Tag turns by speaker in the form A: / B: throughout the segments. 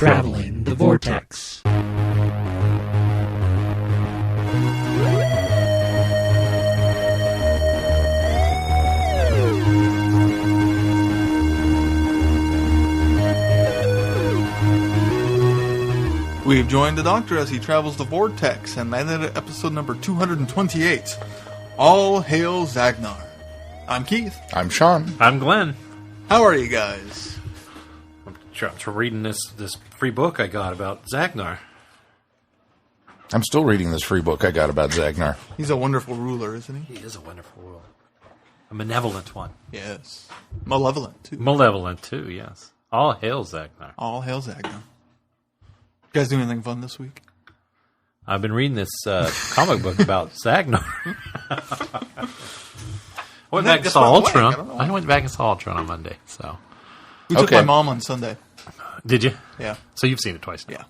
A: Traveling the Vortex.
B: We've joined the Doctor as he travels the Vortex and landed at episode number 228. All hail Zzagnar. I'm Keith.
C: I'm Sean.
D: I'm Glenn.
B: How are you guys?
D: I'm reading this free book I got about Zzagnar.
C: I'm still reading this free book I got about Zzagnar.
B: He's a wonderful ruler, isn't he?
D: He is a wonderful ruler. A malevolent one.
B: Yes. Malevolent, too.
D: Malevolent, too, yes. All hail Zzagnar.
B: All hail Zzagnar. You guys do anything fun this week?
D: I've been reading this comic book about Zzagnar. I went back and saw Ultron. I went back and saw Ultron on Monday. So
B: we took my mom on Sunday.
D: Did you?
B: Yeah.
D: So you've seen it twice now.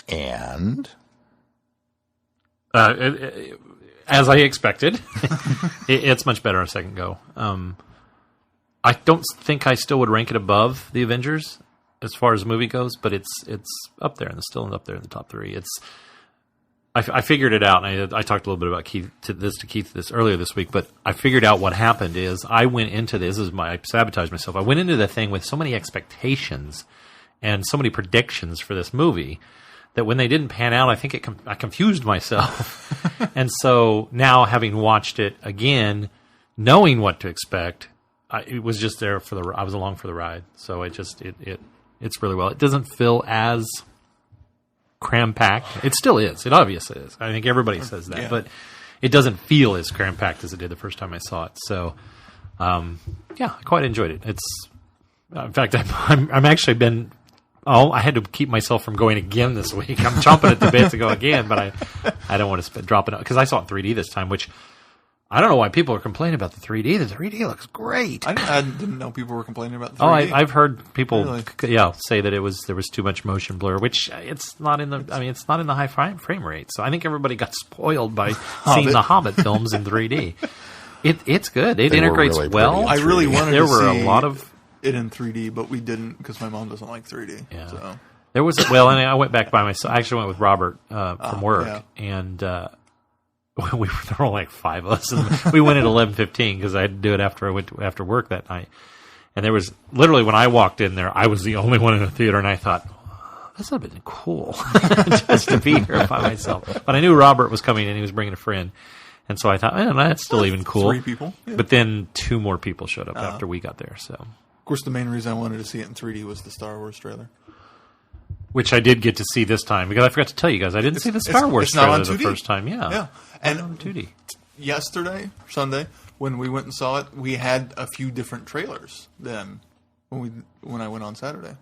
B: Yeah.
C: And?
D: As I expected, it's much better on a second go. I don't think I still would rank it above the Avengers as far as the movie goes, but it's up there and it's still up there in the top three. I figured it out, and I talked a little bit about Keith this earlier this week, but I figured out what happened is I went into this. I sabotaged myself. I went into the thing with so many expectations and so many predictions for this movie that when they didn't pan out, I think I confused myself. And so now, having watched it again, knowing what to expect, it was just there I was along for the ride. So it's really well. It doesn't feel as cram-packed. It still is. It obviously is. I think everybody says that. Yeah. But it doesn't feel as cram-packed as it did the first time I saw it. So, I quite enjoyed it. In fact, I'm actually been... Oh, I had to keep myself from going again this week. I'm chomping at the bit to go again, but I don't want to drop it out. Because I saw it in 3D this time, which... I don't know why people are complaining about the 3D. The 3D looks great.
B: I didn't know people were complaining about the 3D.
D: I've heard people, say that there was too much motion blur, which it's not in the high frame rate. So I think everybody got spoiled by seeing the Hobbit films in 3D. It's good. It integrates really well.
B: I really wanted to see
D: a lot of
B: it in 3D, but we didn't because my mom doesn't like 3D.
D: Yeah.
B: So.
D: There was and I went back by myself. I actually went with Robert from work and. There were like five of us, and we went at 11:15 because I had to do it after work that night. And there was literally when I walked in there, I was the only one in the theater, and I thought, this would have been cool just to be here by myself. But I knew Robert was coming, and he was bringing a friend, and so I thought, that's still even cool.
B: 3 people, yeah.
D: But then 2 more people showed up after we got there. So,
B: of course, the main reason I wanted to see it in 3D was the Star Wars trailer.
D: Which I did get to see this time, because I forgot to tell you guys, I didn't see the Star Wars trailer the first time. Yeah.
B: And
D: on 2D.
B: Yesterday, Sunday, when we went and saw it, we had a few different trailers than when I went on Saturday.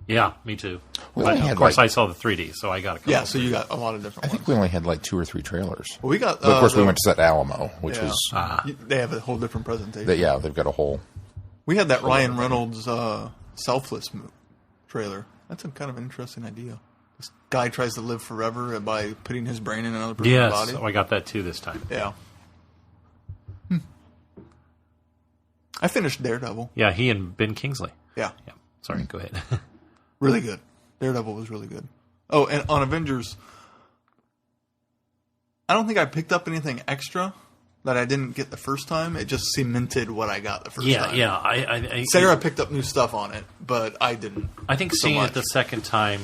D: Yeah, me too.
C: Of
D: course, I saw the 3D, so I got a couple.
B: Yeah, so you got a lot of different ones.
C: I think we only had like 2 or 3 trailers.
B: Well, we got...
C: But of course, we went to that Alamo, which was...
B: They have a whole different presentation.
C: They've got a whole...
B: We had that Ryan Reynolds Selfless trailer. That's a kind of interesting idea. This guy tries to live forever by putting his brain in another person's body.
D: Yes, I got that too this time.
B: Yeah. I finished Daredevil.
D: Yeah, he and Ben Kingsley.
B: Yeah.
D: Sorry, go ahead.
B: Really good. Daredevil was really good. Oh, and on Avengers, I don't think I picked up anything extra that I didn't get the first time. It just cemented what I got the first time.
D: Yeah.
B: Sarah picked up new stuff on it, but I didn't.
D: I think seeing it the second time,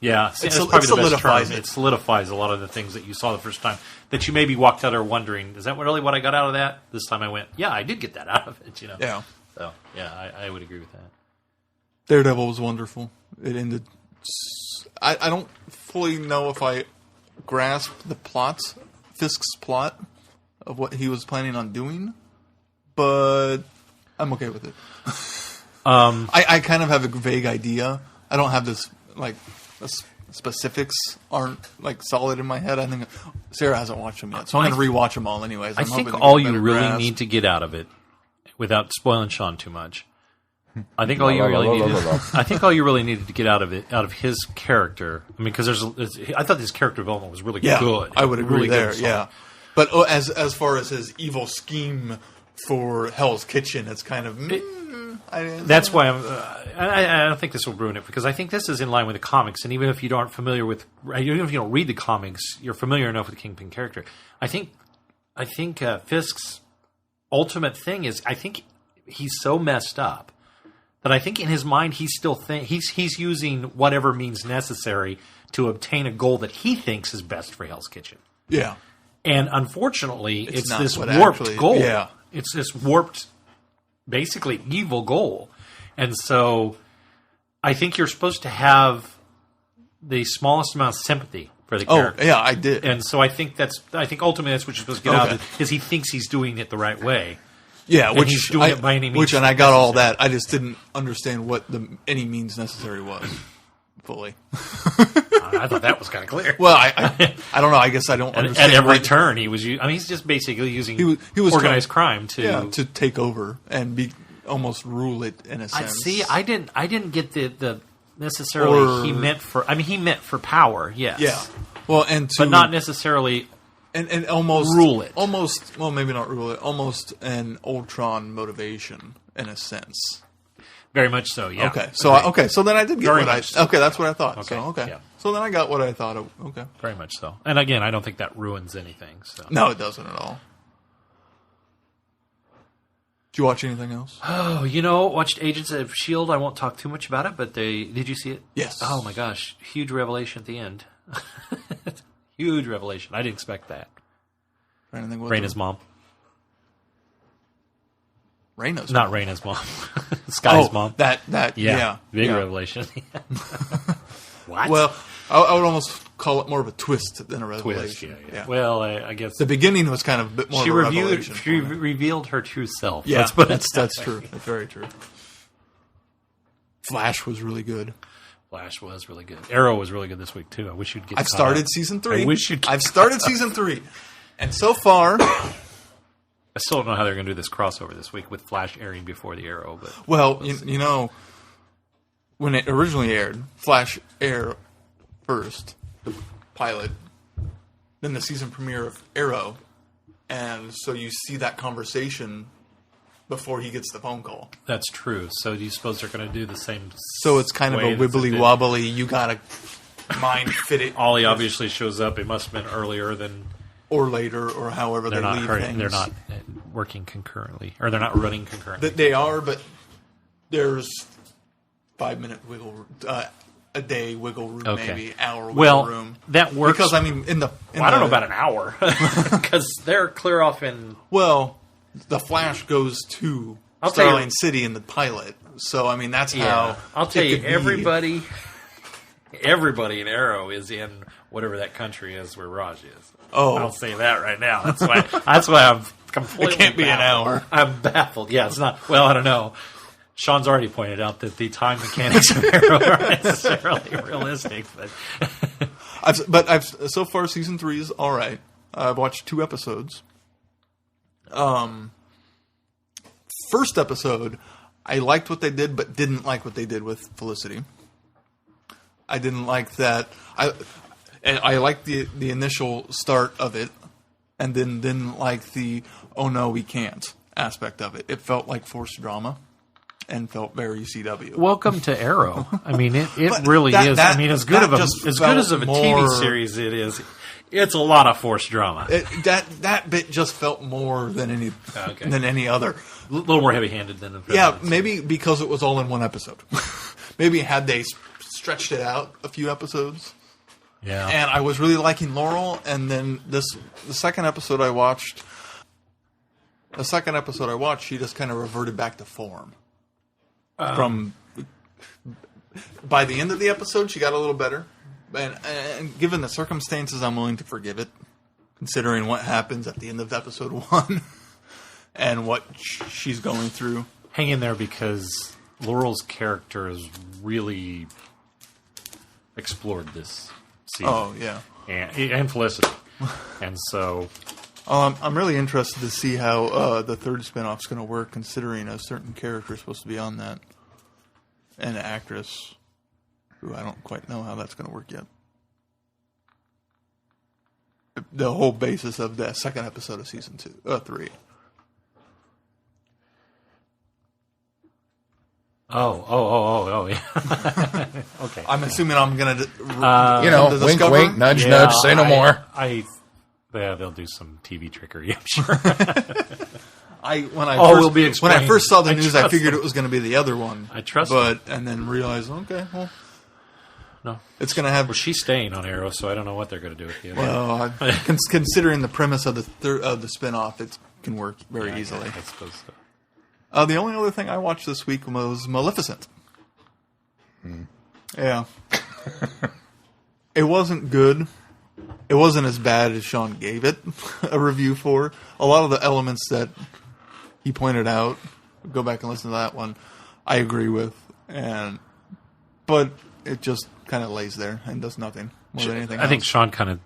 D: that's
B: it
D: probably the best term.
B: it.
D: It solidifies a lot of the things that you saw the first time that you maybe walked out there wondering, is that really what I got out of that? This time I went, I did get that out of it,
B: Yeah.
D: So, I would agree with that.
B: Daredevil was wonderful. It ended... I don't fully know if I grasped the Fisk's plot of what he was planning on doing, but I'm okay with it. I kind of have a vague idea. I don't have this, specifics aren't, solid in my head. I think Sarah hasn't watched them yet, so I'm going to rewatch them all anyways.
D: I think all you really need to get out of it, without spoiling Sean too much, I think all you really needed to get out of his character. I mean, because I thought his character development was really good.
B: I would agree
D: really
B: there.
D: Good,
B: yeah, but as far as his evil scheme for Hell's Kitchen, it's kind of
D: That's why I don't think this will ruin it, because I think this is in line with the comics, and even if you aren't familiar with, even if you don't read the comics, you're familiar enough with the Kingpin character. I think Fisk's ultimate thing is, I think he's so messed up that I think in his mind he's still he's using whatever means necessary to obtain a goal that he thinks is best for Hell's Kitchen.
B: Yeah.
D: And unfortunately, it's
B: not
D: this
B: what
D: warped
B: actually-
D: goal.
B: yeah.
D: It's this warped, basically evil goal. And so I think you're supposed to have the smallest amount of sympathy for the character.
B: Oh, yeah, I did.
D: And so I think ultimately that's what you're supposed to get out of it, is he thinks he's doing it the right way.
B: Yeah,
D: and he's doing it by any means
B: and I got all that. I just didn't understand what any means necessary was fully.
D: I thought that was kind of clear.
B: Well, I don't know. I guess I don't understand.
D: At every turn, he was. He's just basically using
B: he was
D: organized crime
B: to take over and almost rule it in a sense.
D: I didn't get the necessarily he meant for. I mean, he meant for power. Yes.
B: Yeah. Well, but
D: not necessarily.
B: And almost
D: rule it.
B: Almost, well, maybe not rule it. Almost an Ultron motivation in a sense.
D: Very much so. Yeah.
B: Okay. So then I did get
D: Very
B: what I.
D: much so.
B: Okay, that's what I thought.
D: Okay.
B: So okay.
D: Yeah.
B: So then I got what I thought. Okay.
D: Very much so. And again, I don't think that ruins anything. So.
B: No, it doesn't at all. Did you watch anything else?
D: Oh, watched Agents of S.H.I.E.L.D. I won't talk too much about it, but did you see it?
B: Yes.
D: Oh my gosh. Huge revelation at the end. Huge revelation. I didn't expect that. Raina's mom.
B: Raina's
D: Not
B: mom.
D: Raina's mom. Sky's mom.
B: That yeah.
D: Big
B: yeah.
D: revelation. What?
B: Well, I would almost call it more of a twist than a
D: Twist,
B: revelation.
D: yeah. Well, I guess
B: The beginning was kind of a bit more of a revelation.
D: she revealed her true self.
B: Yeah,
D: Let's put it
B: that's true. That's very true. Flash was really good.
D: Flash was really good. Arrow was really good this week too. I wish you'd get.
B: I've started season 3.
D: I wish you'd.
B: I've started season 3, and so far,
D: I still don't know how they're going to do this crossover this week with Flash airing before the Arrow. But
B: well, you know, when it originally aired, Flash aired first, the pilot, then the season premiere of Arrow, and so you see that conversation before he gets the phone call.
D: that's true. So do you suppose they're going to do the same?
B: So it's kind of
D: way
B: a
D: that
B: wibbly
D: they did?
B: wobbly. You gotta mind fit it.
D: Ollie obviously shows up. It must have been earlier than
B: or later, or however
D: they're
B: they
D: not
B: leave
D: hurting.
B: things.
D: They're not working concurrently, or they're not running concurrently.
B: They are, but there's 5-minute wiggle, a day wiggle room,
D: Okay.
B: maybe hour wiggle room.
D: That works
B: because I mean,
D: I don't know about an hour because they're clear off in.
B: Well, the Flash goes to
D: I'll tell you-
B: Starling City in the pilot, so I mean that's how.
D: I'll tell
B: it
D: you,
B: could be.
D: everybody in Arrow is in whatever that country is where Raj is.
B: Oh.
D: I'll say that right now. That's why I'm completely.
B: It can't be an
D: baffled.
B: hour.
D: I'm baffled. Yeah, it's not. Well, I don't know. Sean's already pointed out that the time mechanics of Arrow aren't necessarily realistic, but
B: I've so far season 3 is all right. I've watched 2 episodes. First episode, I liked what they did, but didn't like what they did with Felicity. I didn't like that. I liked the initial start of it, and then didn't like the "oh no, we can't" aspect of it. It felt like forced drama, and felt very CW.
D: welcome to Arrow. I mean, it really
B: that-
D: is.
B: that-
D: I mean, as good
B: that
D: of
B: just
D: a
B: felt
D: TV
B: more-
D: series it is, it's a lot of forced drama.
B: That bit just felt more than any other.
D: A little more heavy-handed than the
B: Yeah, maybe because it was all in one episode. Maybe had they stretched it out a few episodes.
D: Yeah,
B: And I was really liking Laurel, and then the second episode I watched, she just kind of reverted back to form. From by the end of the episode, she got a little better, and given the circumstances, I'm willing to forgive it, considering what happens at the end of episode 1 and what she's going through.
D: hang in there because Laurel's character is really explored this season.
B: Oh yeah.
D: And Felicity. And so
B: I'm really interested to see how the third spinoff's going to work, considering a certain character is supposed to be on that, and an actress who I don't quite know how that's going to work yet. The whole basis of the second episode of season 3.
D: Oh, yeah. Okay.
B: I'm assuming I'm going to...
C: wink, wink, nudge, nudge, say no more.
D: Yeah, they'll do some TV trickery, I'm sure.
B: When I first saw the news, I figured
D: them.
B: it was going to be the other one.
D: I trust
B: and then realized, okay, well...
D: No.
B: It's going to have...
D: Well, she's staying on Arrow, so I don't know what they're going to do with the other.
B: Well, considering the premise of the spinoff, it can work very easily.
D: I suppose so.
B: The only other thing I watched this week was Maleficent. Yeah. It wasn't good. It wasn't as bad as Sean gave it a review for. A lot of the elements that he pointed out, go back and listen to that one, I agree with. But it just kind of lays there and does nothing more than anything else.
D: I think Sean kind of,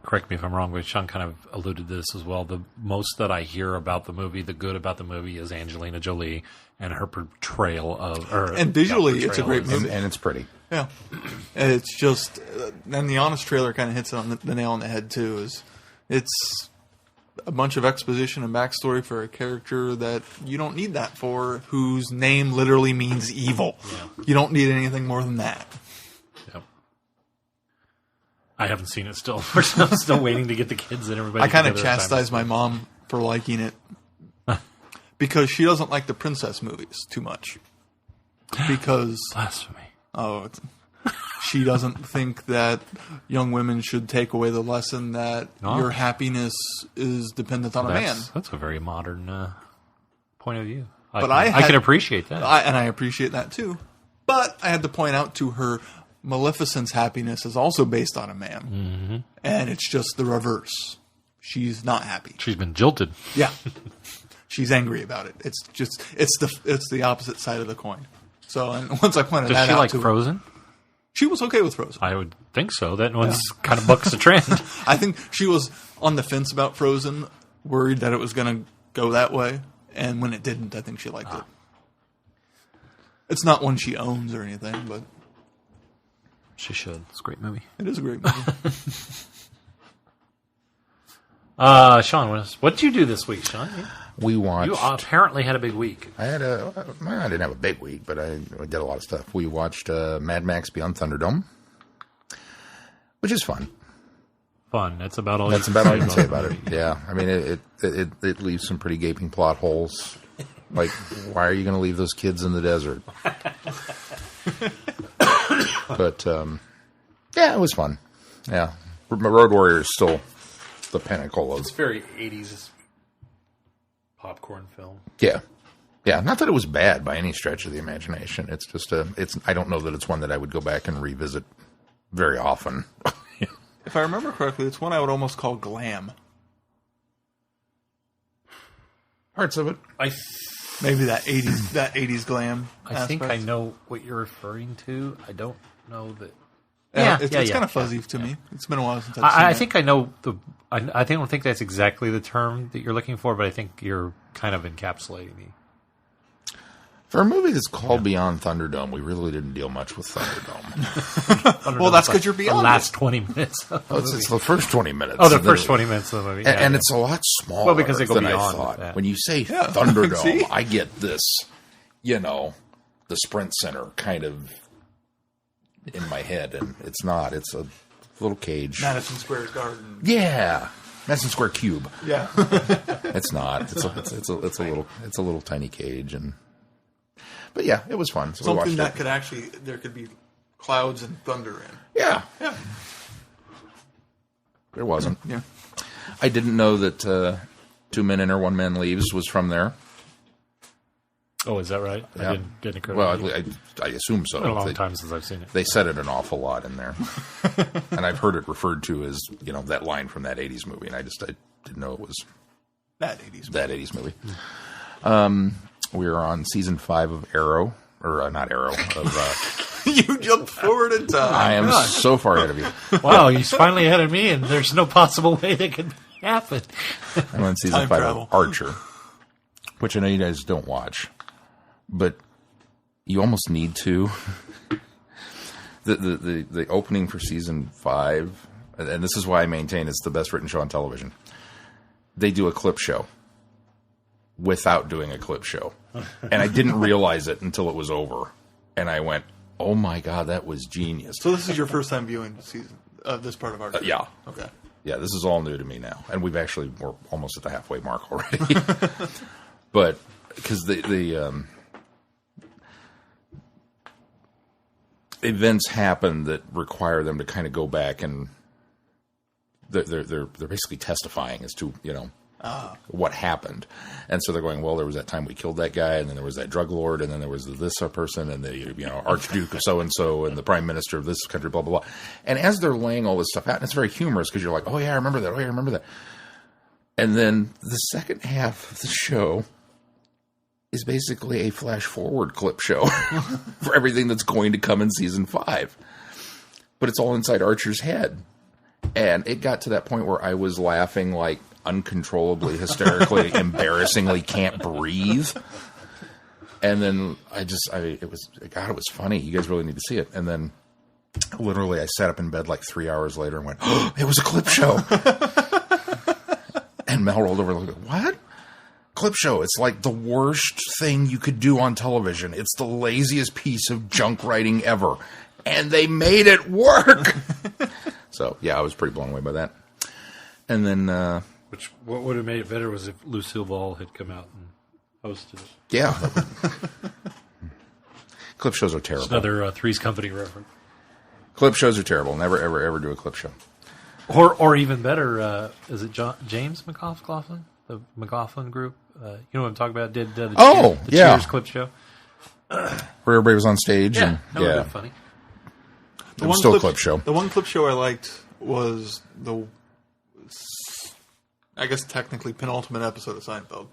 D: correct me if I'm wrong, but Sean kind of alluded to this as well. The most that I hear about the movie, the good about the movie, is Angelina Jolie and her portrayal of her.
B: And visually, it's a great movie.
C: And it's pretty.
B: Yeah. And it's just, and the Honest trailer kind of hits it on the nail on the head, too. It's a bunch of exposition and backstory for a character that you don't need that for, whose name literally means evil. Yeah. You don't need anything more than that.
D: Yep. I haven't seen it still. I'm still waiting to get the kids and everybody.
B: I kind of chastise my mom for liking it because she doesn't like the princess movies too much. Because
D: blasphemy.
B: She doesn't think that young women should take away the lesson that your happiness is dependent on a man.
D: That's a very modern point of view.
B: But
D: I can appreciate that.
B: I appreciate that too. But I had to point out to her, Maleficent's happiness is also based on a man.
D: Mm-hmm.
B: And it's just the reverse. She's not happy.
D: She's been jilted.
B: Yeah. She's angry about it. It's the opposite side of the coin. So and once I pointed that out to her.
D: Does she like Frozen?
B: She was okay with Frozen.
D: I would think so. That one's kind of bucks the trend.
B: I think she was on the fence about Frozen, worried that it was going to go that way. And when it didn't, I think she liked it. It's not one she owns or anything, but...
D: She should. It's a great movie.
B: It is a great movie.
D: Sean, what did you do this week, Sean?
C: We watched...
D: You apparently had a big week.
C: I didn't have a big week, but I did a lot of stuff. We watched Mad Max Beyond Thunderdome, which is fun.
D: Fun. That's about all.
C: That's about all I can say about it. Yeah, I mean, it leaves some pretty gaping plot holes. Like, why are you going to leave those kids in the desert? But yeah, it was fun. Yeah, Road Warrior is still the pinnacle of.
D: It's very 80s popcorn film.
C: Yeah. Yeah, not that it was bad by any stretch of the imagination. It's just I don't know that it's one that I would go back and revisit very often.
B: If I remember correctly, it's one I would almost call glam.
C: Parts of it.
B: Maybe that 80s glam
D: I think I know what you're referring to. I don't know that.
B: It's kind of fuzzy to me. It's been a while since I've seen it.
D: I think I know I don't think that's exactly the term that you're looking for, but I think you're kind of encapsulating me.
C: For a movie that's called Beyond Thunderdome, we really didn't deal much with Thunderdome.
B: Well, that's because you're beyond
D: the last 20 minutes.
C: It's the first 20 minutes.
D: Oh, the first 20 minutes of the movie.
C: And it's a lot smaller
D: because they go
C: than
D: beyond
C: I thought.
D: that.
C: When you say Thunderdome, I get this, the Sprint Center kind of in my head, and it's not. It's a little cage.
B: Madison Square Garden.
C: Yeah. Madison Square Cube.
B: Yeah.
C: It's not. It's a little tiny cage, but yeah, it was fun. So
B: something that there could be clouds and thunder in.
C: Yeah. Yeah. There wasn't.
B: Yeah.
C: I didn't know that 2 Men Enter, 1 Man Leaves was from there.
D: Oh, is that right?
C: Yeah.
D: I didn't occur.
C: Well, I assume so.
D: It's been a long time since I've seen it.
C: They said it an awful lot in there. And I've heard it referred to as, that line from that 80s movie, and I didn't know it was
B: that 80s movie.
C: That 80s movie. We are on season 5 of Arrow, or not Arrow, of...
B: You jumped forward in time.
C: I am so far ahead of you.
D: Wow, he's finally ahead of me, and there's no possible way that could happen.
C: I'm on season 5 of Archer, which I know you guys don't watch, but you almost need to. The opening for season 5, and this is why I maintain it's the best written show on television. They do a clip show. without doing a clip show. And I didn't realize it until it was over. And I went, oh my God, that was genius.
B: So this is your first time viewing this part of our show?
C: Yeah.
B: Okay.
C: Yeah, this is all new to me now. And we're almost at the halfway mark already. But because the events happen that require them to kind of go back and they're basically testifying as to, what happened. And so they're going, well, there was that time we killed that guy, and then there was that drug lord, and then there was this person, and the Archduke of so-and-so, and the prime minister of this country, blah, blah, blah. And as they're laying all this stuff out, and it's very humorous because you're like, oh, yeah, I remember that. Oh, yeah, I remember that. And then the second half of the show is basically a flash-forward clip show for everything that's going to come in season 5. But it's all inside Archer's head. And it got to that point where I was laughing like uncontrollably, hysterically, embarrassingly, can't breathe. And then it was funny. You guys really need to see it. And then literally I sat up in bed like 3 hours later and went, oh, it was a clip show. And Mel rolled over and looked at, what? Clip show. It's like the worst thing you could do on television. It's the laziest piece of junk writing ever. And they made it work. So, yeah, I was pretty blown away by that. And then...
D: what would have made it better was if Lucille Ball had come out and hosted it.
C: Yeah. Clip shows are terrible.
D: It's another Three's Company reference.
C: Clip shows are terrible. Never, ever, ever do a clip show.
D: Or even better, is it James McLaughlin? The McLaughlin group? You know what I'm talking about? Did the Cheers clip show?
C: Where everybody was on stage.
D: Yeah,
C: and,
D: yeah. Funny.
C: It was still a clip show.
B: The one clip show I liked was I guess technically penultimate episode of Seinfeld.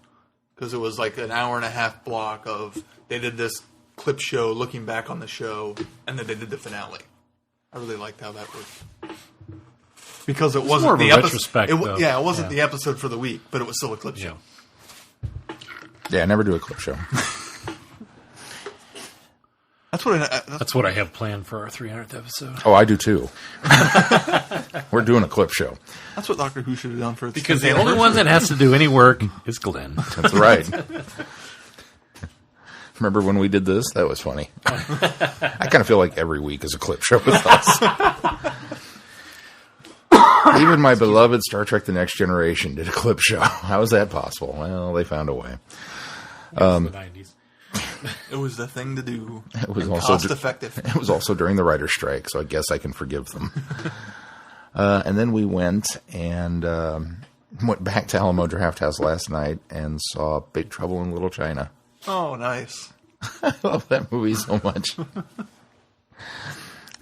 B: Because it was like an hour and a half block of, they did this clip show looking back on the show, and then they did the finale. I really liked how that worked. Because it wasn't the episode. It wasn't the episode for the week, but it was still a clip show.
C: Yeah, I never do a clip show.
B: That's
D: what I have planned for our 300th episode.
C: Oh, I do too. We're doing a clip show.
B: That's what Doctor Who should have done for its
D: because the only one that has to do any work is Glenn.
C: That's right. Remember when we did this? That was funny. I kind of feel like every week is a clip show with us. Even my beloved Star Trek The Next Generation did a clip show. How is that possible? Well, they found a way.
D: The 90s.
B: It was the thing to do.
C: It was
B: also cost effective.
C: It was also during the writer's strike, so I guess I can forgive them. And then we went back to Alamo Drafthouse last night and saw Big Trouble in Little China.
B: Oh, nice.
C: I love that movie so much.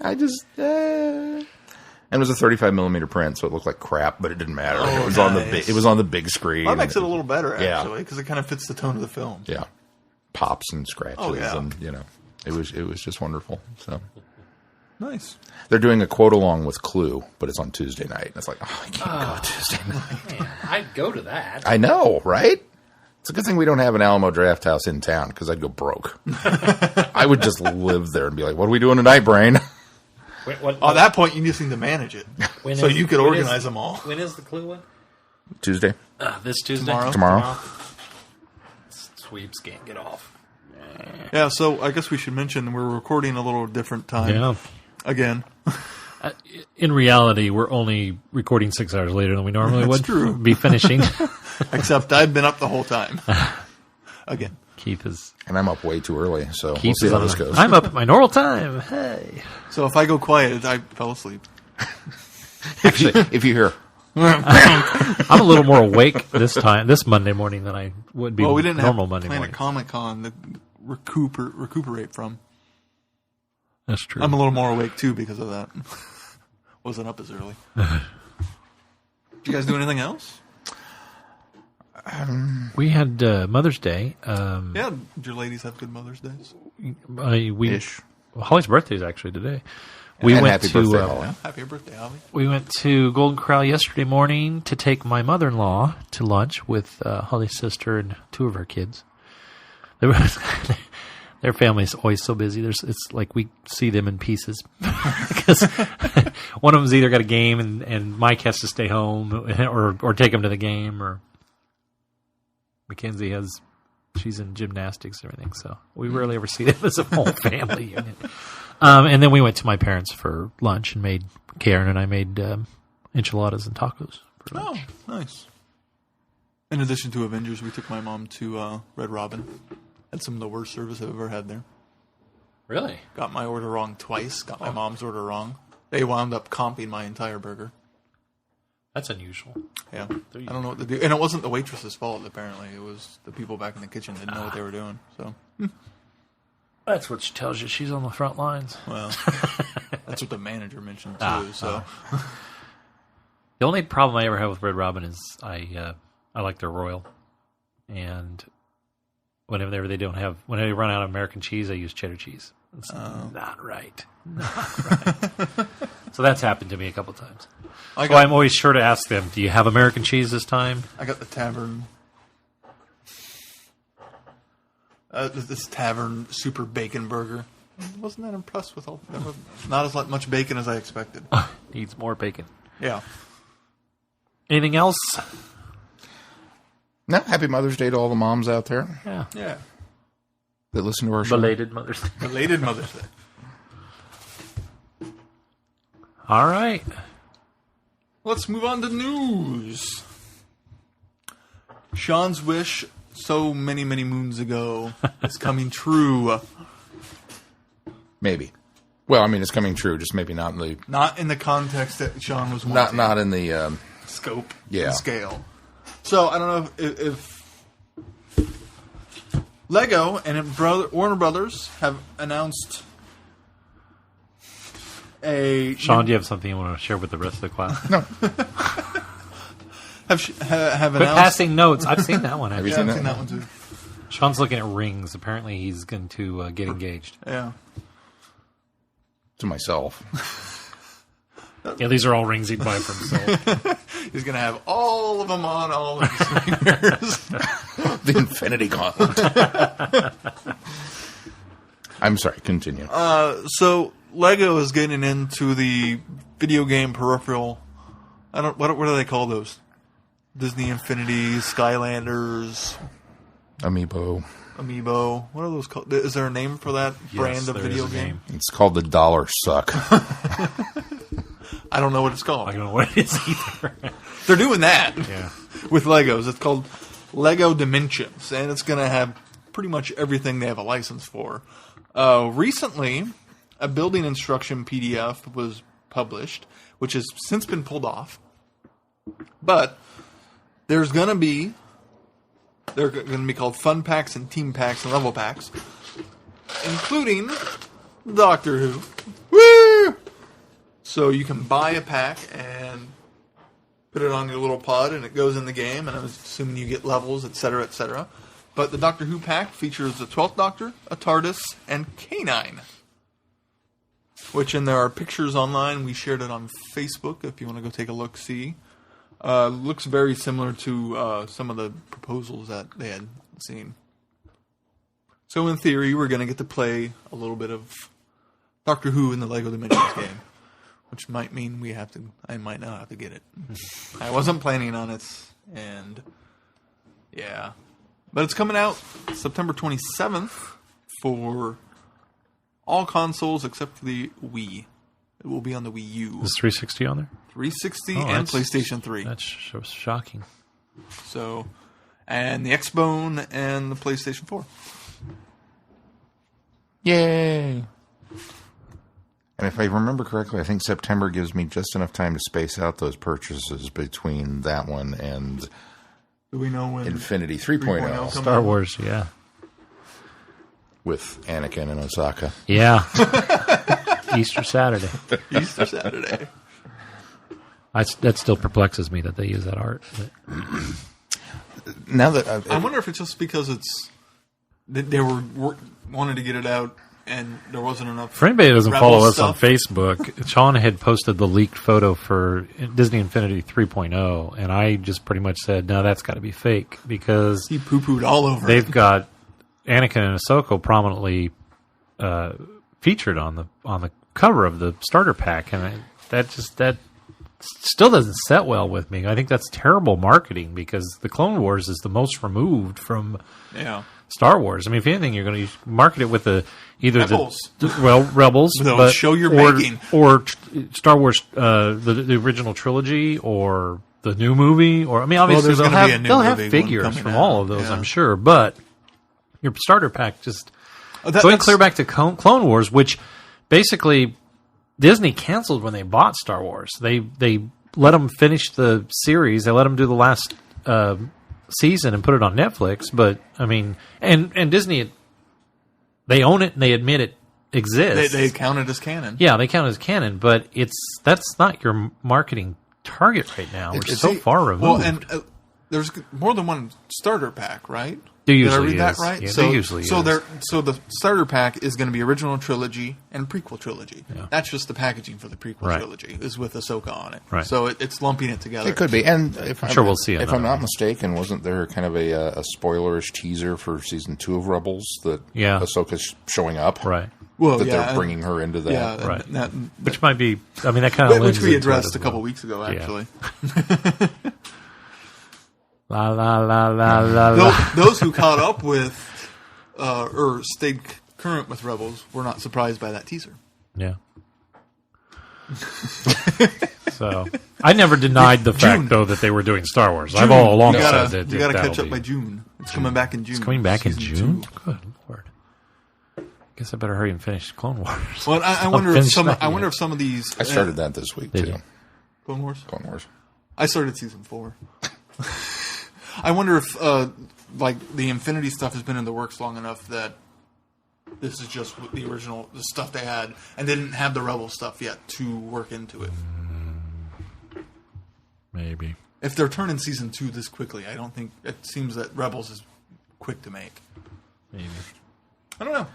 C: I just... And it was a 35 millimeter print, so it looked like crap, but it didn't matter.
B: Oh,
C: it was on the big screen.
B: That makes it a little better, actually, because it kind of fits the tone of the film.
C: Yeah. Pops and scratches, and it was just wonderful. So
B: nice.
C: They're doing a quote along with Clue, but it's on Tuesday night. And it's like, I can't go Tuesday night.
D: Man, I'd go to that.
C: I know, right? It's a good thing we don't have an Alamo Drafthouse in town because I'd go broke. I would just live there and be like, "What are we doing tonight, Brain?"
B: At that point, you just need to manage it, so you could organize them all.
D: When is the Clue one?
C: Tuesday.
D: This Tuesday.
C: Tomorrow.
D: Sweeps can't get off.
B: Yeah, so I guess we should mention we're recording a little different time.
D: Yeah.
B: Again.
D: In reality, we're only recording 6 hours later than we normally would
B: true.
D: Be finishing.
B: Except I've been up the whole time. Again.
D: Keith is...
C: And I'm up way too early, so
D: Keith
C: we'll see how this goes.
D: I'm up at my normal time. Hey.
B: So if I go quiet, I fell asleep.
C: Actually, if you hear...
D: I'm a little more awake this Monday morning than I would be
B: we didn't
D: normal
B: have
D: Monday morning.
B: Planet Comic-Con to recuperate from.
D: That's true.
B: I'm a little more awake, too, because of that. Wasn't up as early. Did you guys do anything else?
D: We had Mother's Day.
B: Yeah, did your ladies have good Mother's Days?
D: Holly's birthday is actually today.
C: We went to
B: happy birthday, Holly.
D: We went to Golden Corral yesterday morning to take my mother-in-law to lunch with Holly's sister and two of her kids. Their family is always so busy. It's like we see them in pieces because one of them's either got a game and Mike has to stay home or take him to the game or. Mackenzie she's in gymnastics and everything, so we rarely ever see them as a whole family unit. And then we went to my parents for lunch and Karen and I made enchiladas and tacos for lunch.
B: Oh, nice. In addition to Avengers, we took my mom to Red Robin. Had some of the worst service I've ever had there.
D: Really?
B: Got my order wrong twice. Got my mom's order wrong. They wound up comping my entire burger.
D: That's unusual.
B: Yeah. I don't know what to do. And it wasn't the waitress's fault, apparently. It was the people back in the kitchen didn't know what they were doing. So,
D: That's what she tells you. She's on the front lines.
B: well, that's what the manager mentioned, too. So,
D: The only problem I ever have with Red Robin is I like their Royal. And whenever they run out of American cheese, I use cheddar cheese. It's not right. So that's happened to me a couple times. I'm always sure to ask them, do you have American cheese this time?
B: I got the tavern. This tavern super bacon burger. Wasn't that impressed with all? Not as much bacon as I expected.
D: Needs more bacon.
B: Yeah.
D: Anything else?
C: No, happy Mother's Day to all the moms out there
D: Yeah.
B: Yeah.
C: that listen to our show.
D: Belated Mother's Day.
B: Belated Mother's Day.
D: All right.
B: Let's move on to news. Sean's wish so many, many moons ago is coming true.
C: Maybe. Well, I mean, it's coming true, just maybe not in the
B: Not in the context that Sean was wanting.
C: not in the
B: Scope.
C: Yeah.
B: And scale. So, I don't know if Lego and Warner Brothers have announced
D: Sean, do you have something you want to share with the rest of the class?
C: no.
B: have
D: Quit
B: announced
D: passing notes. I've seen that one.
C: Have you
B: Yeah,
D: Actually.
B: I've
C: seen that?
B: seen that one too.
D: Sean's looking at rings. Apparently, he's going to get engaged.
B: Yeah.
C: To myself.
D: Yeah, these are all rings he'd buy for himself.
B: He's going to have all of them on all of his fingers.
C: The Infinity Gauntlet. I'm sorry, continue.
B: So Lego is getting into the video game peripheral. What do they call those? Disney Infinity, Skylanders,
C: Amiibo.
B: What are those called? Is there a name for that brand of
D: there
B: video
D: is a
B: game?
D: name.
C: It's called the Dollar Suck.
B: I don't know what it's called.
D: I don't know what it is either.
B: They're doing that
D: Yeah.
B: with Legos. It's called Lego Dimensions, and it's going to have pretty much everything they have a license for. Recently, a building instruction PDF was published, which has since been pulled off. But they're going to be called Fun Packs and Team Packs and Level Packs, including Doctor Who. Woo! So you can buy a pack and put it on your little pod, and it goes in the game, and I'm assuming you get levels, etc., etc. But the Doctor Who pack features the 12th Doctor, a TARDIS, and K9. And there are pictures online. We shared it on Facebook if you want to go take a look-see. Looks very similar to some of the proposals that they had seen. So in theory, we're going to get to play a little bit of Doctor Who in the Lego Dimensions game, which might mean I might not have to get it. I wasn't planning on it, and yeah. But it's coming out September 27th for all consoles except for the Wii. It will be on the Wii U.
D: Is 360 on there?
B: 360
D: Oh,
B: and
D: that's-
B: PlayStation 3.
D: That's shocking.
B: So, and the Xbone and the PlayStation 4.
C: Yay! And if I remember correctly, I think September gives me just enough time to space out those purchases between that one and
B: Do we know when
C: Infinity
B: 3.0
C: 3.0
B: comes
D: Star
B: out?
D: Wars, yeah.
C: with Anakin and Osaka.
D: Yeah. Easter Saturday.
B: Easter Saturday.
D: That still perplexes me that they use that art. But
C: Now that
B: I wonder if it's just because they were wanted to get it out and there wasn't enough.
D: for anybody that doesn't
B: Rebel
D: follow us
B: stuff.
D: on Facebook, Sean had posted the leaked photo for Disney Infinity 3.0, and I just pretty much said, no, that's got to be fake, because
B: He poo-pooed all over
D: they've
B: it.
D: got Anakin and Ahsoka prominently featured on the cover of the starter pack, and that still doesn't set well with me. I think that's terrible marketing because the Clone Wars is the most removed from Star Wars. I mean, if anything, you're going to market it with either
B: Rebels.
D: Rebels,
B: No,
D: but
B: show your
D: or,
B: making.
D: or Star Wars, the original trilogy, or the new movie, or I mean, obviously
B: there's gonna be a new
D: they'll have
B: movie
D: figures
B: coming
D: from
B: out.
D: all of those,
B: Yeah.
D: I'm sure. But your starter pack just going
B: that's-
D: clear back to Clone Wars, which basically Disney canceled when they bought Star Wars. They let them finish the series. They let them do the last season and put it on Netflix. But I mean, and Disney, they own it and they admit it exists.
B: They count it as canon.
D: Yeah, they count it as canon, but that's not your marketing target right now. We're so far removed.
B: Well, and there's more than one starter pack, right?
D: There
B: Did I
D: usually
B: read that
D: is.
B: right?
D: Yeah,
B: so
D: there usually
B: so
D: is.
B: so the starter pack is going to be original trilogy and prequel trilogy.
D: Yeah.
B: That's just the packaging for the prequel
D: Right.
B: trilogy is with Ahsoka on it.
D: Right.
B: So it's lumping it together.
C: It could be, and if
D: sure we'll see
C: If
D: another
C: I'm not
D: one.
C: mistaken, wasn't there kind of a spoilerish teaser for season 2 of Rebels that
D: Yeah.
C: Ahsoka's showing up?
D: right.
B: Well,
C: That
B: yeah,
C: they're
B: and-
C: bringing her into that.
B: Yeah,
D: Right.
B: and that,
D: Which might be, I mean, that kind of
B: which we addressed a couple weeks ago, actually.
D: La la la la la la.
B: Those who caught up with or stayed current with Rebels were not surprised by that teaser.
D: Yeah. So I never denied the fact, though, that they were doing Star Wars. I've all along
B: You
D: said
B: gotta,
D: that
B: you gotta
D: that'll
B: catch up
D: be-
B: by June. It's coming back in June.
D: It's coming back in
B: Season
D: June.
B: 2.
D: Good Lord. Guess I better hurry and finish Clone Wars.
B: Well, I
D: Don't
B: wonder if
D: finish
B: some.
D: that
B: I
D: yet.
B: wonder if some of these.
C: I started that this week
D: Did
C: too.
D: you?
B: Clone Wars.
C: Clone Wars.
B: I started season 4. I wonder if like the Infinity stuff has been in the works long enough that this is just the original the stuff they had and they didn't have the Rebel stuff yet to work into it.
D: Maybe.
B: If they're turning season 2 this quickly, I don't think it seems that Rebels is quick to make.
D: Maybe.
B: I don't know.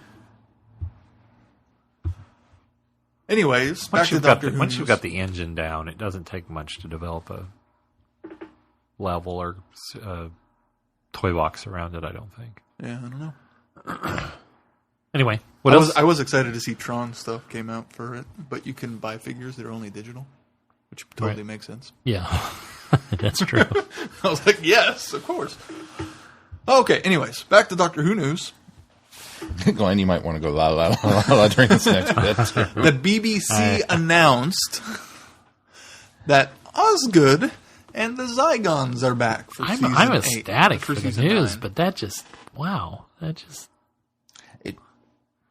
B: Anyways, back
D: Once
B: to
D: you've got
B: Doctor Who.
D: once you've got the engine down, it doesn't take much to develop a level or toy box around it. I don't think.
B: Yeah, I don't know.
D: Anyway, what else?
B: I was excited to see Tron stuff came out for it, but you can buy figures that are only digital, which totally
D: Right.
B: makes sense.
D: Yeah, that's true.
B: I was like, yes, of course. Okay, anyways, back to Doctor Who news.
C: Glenn, you might want to go la la la la, la during this next bit.
B: The BBC announced that Osgood and the Zygons are back for season 8.
D: I'm ecstatic for the
B: season
D: news,
B: 9.
D: but that just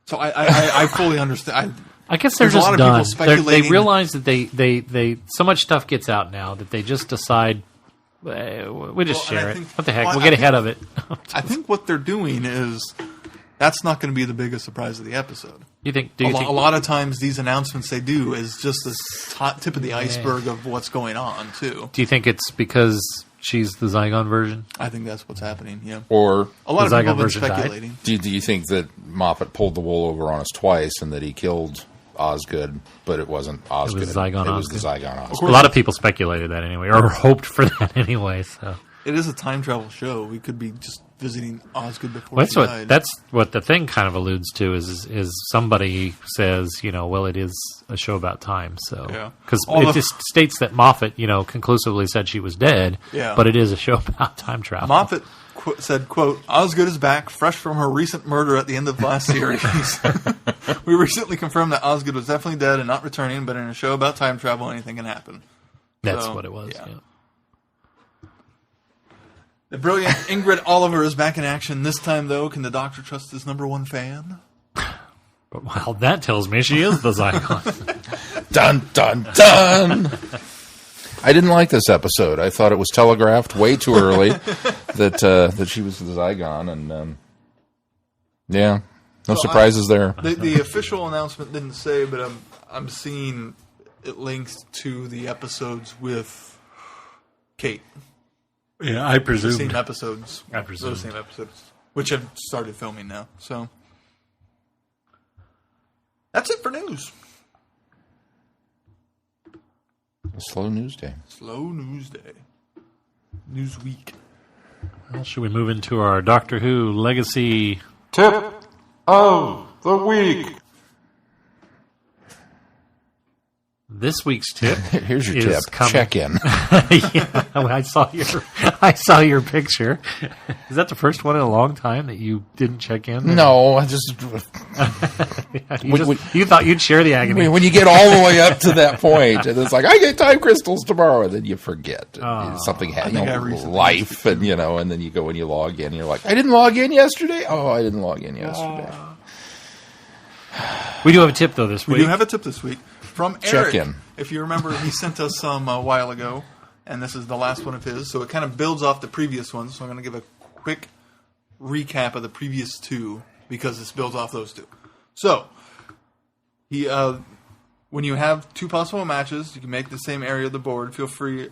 B: So I fully understand.
D: I guess they're
B: There's a
D: just
B: lot of people
D: done. They
B: speculating-
D: realize that they so much stuff gets out now that they just decide we just
B: Well, and
D: share
B: I
D: it.
B: think-
D: What the heck?
B: well,
D: We'll
B: I
D: get ahead of it.
B: I think what they're doing is that's not going to be the biggest surprise of the episode.
D: You think?
B: A lot of times these announcements they do is just the tip of the iceberg of what's going on, too.
D: Do you think it's because she's the Zygon version?
B: I think that's what's happening, yeah.
C: Or
B: A lot
D: The
B: of people
D: Zygon
B: have been
D: version died?
B: speculating.
C: do you think that Moffat pulled the wool over on us twice and that he killed Osgood, but it wasn't Osgood?
D: Zygon
C: It was the
D: Osgood.
C: Zygon Osgood.
B: course.
D: A lot of people speculated that anyway, or hoped for that anyway. So
B: It is a time travel show. We could be just visiting Osgood before
D: that's
B: he
D: what
B: died.
D: that's what the thing kind of alludes to is somebody says, well, it is a show about time. So
B: Yeah.
D: because
B: All
D: it
B: the-
D: just states that Moffat, conclusively said she was dead.
B: Yeah.
D: But it is a show about time travel.
B: Moffat said, quote, Osgood is back, fresh from her recent murder at the end of the last series. We recently confirmed that Osgood was definitely dead and not returning, but in a show about time travel, anything can happen.
D: That's
B: So,
D: what it was.
B: yeah.
D: Yeah.
B: The brilliant Ingrid Oliver is back in action. This time, though, can the Doctor trust his number one fan?
D: But well, that tells me she is the Zygon.
C: Dun dun dun. I didn't like this episode. I thought it was telegraphed way too early that she was the Zygon, and yeah, no surprises there.
B: The official announcement didn't say, but I'm seeing it links to the episodes with Kate.
D: Yeah, I
B: The
D: presume.
B: same episodes.
D: I presumed.
B: Those same episodes, which have started filming now. So that's it for news.
C: A slow news day.
B: Slow news day. News week.
D: Well, should we move into our Doctor Who legacy?
C: Tip of the week.
D: This week's tip.
C: Here's your
D: is
C: tip.
D: coming-
C: Check in.
D: Yeah, I saw your picture. Is that the first one in a long time that you didn't check in?
C: No, I just
D: You thought you'd share the agony.
C: when you get all the way up to that point, and it's like I get time crystals tomorrow, and then you forget something had life, and and then you go and you log in, and you're like, I didn't log in yesterday. Oh, I didn't log in yesterday.
D: We do have a tip though this week.
B: We do have a tip this week from Eric.
C: Check in.
B: If you remember, he sent us some a while ago, and this is the last one of his. So it kind of builds off the previous ones. So I'm going to give a quick recap of the previous two because this builds off those two. So he, when you have two possible matches, you can make the same area of the board. Feel free,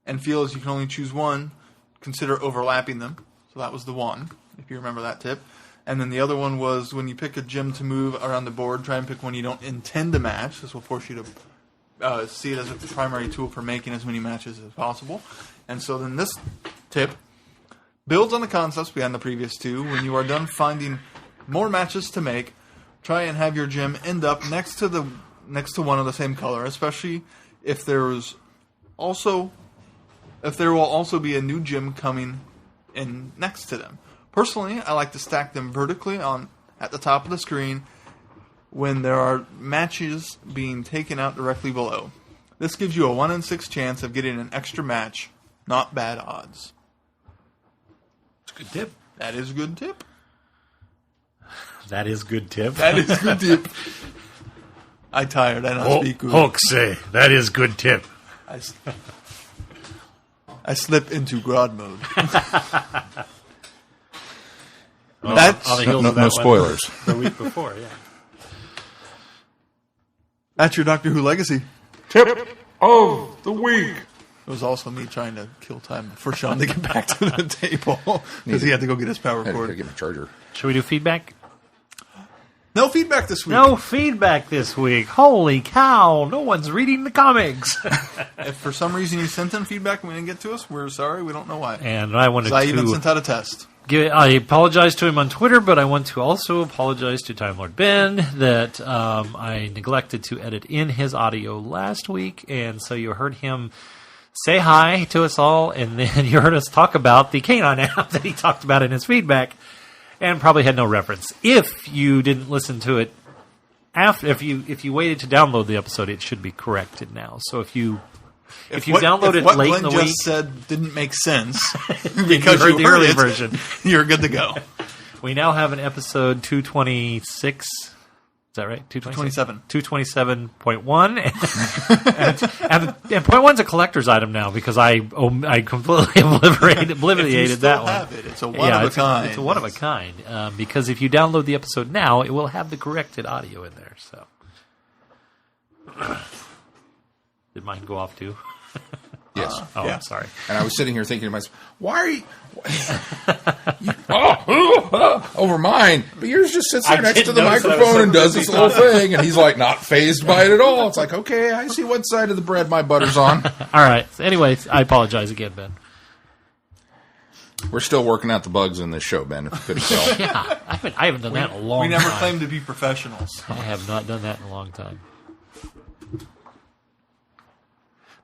B: and feel as you can only choose one. Consider overlapping them. So that was the one, if you remember that tip. And then the other one was when you pick a gem to move around the board, try and pick one you don't intend to match. This will force you to see it as a primary tool for making as many matches as possible. And so then this tip builds on the concepts behind the previous two. When you are done finding more matches to make, try and have your gem end up next to one of the same color, especially if there will also be a new gem coming in next to them. Personally, I like to stack them vertically at the top of the screen when there are matches being taken out directly below. This gives you a 1 in 6 chance of getting an extra match. Not bad odds.
D: That's a good tip.
B: That is a good tip.
D: That is good tip.
B: That is a good tip. I tired. I don't speak good.
D: Hulk say, that is good tip.
B: I slip into God mode.
D: That's on the heels of that
C: no spoilers.
D: The week before, yeah.
B: That's your Doctor Who legacy.
C: Tip of the week.
B: It was also me trying to kill time for Sean to get back to the table because he had to go get his power
C: I had to
B: cord.
C: get my charger.
D: Should we do feedback?
B: No feedback this week.
D: No feedback this week. Holy cow. No one's reading the comics.
B: If for some reason you sent in feedback and we didn't get to us, we're sorry. We don't know why.
D: And I wanted
B: I even
D: to...
B: sent out a test.
D: I apologize to him on Twitter, but I want to also apologize to Time Lord Ben that I neglected to edit in his audio last week, and so you heard him say hi to us all, and then you heard us talk about the Canine app that he talked about in his feedback, and probably had no reference. If you didn't listen to it if you waited to download the episode, it should be corrected now. So if you downloaded
B: what
D: late
B: Glenn
D: in the week,
B: just said didn't make sense
D: because you heard the early
B: it,
D: version,
B: you're good to go.
D: we now have an episode 226. Is that right? 227. 227.1. and point one's a collector's item now because I completely obliterated that one.
B: Have it. It's a one of a kind.
D: It's a one of a kind because if you download the episode now, it will have the corrected audio in there. So, did mine go off too?
C: Yes.
D: Oh,
B: yeah.
D: I'm sorry.
C: And I was sitting here thinking to myself, why are you... over mine. But yours just sits there next to the microphone and does this little thing, and he's like not phased by it at all. It's like, okay, I see what side of the bread my butter's on.
D: All right. So anyways, I apologize again, Ben.
C: We're still working out the bugs in this show, Ben, if you couldn't tell.
D: Yeah, I haven't done that in a long time.
B: We never claimed to be professionals.
D: I have not done that in a long time.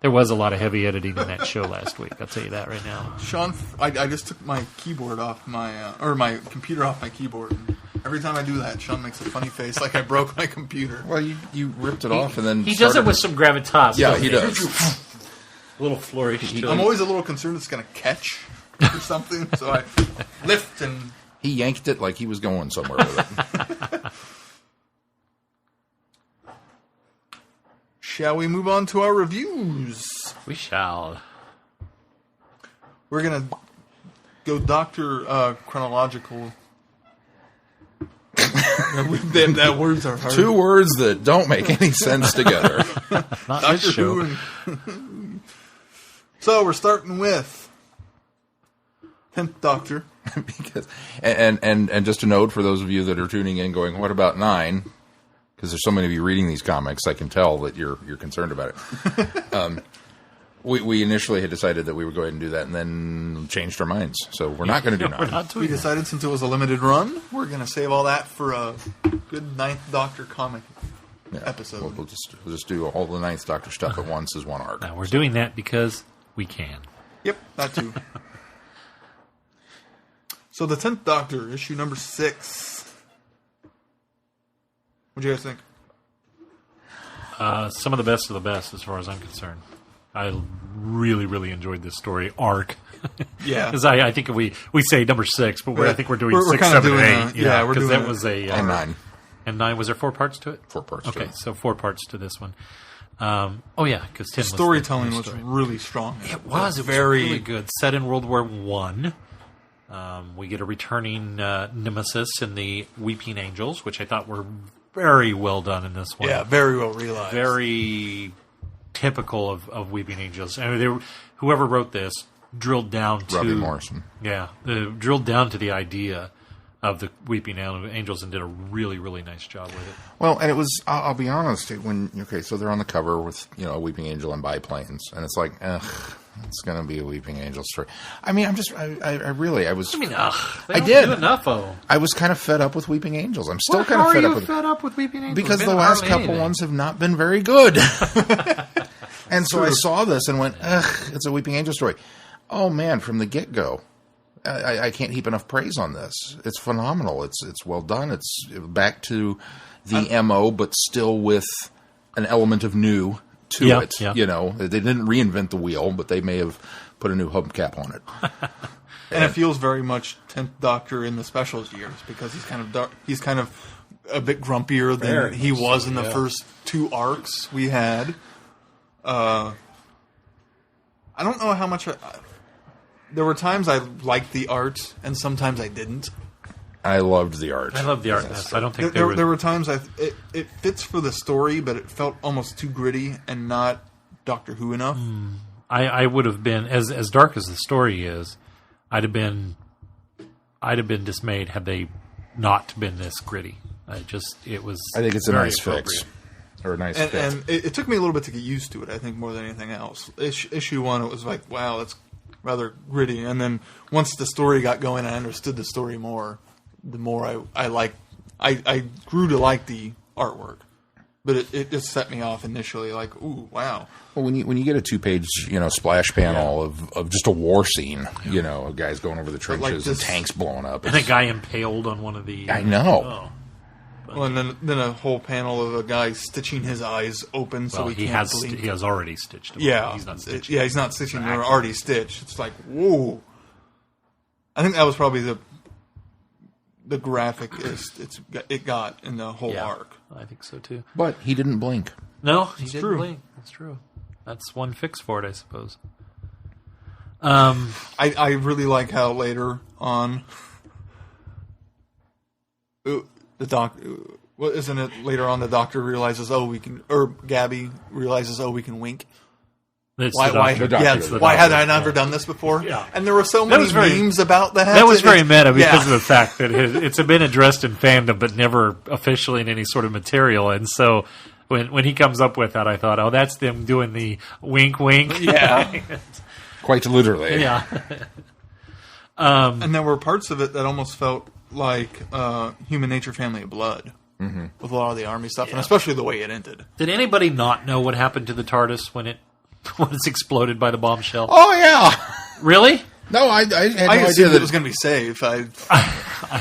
D: There was a lot of heavy editing in that show last week. I'll tell you that right now.
B: Sean, I just took my keyboard off my computer off my keyboard. And every time I do that, Sean makes a funny face like I broke my computer.
C: Well, you ripped it off and then
D: he does it with some gravitas.
C: Yeah, he does.
D: A little flourish.
B: I'm always a little concerned it's going to catch or something, so I lift and...
C: He yanked it like he was going somewhere with it.
B: Shall we move on to our reviews?
D: We shall.
B: We're going to go Dr. Chronological. That words are hard.
C: Two words that don't make any sense together.
D: Not
B: Doctor
D: this show.
B: Who. So we're starting with 10th Doctor.
C: Because and just a note for those of you that are tuning in going, what about 9? Because there's so many of you reading these comics, I can tell that you're concerned about it. We initially had decided that we would go ahead and do that and then changed our minds. So we're not going to do 9.
B: We decided since it was a limited run, we're going to save all that for a good 9th Doctor comic episode.
C: We'll just do all the Ninth Doctor stuff at once as one arc.
D: Now, we're doing that because we can.
B: Yep, that too. So the 10th Doctor, issue number 6. What do you guys think?
D: Some of the best as far as I'm concerned. I really, really enjoyed this story arc.
B: Yeah,
D: Because I think we say number 6, but I think we're doing
B: we're
D: 6,
B: kinda
D: 7,
B: doing
D: 8.
B: we're doing
D: that was a
C: And 9.
D: And 9, was there 4 parts to it?
C: 4 parts.
D: Okay,
C: To it.
D: so 4 parts to this one. Because 10
B: storytelling
D: was
B: was
D: the story.
B: really strong.
D: It was
B: very
D: really good. Set in World War One. We get a returning nemesis in the Weeping Angels, which I thought were very well done in this one.
B: Yeah, very well realized.
D: Very typical of Weeping Angels. I mean, whoever wrote this drilled down to
C: Robbie Morrison.
D: Yeah, drilled down to the idea of the Weeping Angels and did a really, really nice job with it.
C: Well, and it was, I'll be honest, so they're on the cover with, a Weeping Angel and biplanes, and it's like, it's going to be a Weeping Angel story. I mean, I did.
D: Do enough of them.
C: I was kind of fed up with Weeping Angels. I'm still
D: How
C: kind of
D: are you
C: fed up
D: fed up with Weeping Angels?
C: because
D: Been
C: the last
D: hardly
C: couple
D: anything.
C: ones have not been very good. And so I saw this and went, it's a Weeping Angel story. Oh man, from the get-go. I can't heap enough praise on this. It's phenomenal. It's well done. It's back to the MO, but still with an element of new to it.
D: Yeah.
C: They didn't reinvent the wheel, but they may have put a new hubcap on it.
B: And it feels very much 10th Doctor in the specials years because he's kind of dark. He's kind of a bit grumpier than he was in the first 2 arcs we had. I don't know how much. There were times I liked the art, and sometimes I didn't.
C: I loved the art.
D: I love the art. I don't think
B: There were times it fits for the story, but it felt almost too gritty and not Doctor Who enough.
D: I would have been as dark as the story is. I'd have been dismayed had they not been this gritty.
C: I think it's a
D: very
C: nice fix. Or a nice fit.
B: And it took me a little bit to get used to it, I think, more than anything else. Issue 1, it was like, wow, that's rather gritty. And then once the story got going, I understood the story more. The more I grew to like the artwork. But it just set me off initially, like, ooh, wow.
C: Well, when you get a 2-page splash panel of just a war scene, of guys going over the trenches and tanks blowing up,
D: And a guy impaled on one of the.
C: I know.
D: Oh.
B: Well, and then a whole panel of a guy stitching his eyes open so he can't blink.
D: He has already stitched them.
B: Yeah,
D: He's not stitching.
B: he's not stitching. They're already stitched. It's like, whoa. I think that was probably the graphic it got in the whole arc.
D: I think so too.
C: But he didn't blink.
D: No, he didn't
B: true.
D: blink. That's true. That's one fix for it, I suppose.
B: I really like how later on the isn't it later on the Doctor realizes, Gabby realizes, we can wink.
D: It's
B: Why
D: the doctor.
B: why had I never done this before?
D: Yeah.
B: And there were so many memes about that.
D: That was very meta because of the fact that it's been addressed in fandom, but never officially in any sort of material. And so when he comes up with that, I thought, oh, that's them doing the wink, wink.
B: Yeah.
C: Quite literally.
D: Yeah.
B: And there were parts of it that almost felt like Human Nature, Family of Blood. Mm-hmm. With a lot of the army stuff, and especially the way it ended.
D: Did anybody not know what happened to the TARDIS when it's exploded by the bombshell?
C: Oh, yeah.
D: Really?
C: No, I had no idea
B: that
C: that
B: it was going to be safe.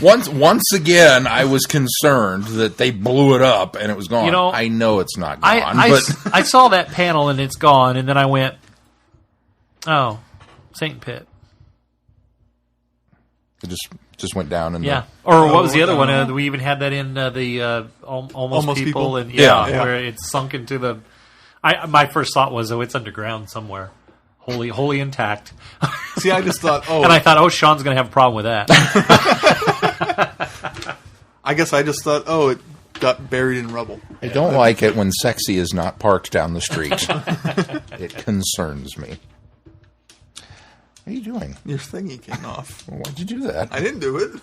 C: Once again, I was concerned that they blew it up and it was gone. I know it's not gone.
D: I saw that panel and it's gone, and then I went, oh, St. Pitt.
C: It just went down.
D: Or what was the other one? We even had that in the Almost People. And where it sunk into the... my first thought was, it's underground somewhere. Wholly intact.
B: See, I just thought,
D: And I thought, Sean's going to have a problem with that.
B: I guess I just thought, it got buried in rubble.
C: I don't like it when sexy is not parked down the street. It concerns me. What are you doing?
B: Your thingy came off.
C: Well, why'd you do that?
B: I didn't do it.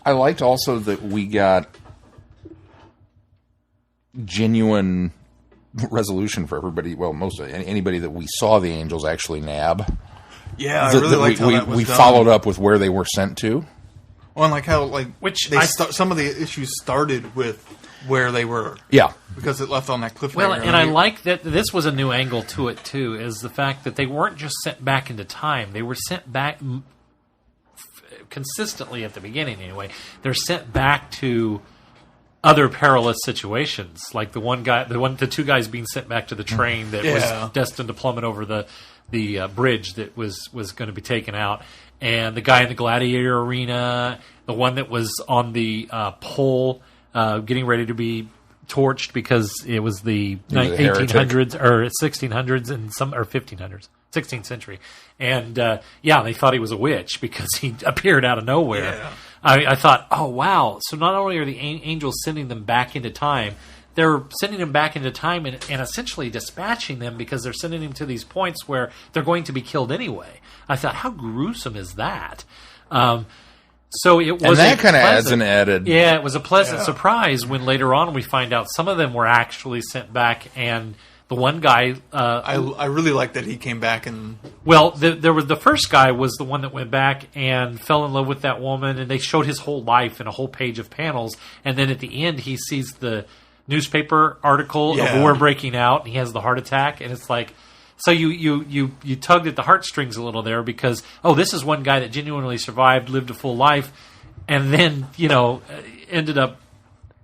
C: I liked also that we got genuine resolution for everybody. Well, anybody that we saw the angels actually nab.
B: Yeah, I really liked how that was
C: we
B: done.
C: followed up with where they were sent to.
B: Well, and like how some of the issues started with where they were.
C: Yeah.
B: Because it left on that cliffhanger.
D: Well, and I like that this was a new angle to it, too, is the fact that they weren't just sent back into time. They were sent back consistently at the beginning, anyway. They're sent back to other perilous situations, like the two guys being sent back to the train that was destined to plummet over the bridge that was going to be taken out, and the guy in the gladiator arena, the one that was on the pole getting ready to be torched because it was the 1800s or 1600s and or 1500s, 16th century, and they thought he was a witch because he appeared out of nowhere.
B: Yeah.
D: I thought, oh wow! So not only are the angels sending them back into time, they're sending them back into time and essentially dispatching them because they're sending them to these points where they're going to be killed anyway. I thought, how gruesome is that? So it was,
C: and that kind of adds an added.
D: Yeah, it was a pleasant surprise when later on we find out some of them were actually sent back, and the one guy.
B: I really like that he came back and.
D: Well, there was the first guy was the one that went back and fell in love with that woman, and they showed his whole life in a whole page of panels, and then at the end he sees the newspaper article of war breaking out, and he has the heart attack, and it's like. So you tugged at the heartstrings a little there because, this is one guy that genuinely survived, lived a full life, and then, ended up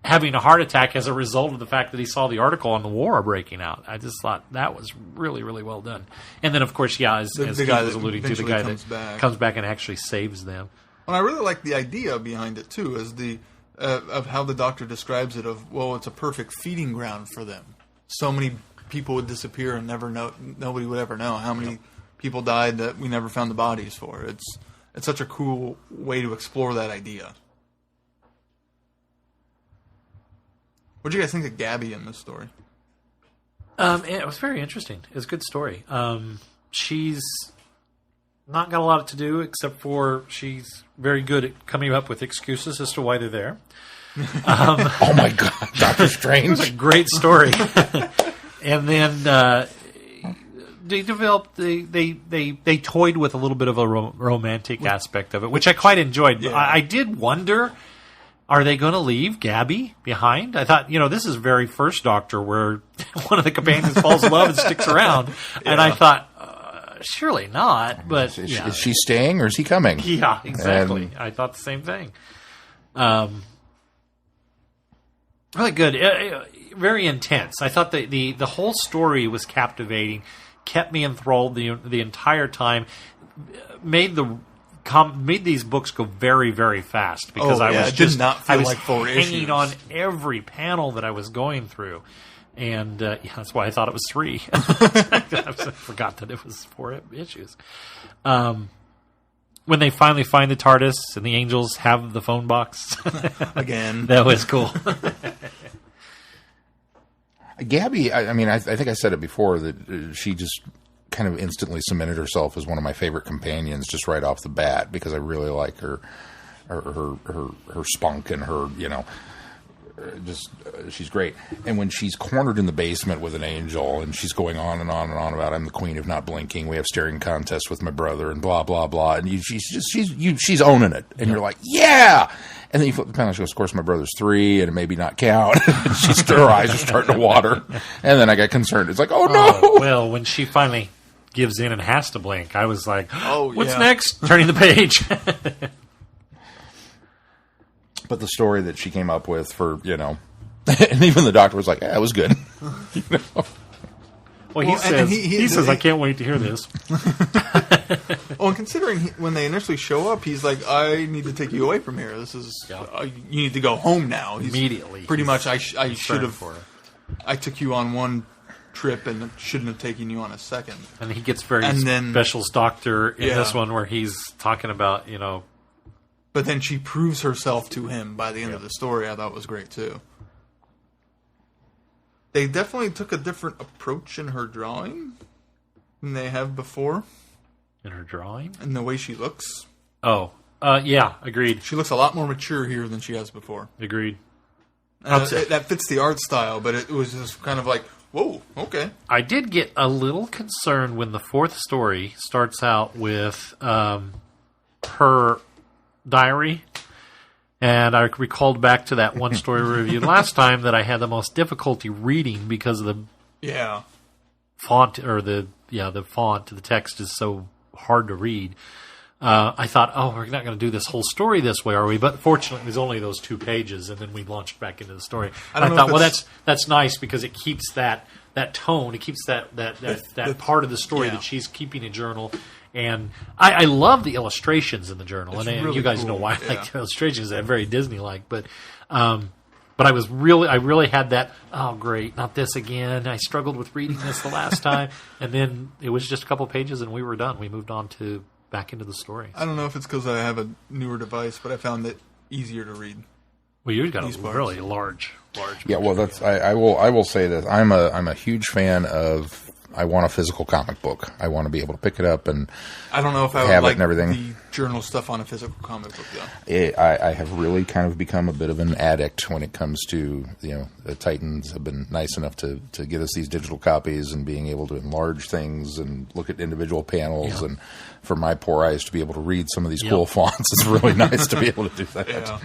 D: having a heart attack as a result of the fact that he saw the article on the war breaking out. I just thought that was really, really well done. And then, of course, as Keith was alluding to, the guy that comes back and actually saves them.
B: And I really like the idea behind it, too, as of how the Doctor describes it it's a perfect feeding ground for them. So many people would disappear and nobody would ever know how many people died that we never found the bodies for. It's such a cool way to explore that idea. What do you guys think of Gabby in this story?
D: It was very interesting. It was a good story. She's not got a lot to do except for she's very good at coming up with excuses as to why they're there.
C: Oh my God, Doctor Strange!
D: It was a great story. And then they developed. They toyed with a little bit of a romantic aspect of it, which I quite enjoyed. Yeah. I did wonder, are they going to leave Gabby behind? I thought, this is very first Doctor where one of the companions falls in love and sticks around, and I thought, surely not. But
C: is she staying or is he coming?
D: Yeah, exactly. I thought the same thing. Really good. Very intense. I thought the whole story was captivating, kept me enthralled the entire time. Made these books go very, very fast because I was hanging on every panel that I was going through, and that's why I thought it was 3. I forgot that it was 4 issues. When they finally find the TARDIS and the angels have the phone box
B: again,
D: that was cool.
C: Gabby, I think I said it before that she just kind of instantly cemented herself as one of my favorite companions just right off the bat because I really like her spunk and her, she's great. And when she's cornered in the basement with an angel and she's going on and on and on about I'm the queen of not blinking, we have staring contests with my brother and blah blah blah, and she's owning it, and you're like, yeah. And then you flip the panel, she goes, of course, my brother's 3, and it maybe not count. Her eyes are starting to water. And then I got concerned. It's like, oh, no.
D: Well, when she finally gives in and has to blink, I was like, what's next? Turning the page.
C: But the story that she came up with for, and even the Doctor was like, yeah, it was good.
D: Well, he says, I can't wait to hear this.
B: Well, considering when they initially show up, he's like, I need to take you away from here. This is, you need to go home now.
D: Immediately.
B: Pretty much, I should have, I took you on one trip and shouldn't have taken you on a second.
D: And he gets very specials Doctor in this one where he's talking about,
B: But then she proves herself to him by the end of the story. I thought was great, too. They definitely took a different approach in her drawing than they have before.
D: In her drawing?
B: In the way she looks.
D: Oh, yeah, agreed.
B: She looks a lot more mature here than she has before.
D: Agreed.
B: That fits the art style, but it was just kind of like, whoa, okay.
D: I did get a little concerned when the 4th story starts out with her diary. And I recalled back to that one story we reviewed last time that I had the most difficulty reading because of the font, or the font, the text is so hard to read. I thought, we're not going to do this whole story this way, are we? But fortunately, it was only those 2 pages, and then we launched back into the story. I thought, well, that's nice because it keeps that tone, it keeps that part of the story that she's keeping a journal. And I love the illustrations in the journal, and really you guys know why I like the illustrations. They're very Disney-like, but I really had that. Oh, great! Not this again. I struggled with reading this the last time, and then it was just a couple pages, and we were done. We moved on back into the story.
B: I don't know if it's because I have a newer device, but I found it easier to read.
D: Well, you've got a really large.
C: Yeah, well, that's I will say that I'm a huge fan of. I want a physical comic book. I want to be able to pick it up and
B: I don't know if I
C: have
B: would
C: it and everything.
B: The journal stuff on a physical comic book, though.
C: I have really kind of become a bit of an addict when it comes to, the Titans have been nice enough to get us these digital copies and being able to enlarge things and look at individual panels. And for my poor eyes to be able to read some of these cool fonts, it's really nice to be able to do that.
B: Yeah.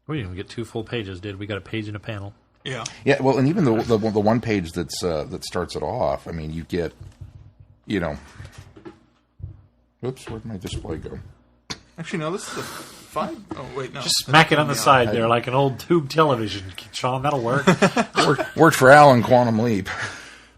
C: We
D: didn't even get 2 full pages, did we? Got a page and a panel.
B: Yeah.
C: Yeah. Well, and even the one page that starts it off. I mean, you get, Oops, where'd my display go?
B: Actually, no. This is a 5. Oh, wait, no.
D: Just smack it on the side there, like an old tube television, Sean. That'll work.
C: Worked for Alan Quantum Leap.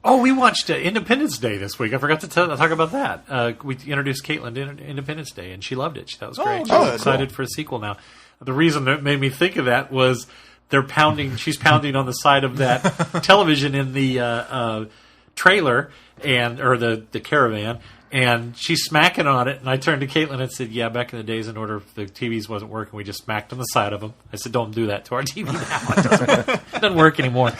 D: Oh, we watched Independence Day this week. I forgot to talk about that. We introduced Caitlin to Independence Day, and she loved it. That was great. She's excited for a sequel now. The reason that made me think of that was. She's pounding on the side of that television in the trailer or the caravan, and she's smacking on it. And I turned to Caitlin and said, "Yeah, back in the days, in order if the TVs wasn't working, we just smacked on the side of them." I said, "Don't do that to our TV now. It doesn't work anymore."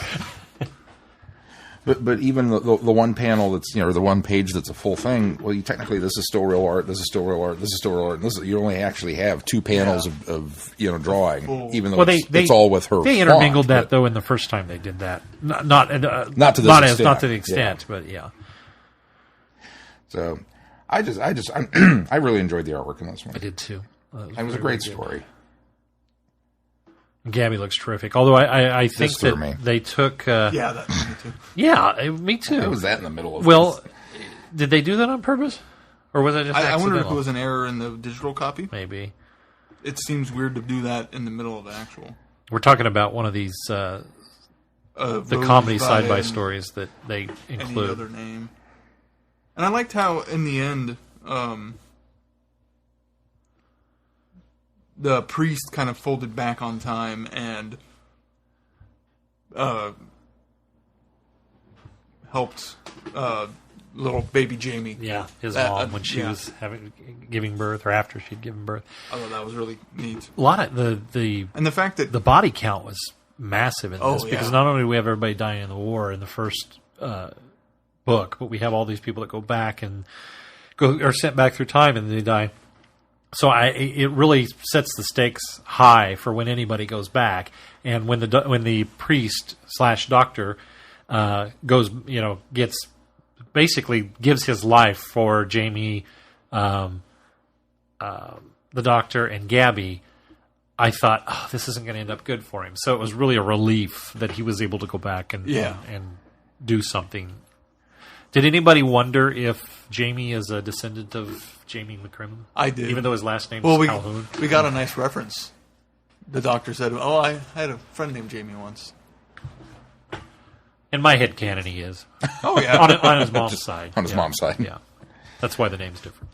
C: But even the one panel that's the one page that's a full thing. Well, technically this is still real art. This is still real art. This is still real art. You only actually have 2 panels of drawing, even though it's all with her.
D: They intermingled that though in the first time they did that. Not to the extent, but yeah.
C: So I really enjoyed the artwork in this one.
D: I did too.
C: It was a great story.
D: Gabby looks terrific. Although I think that they took...
B: me too.
D: Yeah, me too.
C: How was that in the middle of
D: this? Did they do that on purpose? Or was it just accidental?
B: I wonder if it was an error in the digital copy.
D: Maybe.
B: It seems weird to do that in the middle of the actual.
D: We're talking about one of these... the comedy side-by stories that they include.
B: Any other name. And I liked how, in the end... the priest kind of folded back on time and helped little baby Jamie.
D: Yeah, his mom when she was giving birth or after she'd given birth.
B: I thought that was really neat.
D: A lot of the
B: fact that
D: the body count was massive in this because not only do we have everybody dying in the war in the first book, but we have all these people that go back and are sent back through time and they die. So it really sets the stakes high for when anybody goes back, and when the priest / doctor goes, gives his life for Jamie, the doctor, and Gabby. I thought, this isn't going to end up good for him. So it was really a relief that he was able to go back and do something. Did anybody wonder if Jamie is a descendant of Jamie McCrimmon?
B: I did.
D: Even though his last name is Calhoun?
B: We got a nice reference. The doctor said, I had a friend named Jamie once.
D: In my head canon, he is.
B: Oh, yeah.
D: on his mom's side.
C: On his mom's side.
D: Yeah. That's why the name's different.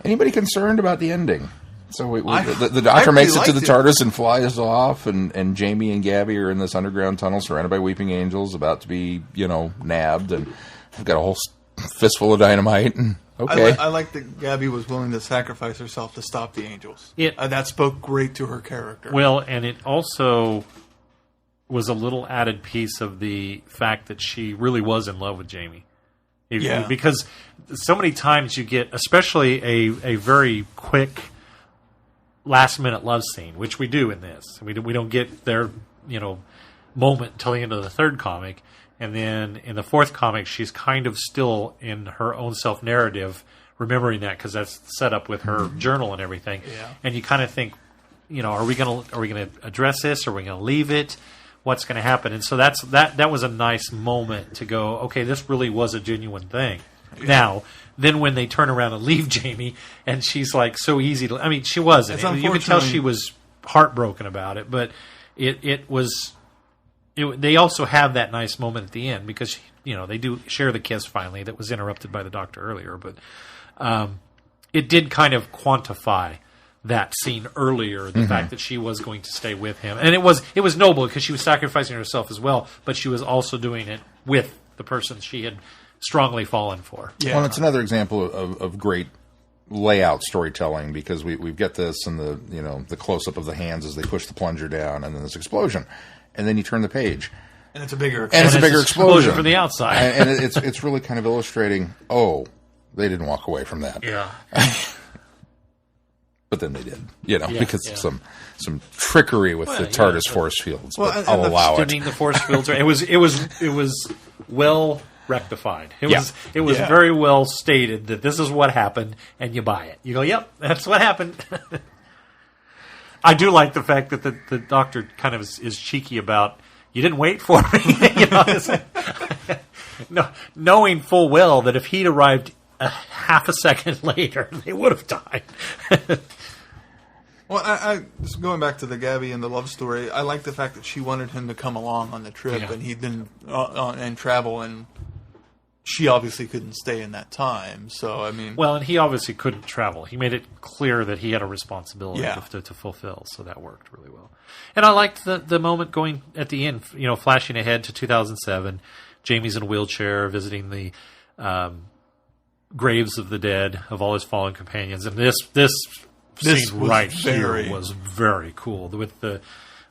C: Anybody concerned about the ending? So the doctor makes it to the TARDIS and flies off, and Jamie and Gabby are in this underground tunnel surrounded by weeping angels, about to be, nabbed, and we've got a whole fistful of dynamite. And okay,
B: I like that Gabby was willing to sacrifice herself to stop the angels. That spoke great to her character.
D: Well, and it also was a little added piece of the fact that she really was in love with Jamie.
B: Yeah.
D: Because so many times you get, especially a very quick last-minute love scene, which we do in this. We don't get their moment until the end of the third comic. And then in the fourth comic, she's kind of still in her own self-narrative, remembering that because that's set up with her journal and everything.
B: Yeah.
D: And you kind of think, are we gonna address this? Are we gonna leave it? What's going to happen? And so that was a nice moment to go, okay, this really was a genuine thing. Yeah. Now, then when they turn around and leave Jamie, and she's like so easy to, I mean, she wasn't. You could tell she was heartbroken about it, but it was. They also have that nice moment at the end because they do share the kiss finally that was interrupted by the doctor earlier, but it did kind of quantify that scene earlier, the fact that she was going to stay with him. And it was noble because she was sacrificing herself as well, but she was also doing it with the person she had strongly fallen for.
C: Yeah. Well, it's another example of great layout storytelling because we've got this and the close-up of the hands as they push the plunger down and then this explosion. And then you turn the page.
B: And it's a bigger
C: explosion. And it's a bigger explosion
D: from the outside.
C: and it's really kind of illustrating, they didn't walk away from that.
D: Yeah.
C: But then they did, because of some trickery with the TARDIS force fields. But I'll allow it.
D: The force fields, it was well rectified. It was very well stated that this is what happened, and you buy it. You go, yep, that's what happened. I do like the fact that the doctor kind of is cheeky about, you didn't wait for me. No, knowing full well that if he'd arrived a half a second later, they would have died.
B: Well, I just going back to the Gabby and the love story, I like the fact that she wanted him to come along on the trip, and he didn't and travel, and she obviously couldn't stay in that time. So I mean,
D: well, and he obviously couldn't travel. He made it clear that he had a responsibility to fulfill, so that worked really well. And I liked the moment going at the end, flashing ahead to 2007. Jamie's in a wheelchair visiting the graves of the dead of all his fallen companions, and this scene right here was very cool with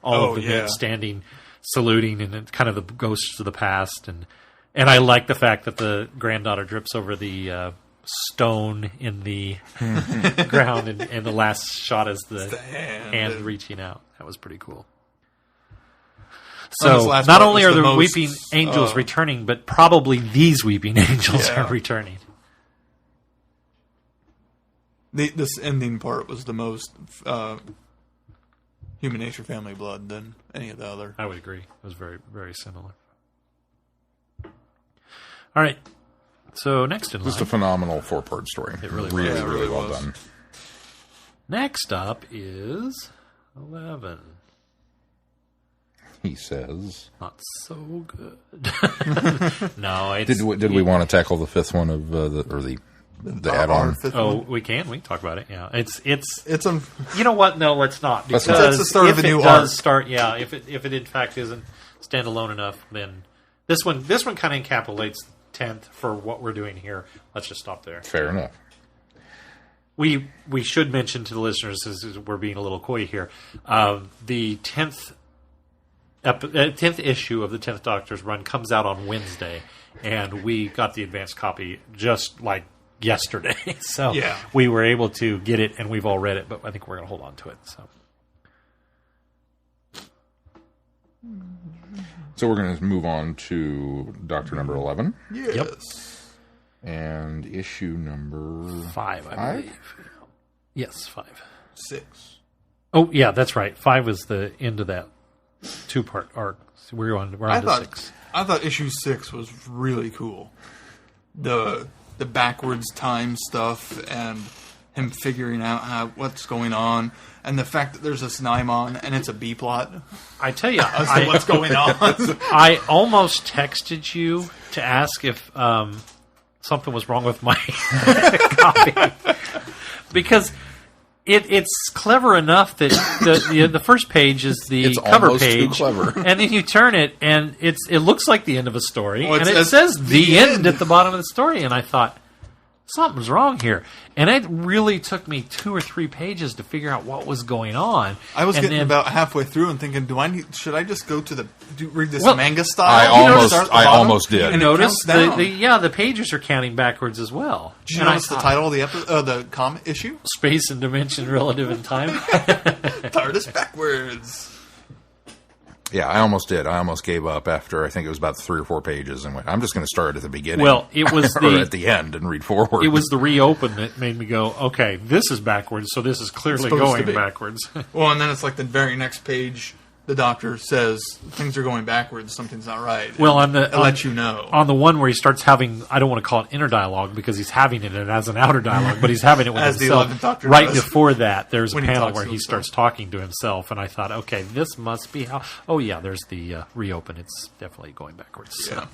D: all of the men standing, saluting, and kind of the ghosts of the past, and I like the fact that the granddaughter drips over the stone in the ground, and the last shot is the hand reaching out. That was pretty cool. So not only are the weeping angels returning, but probably these weeping angels are returning.
B: This ending part was the most Human Nature Family Blood than any of the other.
D: I would agree. It was very, very similar. All right. So next in line.
C: Just a phenomenal 4-part story.
D: It really
C: really well done.
D: Next up is 11.
C: He says,
D: not so good. No, it's,
C: did we want to tackle the fifth one of the add-on?
D: We can talk about it. Yeah, it's
B: you
D: know what? No, let's not, because
B: that's the start of a new arc.
D: If it in fact isn't standalone enough, then this one kind of encapsulates 10th for what we're doing here. Let's just stop there.
C: Fair enough.
D: We should mention to the listeners, as we're being a little coy here, the 10th issue of the 10th Doctor's run comes out on Wednesday, and we got the advanced copy just like yesterday. So we were able to get it, and we've all read it, but I think we're going to hold on to it.
C: So we're going to move on to Doctor number 11.
B: Yes.
D: Yep.
C: And issue number
D: 5, I believe. Yes, 5.
B: 6.
D: Oh, yeah, that's right. 5 was the end of that 2-part arc. So we're on to 6.
B: I thought issue 6 was really cool. The backwards time stuff and him figuring out what's going on, and the fact that there's this Naimon and it's a B plot.
D: I tell you,
B: what's going on.
D: I almost texted you to ask if something was wrong with my copy, because it's clever enough that the first page is the cover page,
C: too clever.
D: And then you turn it, and it looks like the end of a story, and it says the end at the bottom of the story, and I thought, something's wrong here. And it really took me 2 or 3 pages to figure out what was going on.
B: I was getting about halfway through and thinking, should I just go to read this manga style?
C: I almost did.
D: And notice the pages are counting backwards as well.
B: Did you notice the title of the comic issue?
D: Space and Dimension Relative in Time.
B: TARDIS backwards.
C: Yeah, I almost did. I almost gave up after I think it was about 3 or 4 pages and went, I'm just going to start at the beginning.
D: Well, it was
C: or at the end and read forward.
D: It was the reopen that made me go, okay, this is backwards, so this is clearly going backwards.
B: Well, and then it's like the very next page, the doctor says things are going backwards, something's not right.
D: Well,
B: it lets you know.
D: On the one where he starts having, I don't want to call it inner dialogue because he's having it as an outer dialogue, but he's having it with
B: as
D: himself.
B: The 11th Doctor
D: right
B: does.
D: before that, there's a
B: When
D: panel where he starts talking to himself, and I thought, okay, this must be how. Oh yeah, there's the reopen. It's definitely going backwards.
B: Yeah.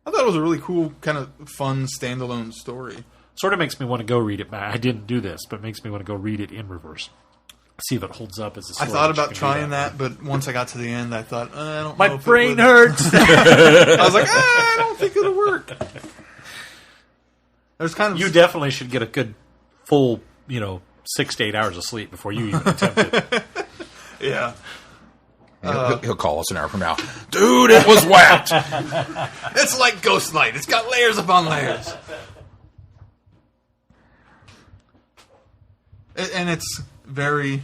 B: I thought it was a really cool, kind of fun standalone story.
D: Sort of makes me want to go read it back. I didn't do this, but it makes me want to go read it in reverse. See if it holds up as a story.
B: I thought about trying that, but once I got to the end, I thought, I don't know.
D: My brain hurts.
B: I was like, I don't think it'll work. There's kind of
D: You definitely should get a good full, 6 to 8 hours of sleep before you even attempt it.
B: Yeah.
C: He'll call us an hour from now. Dude, it was wet.
B: It's like Ghost Light. It's got layers upon layers. And it's very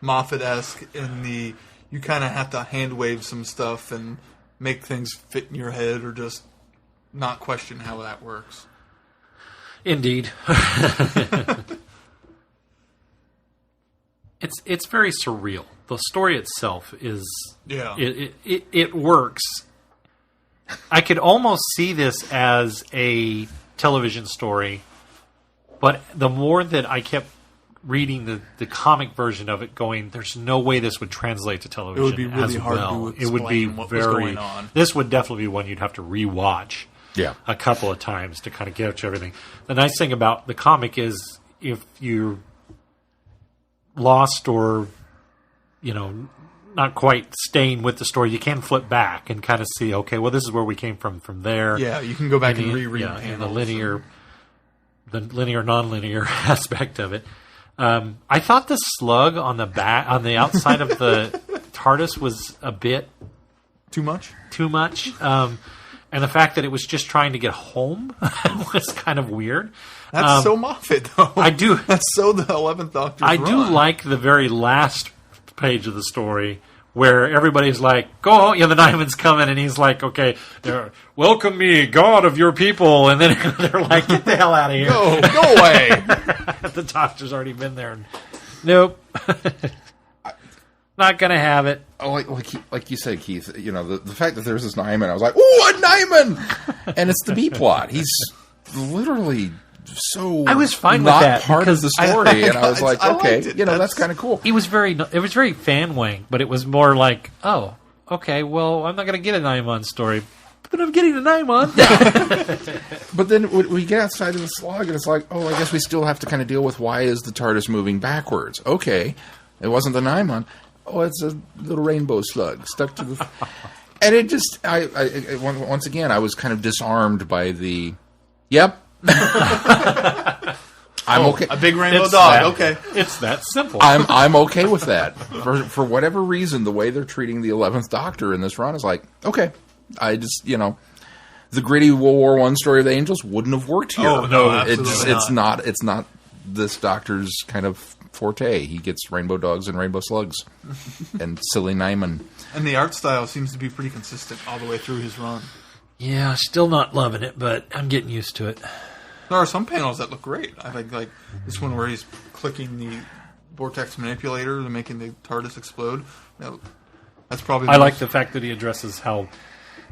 B: Moffat-esque in the you kind of have to hand wave some stuff and make things fit in your head or just not question how that works.
D: Indeed. It's very surreal. The story itself is it works. I could almost see this as a television story, but the more that I kept reading the comic version of it, going, there's no way this would translate to television.
B: It would be really
D: as
B: hard
D: well.
B: to
D: It would be
B: explain what was going on.
D: This would definitely be one you'd have to rewatch a couple of times to kind of get to everything. The nice thing about the comic is if you're lost or not quite staying with the story, you can flip back and kind of see, okay, well, this is where we came from there.
B: Yeah, you can go back and reread
D: and the linear non-linear aspect of it. I thought the slug on the the outside of the TARDIS was a bit
B: too much.
D: And the fact that it was just trying to get home was kind of weird.
B: That's so Moffat, though.
D: I do.
B: That's so the 11th Doctor.
D: I do like the very last page of the story where everybody's like, go home. The Nyman's coming, and he's like, okay, welcome me, God of your people. And then they're like, get the hell out of here.
B: Go away.
D: The Doctor's already been there. And, nope. Not going to have it.
C: Oh, like you said, Keith, the fact that there's this Nyman, I was like, ooh, a Nyman! And it's the B plot. He's literally so
D: I was fine with
C: not
D: that
C: part of the story. And I was like, okay,
B: that's
C: that's kind of cool.
D: It was very fan wang, but it was more like, oh, okay, well, I'm not going to get a Nyman story, but I'm getting a Nyman.
C: But then we get outside of the slog, and it's like, oh, I guess we still have to kind of deal with why is the TARDIS moving backwards? Okay, it wasn't the Nyman. Oh, it's a little rainbow slug stuck to the... And it just... once again, I was kind of disarmed by the... Yep. I'm okay.
B: A big rainbow dog. Okay.
D: It's that simple.
C: I'm okay with that. For whatever reason, the way they're treating the 11th Doctor in this run is like, okay. I just, the gritty World War I story of the Angels wouldn't have worked here.
B: Oh, no, absolutely
C: it's not this Doctor's kind of forte. He gets rainbow dogs and rainbow slugs and silly Nyman.
B: And the art style seems to be pretty consistent all the way through his run.
D: Yeah, still not loving it, but I'm getting used to it.
B: There are some panels that look great. I think like this one where he's clicking the Vortex manipulator and making the TARDIS explode. That's probably.
D: I like the fact that he addresses how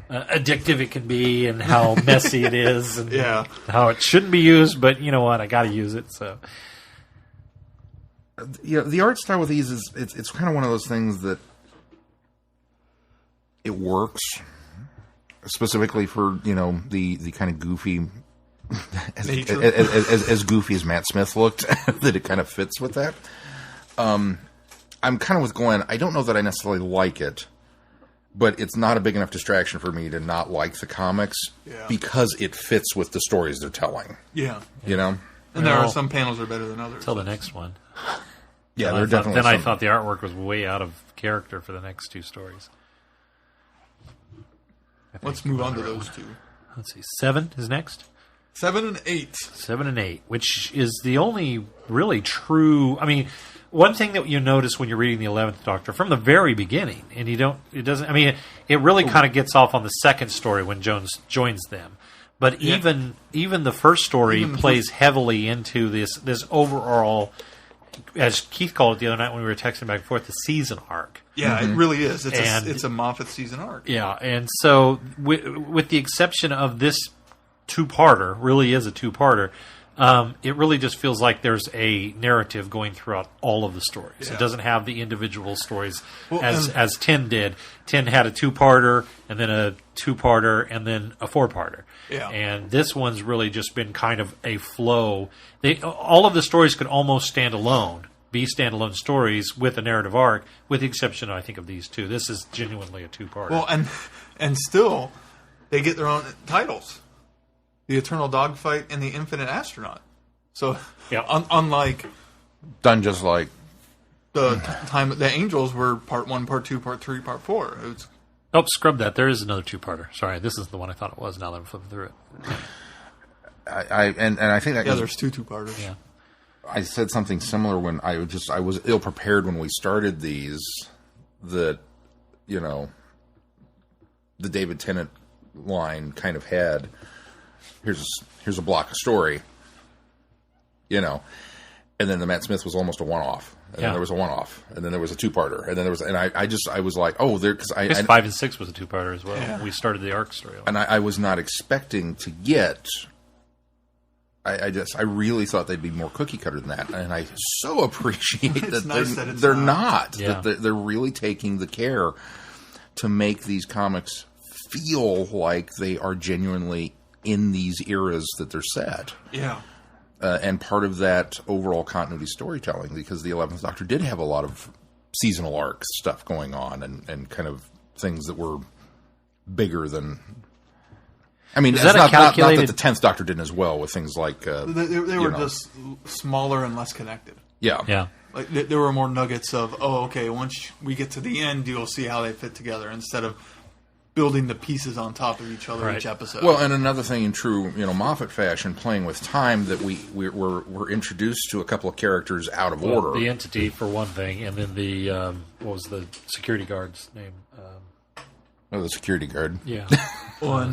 D: addictive it can be and how messy it is, and how it shouldn't be used. But you know what? I got to use it. So.
C: The art style with these is it's kind of one of those things that it works specifically for the kind of goofy as goofy as Matt Smith looked that it kind of fits with that. I'm kind of with Glenn. I don't know that I necessarily like it, but it's not a big enough distraction for me to not like the comics because it fits with the stories they're telling.
B: Yeah, and there are some panels that are better than others.
D: Until the next one.
C: Yeah, they're definitely.
D: Then I thought the artwork was way out of character for the next two stories.
B: Let's move on to those two.
D: Let's see. 7 is next.
B: 7 and 8.
D: 7 and 8, which is the only really true. I mean, one thing that you notice when you're reading the 11th Doctor from the very beginning, and it really kind of gets off on the second story when Jones joins them. But even the first story plays heavily into this overall, as Keith called it the other night when we were texting back and forth, the season arc.
B: Yeah, it really is. It's a Moffat season arc.
D: Yeah, and so with the exception of this two-parter, really is a two-parter, it really just feels like there's a narrative going throughout all of the stories. Yeah. It doesn't have the individual stories as 10 did. 10 had a two-parter, and then a two-parter, and then a four-parter. Yeah. And this one's really just been kind of a flow. All of the stories could almost stand alone, be standalone stories with a narrative arc, with the exception, I think, of these two. This is genuinely a two-parter.
B: Well, and still, they get their own titles. The Eternal Dogfight and the Infinite Astronaut. So, unlike...
C: Done just like...
B: The time the Angels were Part 1, Part 2, Part 3, Part 4.
D: Scrub that. There is another two-parter. Sorry, this is the one I thought it was now that I'm flipping through it.
C: I think that...
B: Yeah, there's two-parters.
D: Yeah.
C: I said something similar when I was ill-prepared when we started these, that, the David Tennant line kind of had... Here's a block of story, and then the Matt Smith was almost a one-off, and then there was a one-off, and then there was a two-parter, and then there was, and I was like, because I
D: 5 and 6 was a two-parter as well. Yeah. We started the arc story,
C: and I was not expecting to get. I really thought they'd be more cookie cutter than that, and I so appreciate that they're not.
D: Yeah.
C: That they're really taking the care to make these comics feel like they are genuinely in these eras that they're set.
B: Yeah.
C: And part of that overall continuity storytelling, because the 11th Doctor did have a lot of seasonal arc stuff going on and kind of things that were bigger than... I mean, it's not that the 10th Doctor didn't as well with things like...
B: they were just smaller and less connected.
C: Yeah.
D: Yeah.
B: Like, there were more nuggets of, once we get to the end, you'll see how they fit together, instead of building the pieces on top of each other each episode.
C: Well, and another thing in true, Moffat fashion, playing with time, that we're introduced to a couple of characters out of order.
D: The Entity, for one thing, and then the, what was the security guard's name?
C: The security guard.
D: Yeah.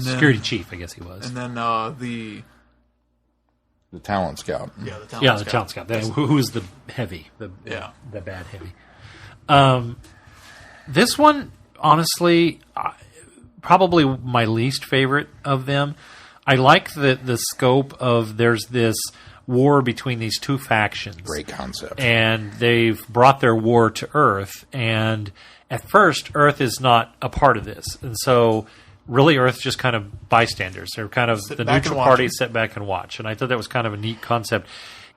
C: Security
D: chief, I guess he was.
B: And then
C: the talent scout.
B: Yeah, the talent
D: scout. Who's the heavy, the bad heavy. This one, honestly... probably my least favorite of them. I like the scope of there's this war between these two factions.
C: Great concept.
D: And they've brought their war to Earth. And at first, Earth is not a part of this. And so really Earth's just kind of bystanders. They're kind of the neutral party, sit back and watch. And I thought that was kind of a neat concept.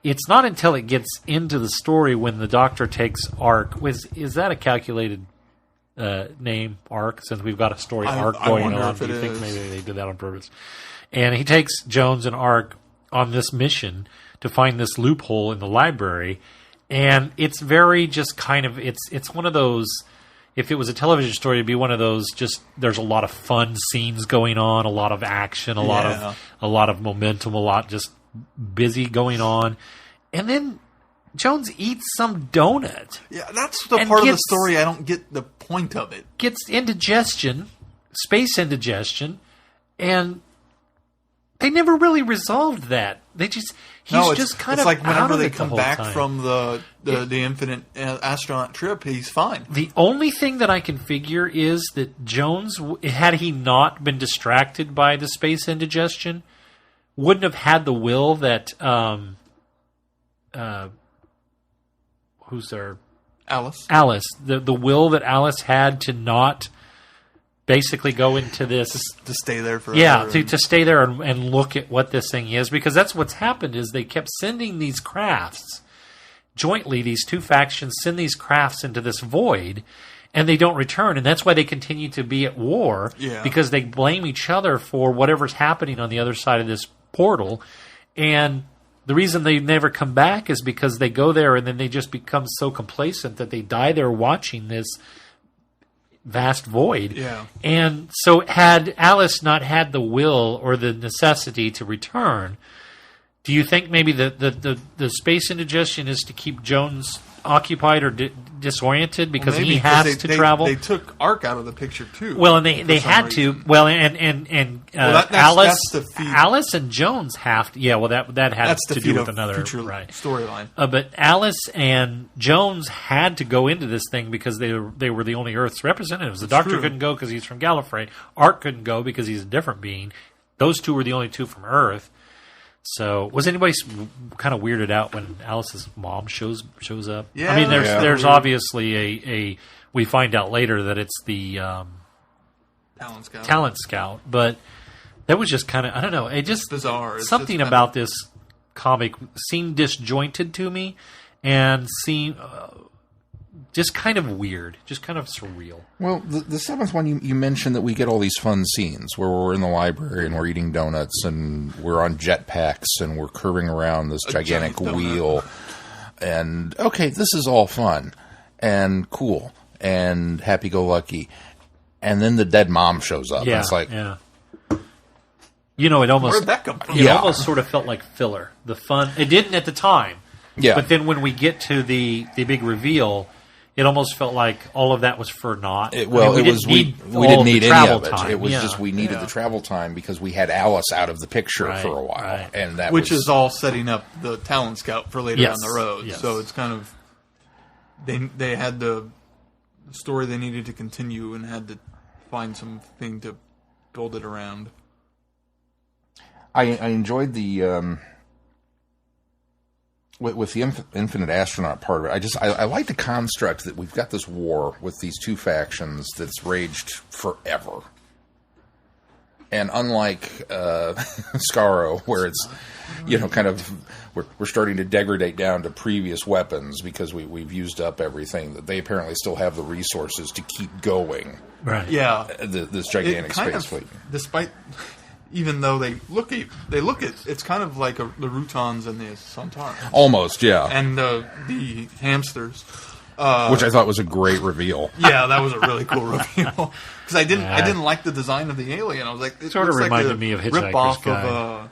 D: It's not until it gets into the story when the Doctor takes Ark. Is that a calculated name, Ark, since we've got a story arc going on? Do you think maybe they did that on purpose? And he takes Jones and Ark on this mission to find this loophole in the library, and it's very just kind of it's one of those. If it was a television story, it'd be one of those. Just there's a lot of fun scenes going on, a lot of action, a lot of momentum, a lot just busy going on, and then Jones eats some donut.
B: Yeah, that's the part of the story I don't get the point of it.
D: Gets indigestion, space indigestion, and they never really resolved that. He's just kind of
B: like whenever
D: out of
B: they
D: it
B: come
D: the whole
B: back
D: time.
B: From the Infinite Astronaut trip, he's fine.
D: The only thing that I can figure is that Jones, had he not been distracted by the space indigestion, wouldn't have had the will that who's there?
B: Alice.
D: The will that Alice had to not basically go into this.
B: To stay there forever.
D: Yeah, to stay there and look at what this thing is. Because that's what's happened is they kept sending these crafts. Jointly, these two factions send these crafts into this void, and they don't return. And that's why they continue to be at war.
B: Yeah.
D: Because they blame each other for whatever's happening on the other side of this portal. And the reason they never come back is because they go there and then they just become so complacent that they die there watching this vast void.
B: Yeah.
D: And so had Alice not had the will or the necessity to return, do you think maybe the space indigestion is to keep Jones occupied or disoriented because
B: Maybe,
D: he has to travel.
B: They took Ark out of the picture too.
D: Well, and they had to. Well, and Alice and Jones have to. Yeah, well, that has to do with another
B: storyline.
D: But Alice and Jones had to go into this thing because they were the only Earth's representatives. The Doctor couldn't go because he's from Gallifrey. Ark couldn't go because he's a different being. Those two were the only two from Earth. So, was anybody kind of weirded out when Alice's mom shows up?
B: Yeah,
D: I mean, there's obviously a. We find out later that it's the Talent Scout, but that was just kind of, I don't know. It just
B: bizarre.
D: Something about this comic seemed disjointed to me, and seemed just kind of weird, just kind of surreal.
C: Well, the seventh one, you mentioned that we get all these fun scenes where we're in the library and we're eating donuts and we're on jetpacks and we're curving around this gigantic wheel. And, okay, this is all fun and cool and happy-go-lucky. And then the dead mom shows up.
D: Yeah,
C: and it's like...
D: Yeah. You know, it almost...
B: Where'd that come from?
D: It almost sort of felt like filler. The fun... It didn't at the time.
C: Yeah.
D: But then when we get to the big reveal... It almost felt like all of that was for naught.
C: We didn't need any of it.
D: Time.
C: It was just we needed the travel time because we had Alice out of the picture for a while, and that
B: is all setting up the Talent Scout for later down the road.
D: Yes.
B: So it's kind of they had the story they needed to continue and had to find something to build it around.
C: I enjoyed the. With the infinite astronaut part of it, I like the construct that we've got this war with these two factions that's raged forever. And unlike Skaro, where it's, kind of, we're starting to degrade down to previous weapons because we've used up everything, that they apparently still have the resources to keep going.
D: Right.
B: Yeah.
C: This gigantic space fleet.
B: Despite... Even though they look at it's kind of like the Rutons and the Sontarans.
C: Almost, yeah.
B: And the hamsters.
C: Which I thought was a great reveal.
B: Yeah, that was a really cool reveal. Because I didn't like the design of the alien. I was like, it
D: sort of reminded
B: like
D: me of Hitchhiker's
B: rip-off
D: Guide.
B: Of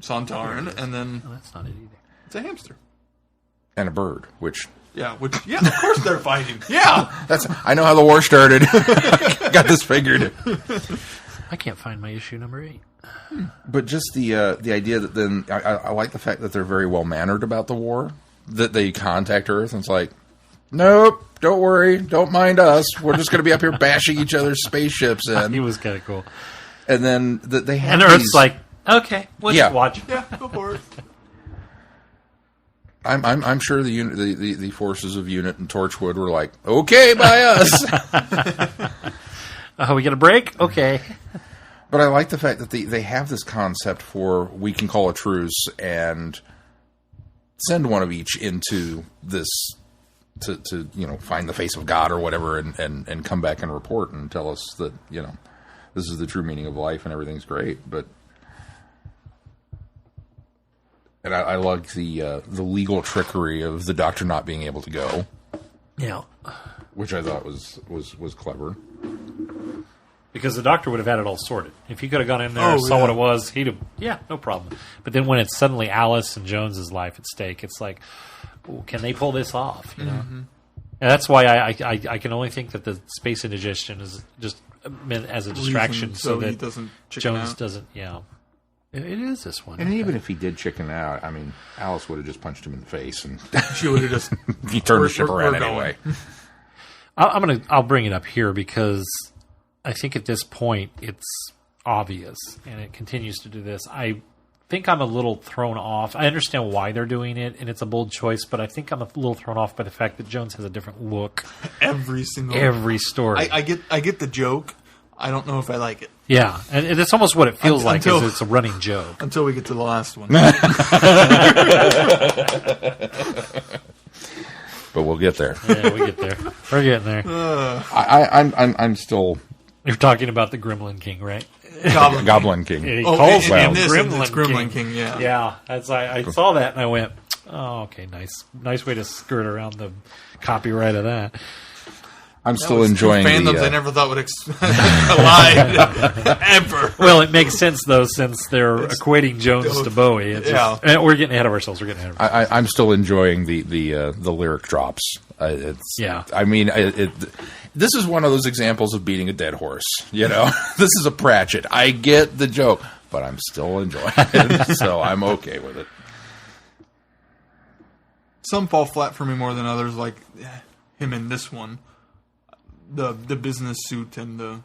B: Sontaran, and then...
D: No, that's not it either.
B: It's a hamster.
C: And a bird, which...
B: Yeah, of course they're fighting. Yeah!
C: I know how the war started. Got this figured.
D: I can't find my issue number 8.
C: But just the idea that then I like the fact that they're very well mannered about the war. That they contact Earth and it's like, nope, don't worry, don't mind us. We're just going to be up here bashing each other's spaceships in.
D: He was kind of cool.
C: And then they have
D: and Earth's like, okay, we'll just watch.
B: Yeah, go for it.
C: I'm sure the forces of Unit and Torchwood were like, okay, by us.
D: Oh, we get a break? Okay.
C: But I like the fact that they have this concept for we can call a truce and send one of each into this to find the face of God or whatever and come back and report and tell us that, this is the true meaning of life and everything's great. And I like the legal trickery of the Doctor not being able to go.
D: Yeah.
C: Which I thought was clever.
D: Because the Doctor would have had it all sorted. If he could have gone in there and saw what it was, he'd have, no problem. But then when it's suddenly Alice and Jones's life at stake, it's like, ooh, can they pull this off? And that's why I can only think that the space indigestion is just meant as a distraction so that Jones doesn't, It is this one.
C: And even if he did chicken out, I mean, Alice would have just punched him in the face and
B: she would have just
C: he turned the ship around anyway.
D: I'll bring it up here because I think at this point it's obvious, and it continues to do this. I think I'm a little thrown off. I understand why they're doing it, and it's a bold choice, but I think I'm a little thrown off by the fact that Jones has a different look
B: every
D: story.
B: I get the joke. I don't know if I like it.
D: Yeah, and it's almost what it feels like. Is it's a running joke
B: until we get to the last one.
C: But we'll get there.
D: Yeah, we get there. We're getting there.
C: I'm still.
D: You're talking about the Gremlin King, right?
C: Goblin King.
D: He calls
B: him Gremlin King. Yeah.
D: Yeah. I saw that and I went, oh, okay, nice way to skirt around the copyright of that.
C: I'm still enjoying
B: fandoms I never thought would collide ever.
D: Well, it makes sense though, since they're equating Jones to Bowie. It's just, we're getting ahead of ourselves.
C: I'm still enjoying the lyric drops. I mean, this is one of those examples of beating a dead horse. You know, this is a Pratchett. I get the joke, but I'm still enjoying it, so I'm okay with it.
B: Some fall flat for me more than others, like him in this one. The business suit and the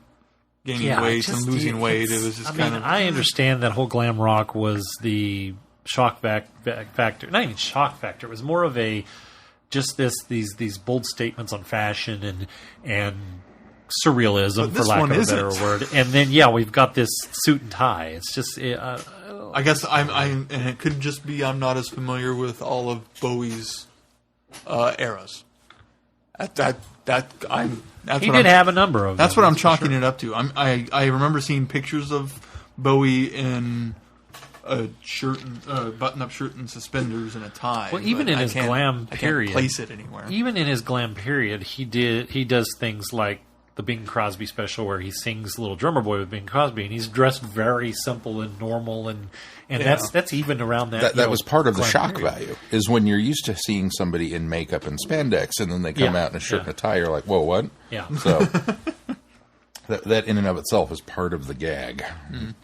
B: gaining weight and losing weight. It was just kind of...
D: I understand that whole glam rock was the shock factor. Not even shock factor. It was more of a... Just these bold statements on fashion and surrealism, for lack of a better word. And then, we've got this suit and tie. It's just...
B: I guess and it could just be I'm not as familiar with all of Bowie's eras.
D: He did have a number of them.
B: That's what I'm chalking it up to. I remember seeing pictures of Bowie in a shirt, button-up shirt and suspenders and a tie.
D: Well, even in his glam period,
B: I can't place it anywhere.
D: Even in his glam period, he does things like the Bing Crosby special where he sings "Little Drummer Boy" with Bing Crosby, and he's dressed very simple and normal, and that's even around that.
C: That was part of the shock value, is when you're used to seeing somebody in makeup and spandex, and then they come out in a shirt and a tie. You're like, whoa, what?
D: Yeah.
C: So that in and of itself is part of the gag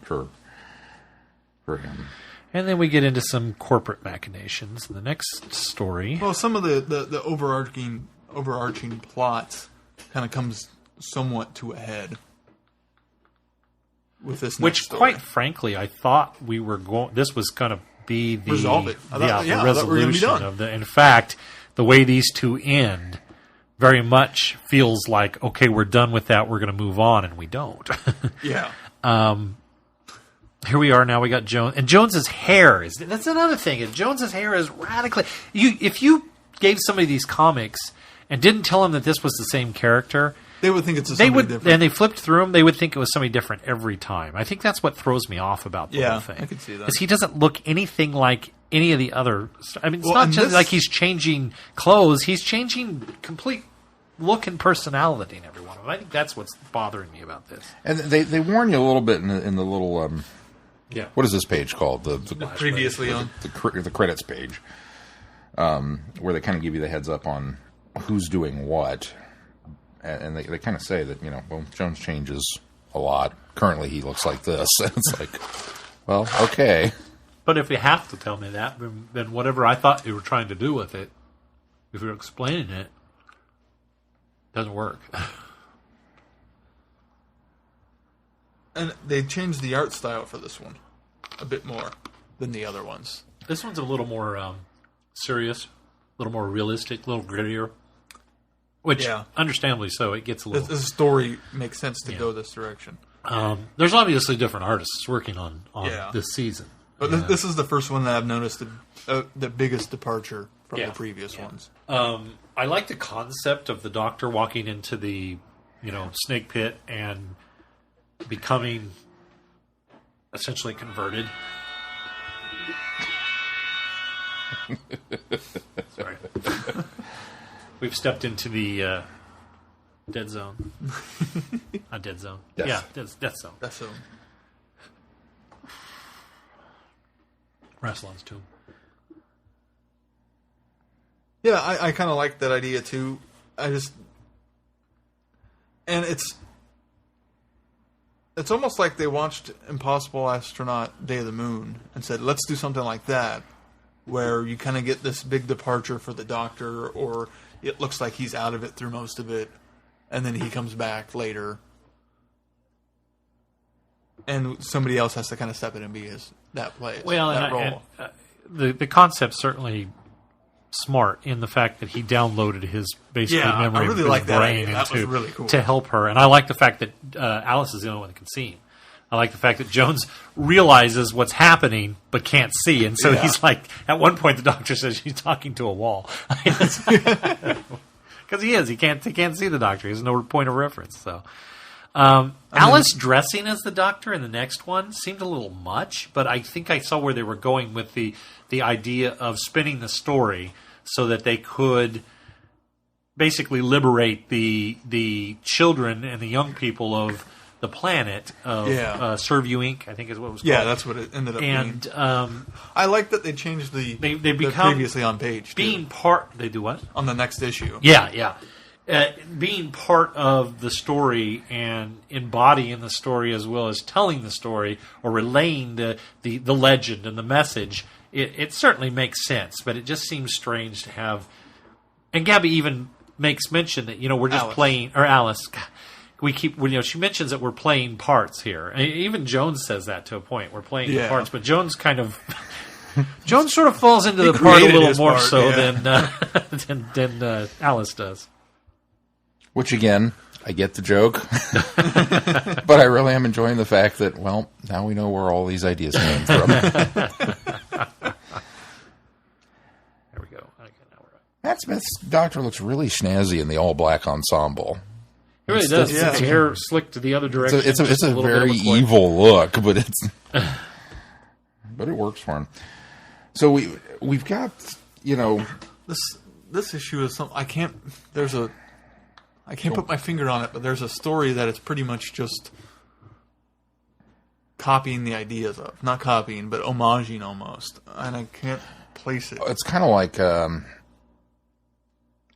C: for him.
D: And then we get into some corporate machinations in the next story.
B: Well, some of the overarching plots kind of comes somewhat to a head with this next story.
D: Quite frankly, I thought we were going. This was going to be the
B: resolve it.
D: The resolution of the. In fact, the way these two end very much feels like, okay, we're done with that. We're going to move on, and we don't.
B: Yeah.
D: Here we are now. We got Jones, and Jones's hair that's another thing. Jones's hair is radically. If you gave somebody these comics and didn't tell them that this was the same character,
B: they would think it's somebody different.
D: And they flipped through them, they would think it was somebody different every time. I think that's what throws me off about the whole thing.
B: I can see that.
D: Because he doesn't look anything like any of the other... I mean, it's not just like he's changing clothes. He's changing complete look and personality in every one of them. I think that's what's bothering me about this.
C: And they warn you a little bit in the little... What is this page called? The
B: previously on
C: the credits page, where they kind of give you the heads up on who's doing what, and they kind of say that Jones changes a lot. Currently, he looks like this. It's like, well, okay.
D: But if you have to tell me that, then whatever I thought you were trying to do with it, if you're explaining it, doesn't work.
B: And they changed the art style for this one a bit more than the other ones.
D: This one's a little more serious, a little more realistic, a little grittier. Which, understandably so, it gets a little...
B: The story makes sense to go this direction.
D: There's obviously different artists working on this season.
B: But this is the first one that I've noticed the biggest departure from the previous ones.
D: I like the concept of the Doctor walking into the snake pit and becoming essentially converted. Sorry. We've stepped into the dead zone. Not dead zone. Death zone.
B: Death zone.
D: Rassilon's tomb.
B: Yeah, I kind of like that idea too. And it's almost like they watched Impossible Astronaut Day of the Moon and said, let's do something like that, where you kind of get this big departure for the Doctor, or it looks like he's out of it through most of it, and then he comes back later, and somebody else has to kind of step in and be that role.
D: The concept's certainly smart in the fact that he downloaded his memory
B: I really
D: of
B: like
D: his
B: that
D: brain
B: idea. That was really cool.
D: to help her. And I like the fact that Alice is the only one that can see him. I like the fact that Jones realizes what's happening but can't see. And so he's like, at one point the Doctor says he's talking to a wall. Because he is. He can't see the Doctor. He has no point of reference. So Alice dressing as the Doctor in the next one seemed a little much, but I think I saw where they were going with the idea of spinning the story so that they could basically liberate the children and the young people of the planet of Serve You Inc., I think is what it was called.
B: Yeah, that's what it ended up being.
D: And
B: I like that they changed the
D: become
B: previously on page.
D: Being part... They do what?
B: On the next issue.
D: Yeah. Being part of the story and embodying the story as well as telling the story or relaying the legend and the message, it certainly makes sense, but it just seems strange to have... And Gabby even makes mention that, we're just playing... Or Alice... she mentions that we're playing parts here. And even Jones says that to a point. We're playing the parts, but Jones kind of... Jones sort of falls into the part a little more than Alice does.
C: Which, again, I get the joke. But I really am enjoying the fact that, well, now we know where all these ideas came from.
D: There we go. Okay, now we're up.
C: Matt Smith's doctor looks really snazzy in the all-black ensemble.
D: It really does. His hair slicked to the other direction.
C: It's a very evil look, but but it works for him. So we've got
B: this issue is something I can't put my finger on it, but there's a story that it's pretty much just copying the ideas of, not copying, but homaging almost, and I can't place it.
C: It's kind of like.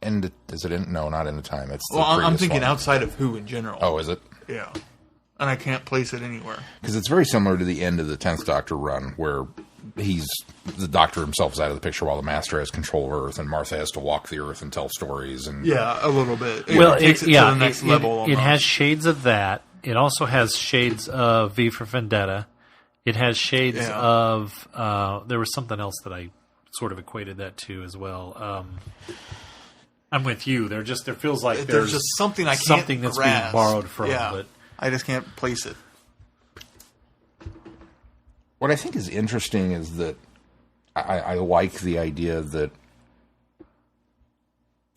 C: No, not End of Time. It's
B: I'm thinking
C: one.
B: Outside of Who in general.
C: Oh, is it?
B: Yeah. And I can't place it anywhere.
C: Because it's very similar to the end of the 10th Doctor run, where the Doctor himself is out of the picture while the Master has control of Earth, and Martha has to walk the Earth and tell stories. And
B: yeah, a little bit. It takes it to the next level. Almost.
D: It has shades of that. It also has shades of V for Vendetta. It has shades of... there was something else that I sort of equated that to as well. I'm with you. There feels like there's
B: just something that's
D: grasp. Being borrowed from.
B: Yeah,
D: but
B: I just can't place it.
C: What I think is interesting is that I like the idea that,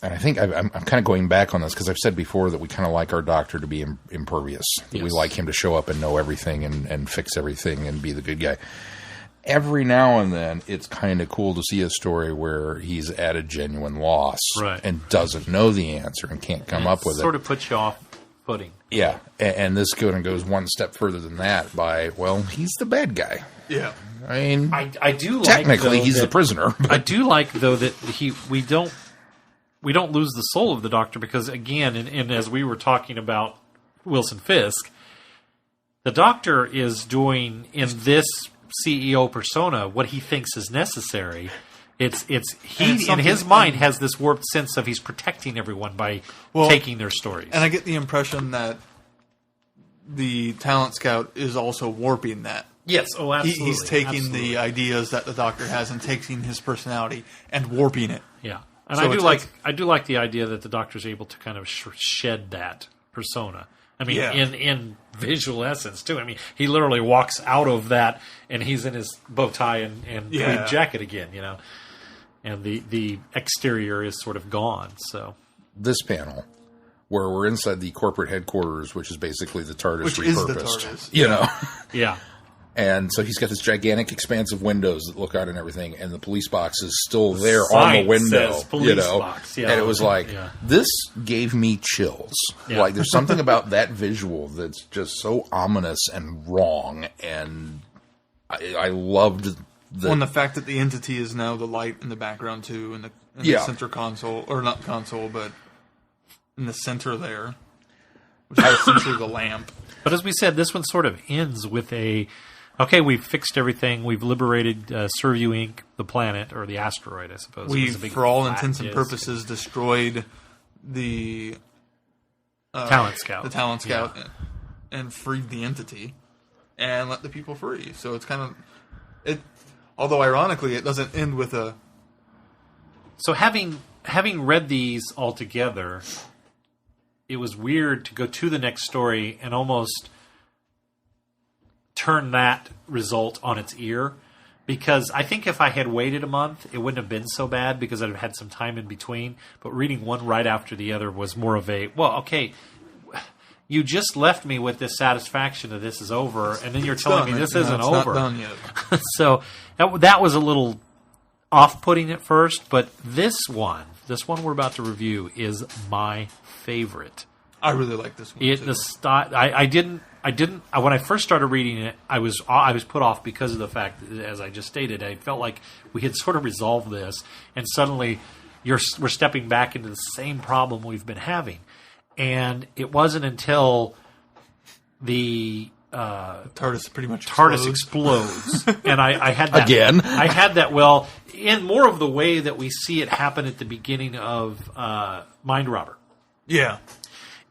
C: and I think I'm kind of going back on this because I've said before that we kind of like our Doctor to be impervious. Yes. We like him to show up and know everything and fix everything and be the good guy. Every now and then, it's kind of cool to see a story where he's at a genuine loss and doesn't know the answer and can't come up with it.
D: Sort of puts you off footing.
C: Yeah, and this goes one step further than that by, well, he's the bad guy.
B: Yeah.
C: I mean,
D: I do
C: technically
D: like,
C: he's the prisoner. But.
D: I do like, though, that we don't lose the soul of the Doctor because, again, and as we were talking about Wilson Fisk, the Doctor is doing in this CEO persona what he thinks is necessary. He in his mind has this warped sense of he's protecting everyone by taking their stories.
B: And I get the impression that the talent scout is also warping that.
D: Yes, absolutely.
B: He's taking the ideas that the Doctor has and taking his personality and warping it.
D: Yeah, and so I do like the idea that the Doctor's able to kind of shed that persona. I mean, in visual essence, too. I mean, he literally walks out of that, and he's in his bow tie and tweed jacket again, and the exterior is sort of gone. So
C: this panel, where we're inside the corporate headquarters, which is basically the TARDIS
B: which
C: repurposed,
B: is the TARDIS.
D: Yeah.
C: And so he's got this gigantic expanse of windows that look out and everything, and the police box is still there on the window.
D: Says police box. Yeah.
C: And it was like, this gave me chills. Yeah. Like, there's something about that visual that's just so ominous and wrong, and I loved
B: the fact that the entity is now the light in the background, too, in the center console, or not console, but in the center there, which is essentially the lamp.
D: But as we said, this one sort of ends with okay, we've fixed everything. We've liberated Serve You Inc., the planet, or the asteroid, I suppose.
B: We've, for all intents and purposes, destroyed the
D: Talent Scout.
B: The Talent Scout and freed the entity and let the people free. So it's kind of... although, ironically, it doesn't end with a...
D: So having read these all together, it was weird to go to the next story and almost turn that result on its ear, because I think if I had waited a month, it wouldn't have been so bad because I'd have had some time in between. But reading one right after the other was more of a, okay, you just left me with this satisfaction that this is over, and then you're telling me this isn't over.
B: Not done yet.
D: So that was a little off-putting at first, but this one we're about to review is my favorite.
B: I really like this one.
D: I didn't. When I first started reading it, I was put off because of the fact that, as I just stated, I felt like we had sort of resolved this, and suddenly we're stepping back into the same problem we've been having. And it wasn't until the
B: TARDIS pretty much
D: explodes, and I had that
C: again.
D: I had that in more of the way that we see it happen at the beginning of Mind Robber.
B: Yeah.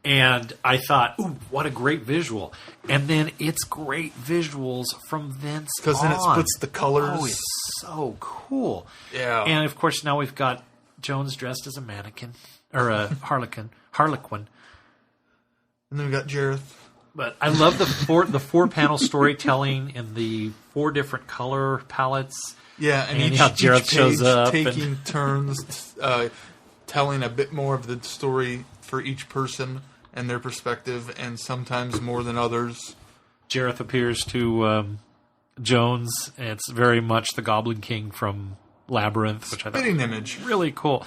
D: And I thought, ooh, what a great visual. And then it's great visuals from thence on.
B: Because then it splits the colors.
D: Oh, it's so cool.
B: Yeah.
D: And, of course, now we've got Jones dressed as a mannequin. Or a harlequin.
B: And then we got Jareth.
D: But I love the four-panel storytelling in the 4 different color palettes.
B: Yeah, and each
D: Jareth shows up.
B: Taking turns telling a bit more of the story for each person and their perspective, and sometimes more than others.
D: Jareth appears to Jones. And it's very much the Goblin King from Labyrinth, which I thought was
B: image.
D: Really cool.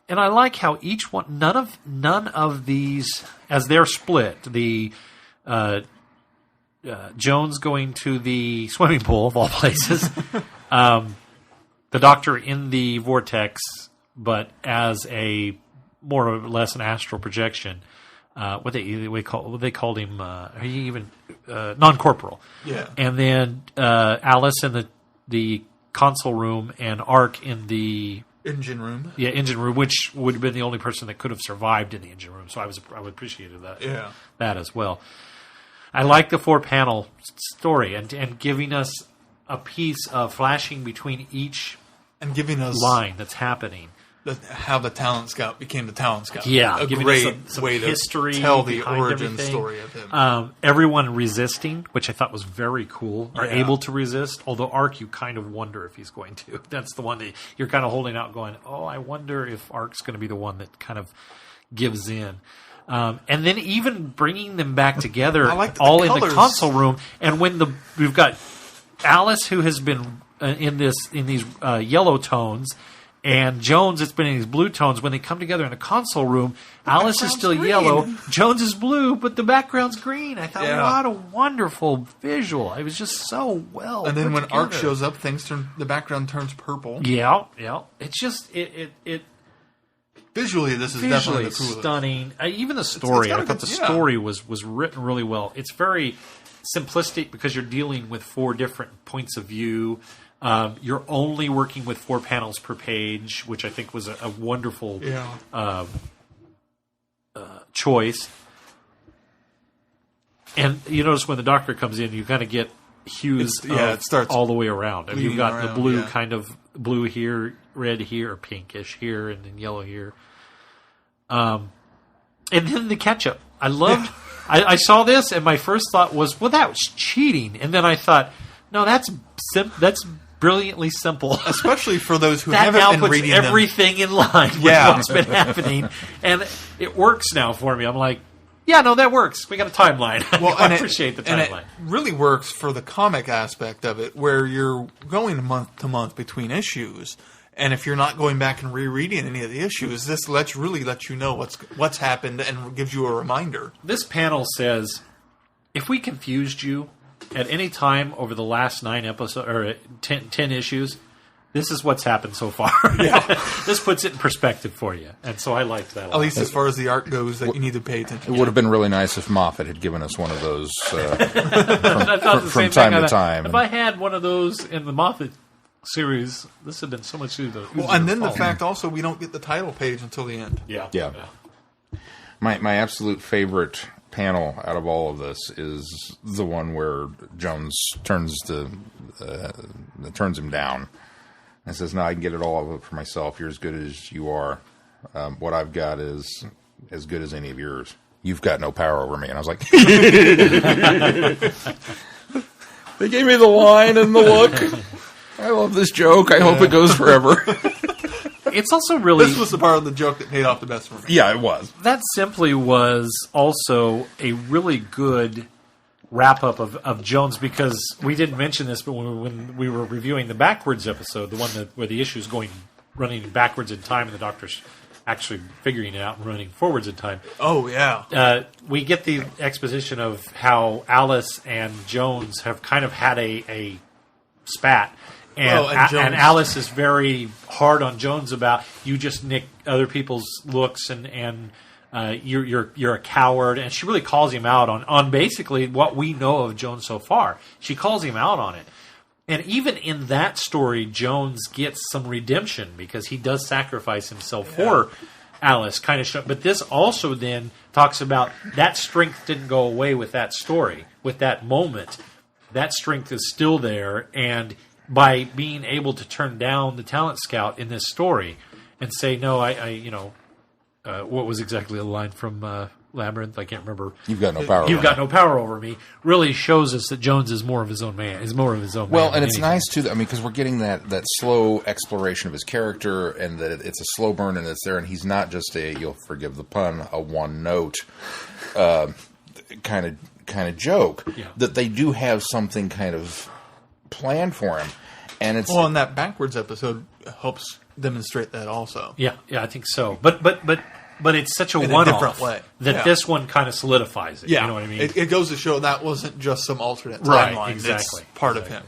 D: And I like how each one, none of these, as they're split, the Jones going to the swimming pool of all places, the Doctor in the Vortex, but as a more or less an astral projection. What they called him, non-corporal.
B: Yeah.
D: And then Alice in the console room and Ark in the
B: engine room.
D: Yeah, engine room, which would have been the only person that could have survived in the engine room. So I appreciated that.
B: Yeah.
D: That as well. I like the 4-panel story and giving us a piece of flashing between each
B: and giving us
D: line that's happening.
B: How the Talent Scout became the Talent Scout.
D: Yeah,
B: a
D: giving
B: great
D: us some
B: way
D: history
B: to tell the
D: behind
B: origin
D: everything.
B: story of him.
D: Everyone resisting, which I thought was very cool, are
B: Yeah.
D: able to resist. Although Ark, you kind of wonder if he's going to. That's the one that you're kind of holding out, going, "Oh, I wonder if Ark's going to be the one that kind of gives in." And then even bringing them back together, all in the console room, and when we've got Alice, who has been in these yellow tones. And Jones, it's been in these blue tones. When they come together in the console room, Alice is still yellow, Jones is blue, but the background's green. I thought, what a wonderful visual! It was just so well.
B: And then when
D: together.
B: Ark shows up, the background turns purple.
D: Yeah. It's just it
B: visually, this is
D: visually
B: definitely the coolest.
D: Stunning. Even the story, I thought the story was written really well. It's very simplistic because you're dealing with 4 different points of view. You're only working with 4 panels per page, which I think was a wonderful choice. And you notice when the Doctor comes in, you kind of get hues
B: it starts
D: all the way around. And you've got the blue
B: yeah.
D: kind of blue here, red here, or pinkish here, and then yellow here. And then the ketchup. I loved... I saw this, and my first thought was, well, that was cheating. And then I thought, no, that's brilliantly simple.
B: Especially for those who
D: that
B: haven't
D: now
B: been
D: puts
B: reading
D: everything in line with what's been happening. And it works now for me. I'm like, yeah, no, that works. We got a timeline.
B: Well,
D: I appreciate the timeline.
B: And it really works for the comic aspect of it, where you're going month to month between issues. And if you're not going back and rereading any of the issues, this lets you know what's happened and gives you a reminder.
D: This panel says, if we confused you at any time over the last 9 episodes or 10 issues, this is what's happened so far.
B: Yeah.
D: This puts it in perspective for you. And so I liked that a lot.
B: At least as far as the art goes, that you need to pay attention.
C: It would have been really nice if Moffat had given us one of those from
D: time
C: to time.
D: If I had one of those in the Moffat series, this would have been so much easier.
B: Well, and then the fact also we don't get the title page until the end.
C: Yeah. My absolute favorite panel out of all of this is the one where Jones turns him down and says, "No, I can get it all of it for myself. You're as good as you are. What I've got is as good as any of yours. You've got no power over me." And I was like, they gave me the line and the look. I love this joke. I hope it goes forever.
D: It's also really...
B: This was the part of the joke that paid off the best for me.
C: Yeah, it was.
D: That simply was also a really good wrap up of Jones, because we didn't mention this, but when we were reviewing the backwards episode, the one where the issue is running backwards in time and the Doctor's actually figuring it out and running forwards in time.
B: Oh, yeah.
D: We get the exposition of how Alice and Jones have kind of had a spat. And Alice is very hard on Jones about, you just nick other people's looks and you're a coward. And she really calls him out on basically what we know of Jones so far. She calls him out on it. And even in that story, Jones gets some redemption because he does sacrifice himself for Alice. But this also then talks about that strength didn't go away with that story, with that moment. That strength is still there, and by being able to turn down the talent scout in this story and say, no, what was exactly the line from Labyrinth? I can't remember.
C: You've got no power.
D: You've got no power over me. Really shows us that Jones is more of his own man.
C: Well, and it's nice too. Because we're getting that slow exploration of his character, and that it's a slow burn, and it's there, and he's not just you'll forgive the pun, a one note kind of joke. Yeah. That they do have something kind of planned for him, and it's
B: and that backwards episode helps demonstrate that also.
D: Yeah, I think so. But it's such a one-off
B: way
D: that this one kind of solidifies it.
B: Yeah.
D: You know what I mean?
B: It goes to show that wasn't just some alternate timeline.
D: Right, exactly.
B: It's part of him.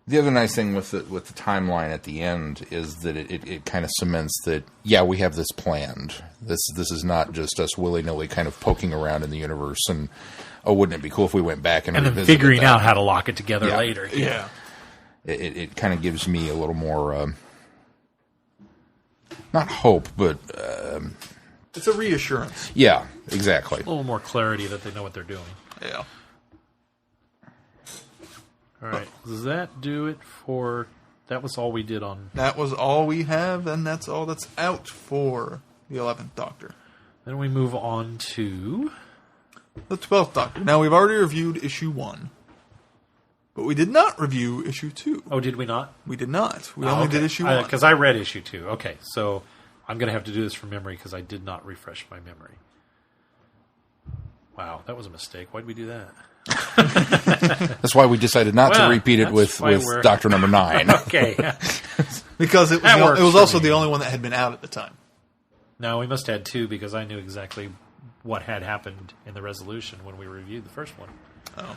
C: The other nice thing with the timeline at the end is that it kind of cements that, we have this planned. This is not just us willy-nilly kind of poking around in the universe and, wouldn't it be cool if we went back and
D: then figuring out how to lock it together later.
B: Yeah.
C: It kind of gives me a little more, not hope, but...
B: it's a reassurance.
C: Yeah, exactly.
D: A little more clarity that they know what they're doing.
B: Yeah.
D: All right. Does that do it for... That was all we did on...
B: That was all we have, and that's all that's out for the 11th Doctor.
D: Then we move on to...
B: The 12th Doctor. Now, we've already reviewed issue 1. But we did not review issue 2.
D: Oh, did we not?
B: We did not. We only did issue 1.
D: Because I read issue 2. Okay, so I'm going to have to do this from memory because I did not refresh my memory. Wow, that was a mistake. Why'd we do that?
C: That's why we decided not to repeat it with Doctor Number 9.
D: Okay.
B: Because it was also the only one that had been out at the time.
D: No, we must add 2 because I knew exactly what had happened in the resolution when we reviewed the first one.
B: Oh.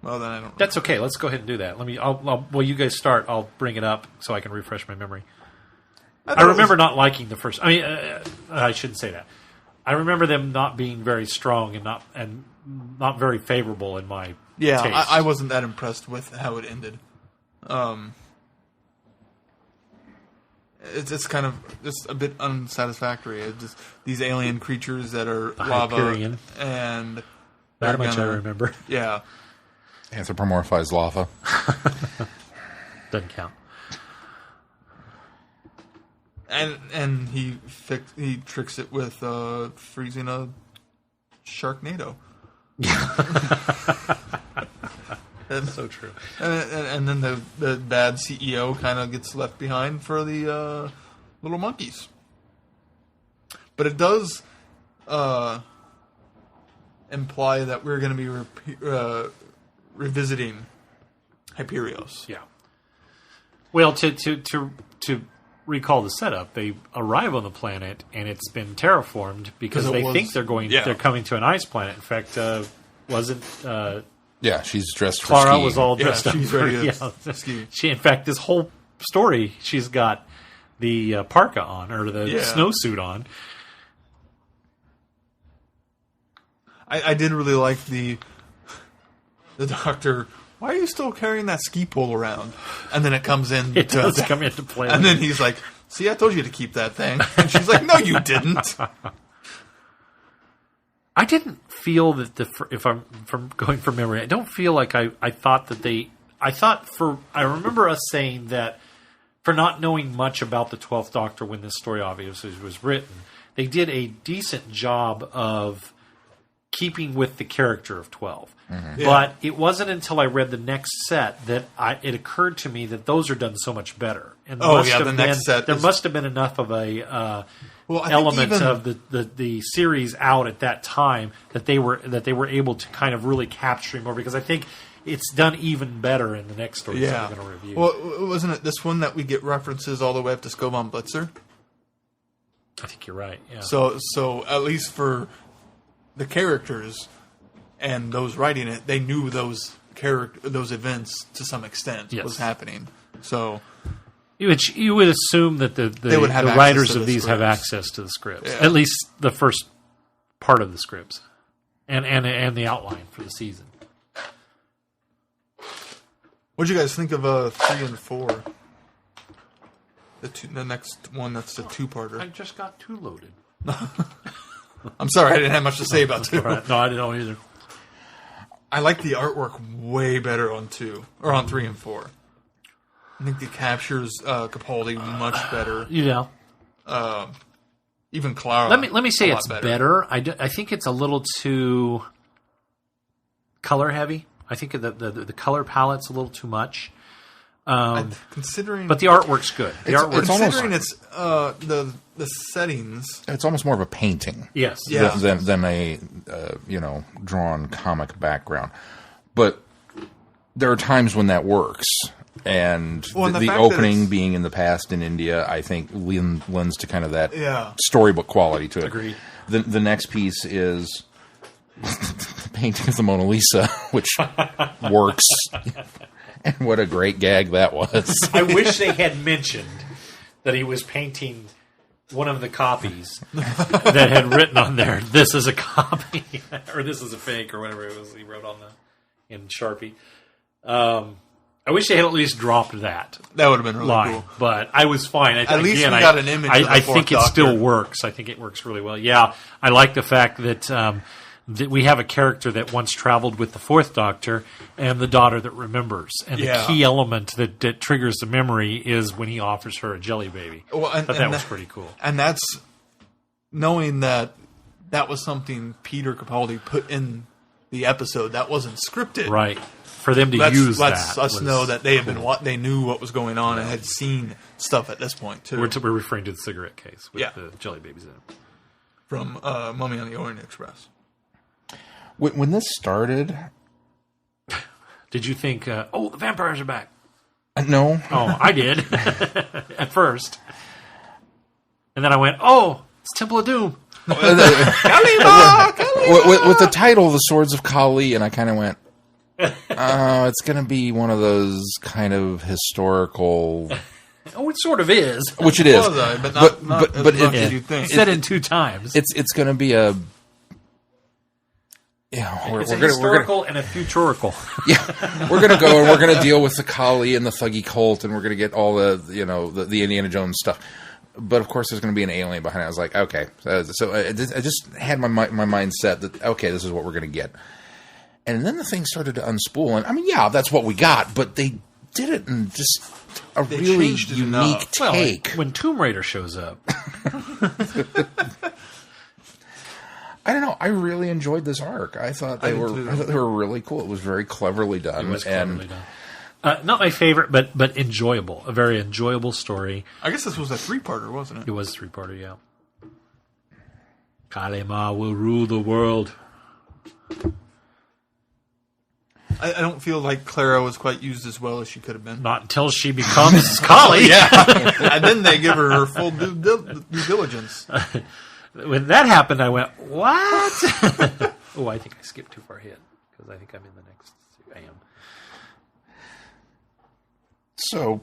B: Well, then I don't...
D: That's okay. Let's go ahead and do that. Well, you guys start. I'll bring it up so I can refresh my memory. I remember not liking the first... I shouldn't say that. I remember them not being very strong and not very favorable in my taste.
B: I wasn't that impressed with how it ended. It's kind of just a bit unsatisfactory. It's just these alien creatures that are lava
D: Hyperion.
B: And
D: that much I remember.
B: Yeah.
C: Anthropomorphized lava.
D: Doesn't count.
B: And he tricks it with freezing a Sharknado.
D: That's so true.
B: And then the bad CEO kind of gets left behind for the little monkeys. But it does imply that we're going to be revisiting Hyperios.
D: Yeah. Well, to recall the setup, they arrive on the planet and it's been terraformed because they think they're coming to an ice planet. In fact, wasn't
C: she's dressed for
D: Clara
C: skiing.
D: was all dressed up.
B: She's ready to ski.
D: In fact, this whole story, she's got the parka on or the snowsuit on.
B: I did really like the Doctor. Why are you still carrying that ski pole around? And then it comes in.
D: It does come into play.
B: And then he's like, "See, I told you to keep that thing." And she's like, "No, you didn't."
D: I didn't feel that if I'm from going from memory, I don't feel like I thought that I remember us saying that for not knowing much about the 12th Doctor when this story obviously was written, they did a decent job of keeping with the character of 12. Mm-hmm. But it wasn't until I read the next set that it occurred to me that those are done so much better. And
B: the next set.
D: There must have been enough of a
B: Well, I think
D: elements
B: even-
D: of the series out at that time that they were able to kind of really capture more, because I think it's done even better in the next story that we're going to review.
B: Well, wasn't it this one that we get references all the way up to Skoban Blitzer?
D: I think you're right. Yeah.
B: So at least for the characters and those writing it, they knew those events to some extent was happening. So
D: you would assume that the
B: would have access
D: writers
B: to
D: of
B: the
D: these have
B: scripts.
D: access to the scripts,
B: Yeah.
D: at least the first part of the scripts, and the outline for the season.
B: what do you guys think of 3 and 4? The next one that's the 2-parter.
D: I just got too loaded.
B: I'm sorry, I didn't have much to say about 2.
D: Right. No, I didn't know either.
B: I like the artwork way better on 2 or on 3 and 4. I think it captures Capaldi much better.
D: You know,
B: Even Clara.
D: let me say
B: a lot
D: it's better. I think it's a little too color heavy. I think the color palette's a little too much.
B: Considering,
D: But the artwork's good. The artwork's
B: considering it's the settings.
C: It's almost more of a painting.
D: yes.
B: Yeah.
C: Than a drawn comic background. But there are times when that works, and
B: Well,
C: the
B: the fact that
C: opening
B: it's-
C: being in the past in India, I think lends to kind of that
B: Yeah.
C: storybook quality to it.
D: Agreed.
C: The next piece is the painting of the Mona Lisa, which works. And what a great gag that was.
D: I wish they had mentioned that he was painting one of the copies that had written on there, "This is a copy," or "This is a fake," or whatever it was he wrote on in Sharpie. I wish they had at least dropped that
B: That would have been really
D: line,
B: cool.
D: but I was fine.
B: At least we got an image of the
D: I
B: Fourth
D: think it
B: Doctor.
D: still works. I think it works really well. Yeah, I like the fact that we have a character that once traveled with the Fourth Doctor and the daughter that remembers. And
B: Yeah.
D: the key element that triggers the memory is when he offers her a jelly baby.
B: Well, and-
D: But
B: and
D: that was
B: that-
D: pretty cool.
B: And that's knowing that was something Peter Capaldi put in the episode. That wasn't scripted.
D: Right. For them to
B: Let's
D: use
B: us
D: was
B: know that they have been they knew what was going on and had seen stuff at this point too.
D: We're referring to the cigarette case with
B: Yeah.
D: the jelly babies in it.
B: From Mummy on the Orient Express.
C: When this started,
D: Did you think, the vampires are back?
C: no,
D: Oh, I did at first. And then I went, oh, it's Temple of Doom.
C: with the title, The Swords of Kali, and I kind of went, oh, it's going to be one of those kind of historical,
D: Oh, it sort of is.
C: which it is.
B: But not as much
C: it-
B: as you think.
D: Said in 2 times.
C: It's going to be a.
D: It's a historical and a futurical.
C: We're going to go and we're going to deal with the Kali and the Thuggy cult, and we're going to get all the Indiana Jones stuff. But of course, there's going to be an alien behind it. I was like, okay, so I just had my mind set that okay, this is what we're going to get. And then the thing started to unspool, and I mean, yeah, that's what we got. But they did it in just a
B: They
C: really
B: changed it
C: unique
B: enough.
D: Well,
C: take.
D: when Tomb Raider shows up.
C: I don't know. I really enjoyed this arc. I thought they
B: did
C: were.
B: too.
C: I thought they were really cool. It was very cleverly done.
D: It was
C: and
D: cleverly done. Not my favorite, but enjoyable. A very enjoyable story.
B: I guess this was a 3-parter, wasn't
D: It
B: it?
D: was a 3-parter, yeah. Kalema will rule the world.
B: I don't feel like Clara was quite used as well as she could have been.
D: Not until she becomes Kali.
B: And then they give her full due diligence.
D: When that happened, I went, what? Oh, I think I skipped too far ahead because I think I'm in the next. I am.
C: So,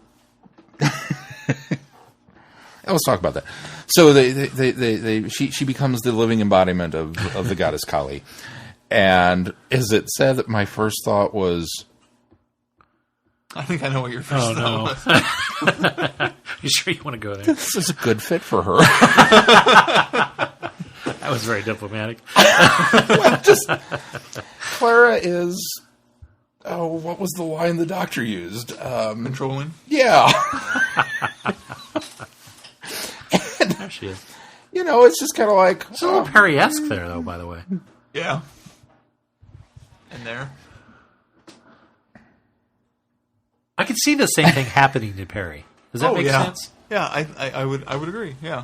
C: let's talk about that. So she becomes the living embodiment of the goddess Kali, and is it said that my first thought was,
B: I think I know what your first
D: Oh
B: thought
D: no!
B: was.
D: You sure you want to go there?
C: this is a good fit for her.
D: That was very diplomatic.
C: Clara is. Oh, what was the line the doctor used?
B: Controlling.
C: Yeah.
D: There she is.
C: It's just kind of like,
D: It's a little Perry-esque there, though. By the way,
B: Yeah. And there.
D: I could see the same thing happening to Perry. Does that make
B: yeah.
D: sense?
B: Yeah, I would agree. Yeah.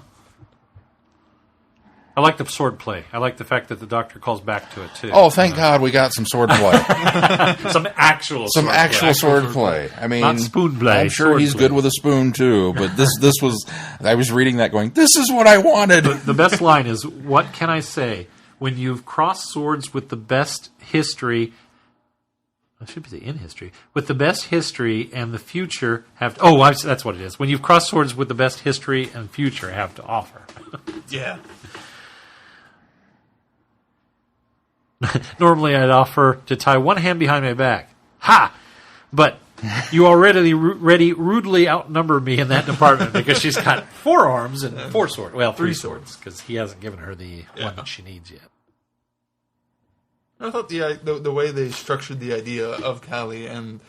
D: I like the sword play. I like the fact that the Doctor calls back to it too.
C: Oh, thank God we got some sword play.
D: Some actual
C: sword play. I mean,
D: not spoon play.
C: I'm sure he's good with a spoon too, but this was. I was reading that, going, "This is what I wanted."
D: The best line is, "What can I say? When you've crossed swords with the best history." I should be in history. With the best history and the future have... that's what it is. When you've crossed swords with the best history and future have to offer.
B: Yeah.
D: Normally I'd offer to tie one hand behind my back. Ha! But you already rudely outnumber me in that department because she's got 4 arms and 4 swords. Well, 3 swords because he hasn't given her the one that she needs yet.
B: I thought the way they structured the idea of Callie and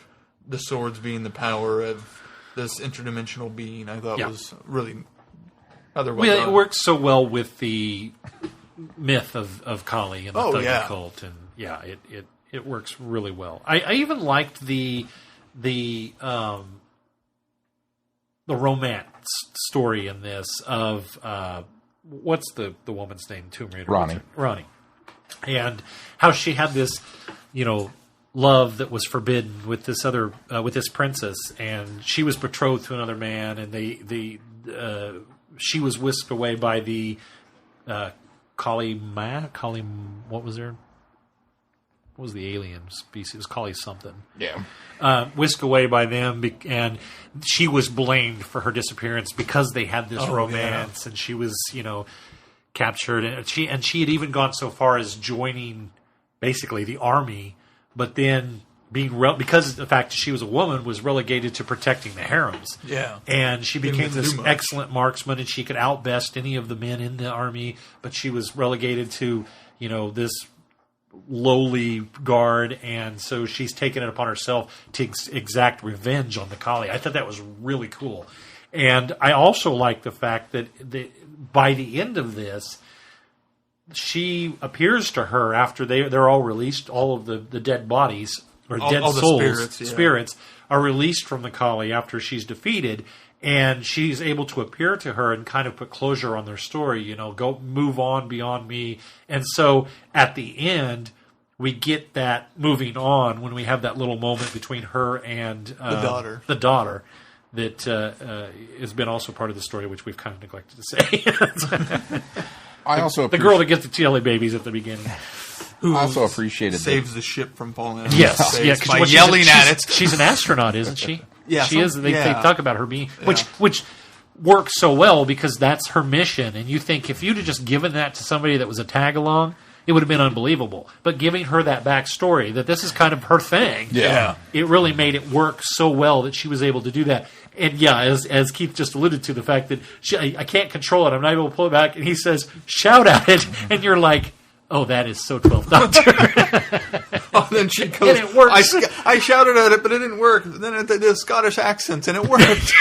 B: the swords being the power of this interdimensional being, I thought was really rather well done.
D: It works so well with the myth of Kali and the Thug cult, and it works really well. I even liked the romance story in this of what's the woman's name? Tomb Raider. Ronnie. And how she had this, love that was forbidden with this other, with this princess, and she was betrothed to another man, and she was whisked away by the Kali. What was there? What was the alien species? It was Kali something.
C: Yeah.
D: Whisked away by them, and she was blamed for her disappearance because they had this romance, and she was, captured, and she had even gone so far as joining basically the army, but then being because of the fact that she was a woman, was relegated to protecting the harems.
B: Yeah,
D: and she became this excellent marksman, and she could outbest any of the men in the army, but she was relegated to this lowly guard, and so she's taken it upon herself to exact revenge on the Kali. I thought that was really cool, and I also like the fact that by the end of this, she appears to her after they're all released. All of the dead bodies or dead souls, spirits are released from the Kali after she's defeated, and she's able to appear to her and kind of put closure on their story. Go move on beyond me. And so at the end, we get that moving on when we have that little moment between her and the daughter. That has been also part of the story, which we've kind of neglected to say.
C: I also
D: the girl that gets the jelly babies at the beginning.
B: Who
C: I also appreciated
B: saves the ship from falling out.
D: Yes,
B: by yelling at it.
D: She's an astronaut, isn't she?
B: Yeah,
D: she is. They talk about her being, which works so well because that's her mission. And you think if you'd have just given that to somebody that was a tag along, it would have been unbelievable. But giving her that backstory, that this is kind of her thing, it really made it work so well that she was able to do that. And as Keith just alluded to, the fact that I can't control it, I'm not able to pull it back, and he says, shout at it, and you're like, oh, that is so 12th Doctor.
B: Then she goes, and it works. I shouted at it, but it didn't work. Then it did the Scottish accents, and it worked.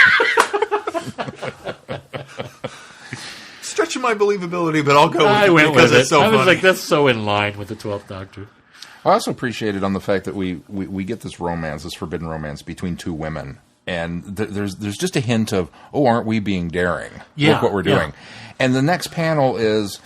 B: Stretching my believability, but I'll go with it because it's so funny.
D: I was like, that's so in line with the 12th Doctor.
C: I also appreciated on the fact that we get this romance, this forbidden romance between 2 women. And there's just a hint of, aren't we being daring? Look what we're doing. And the next panel is,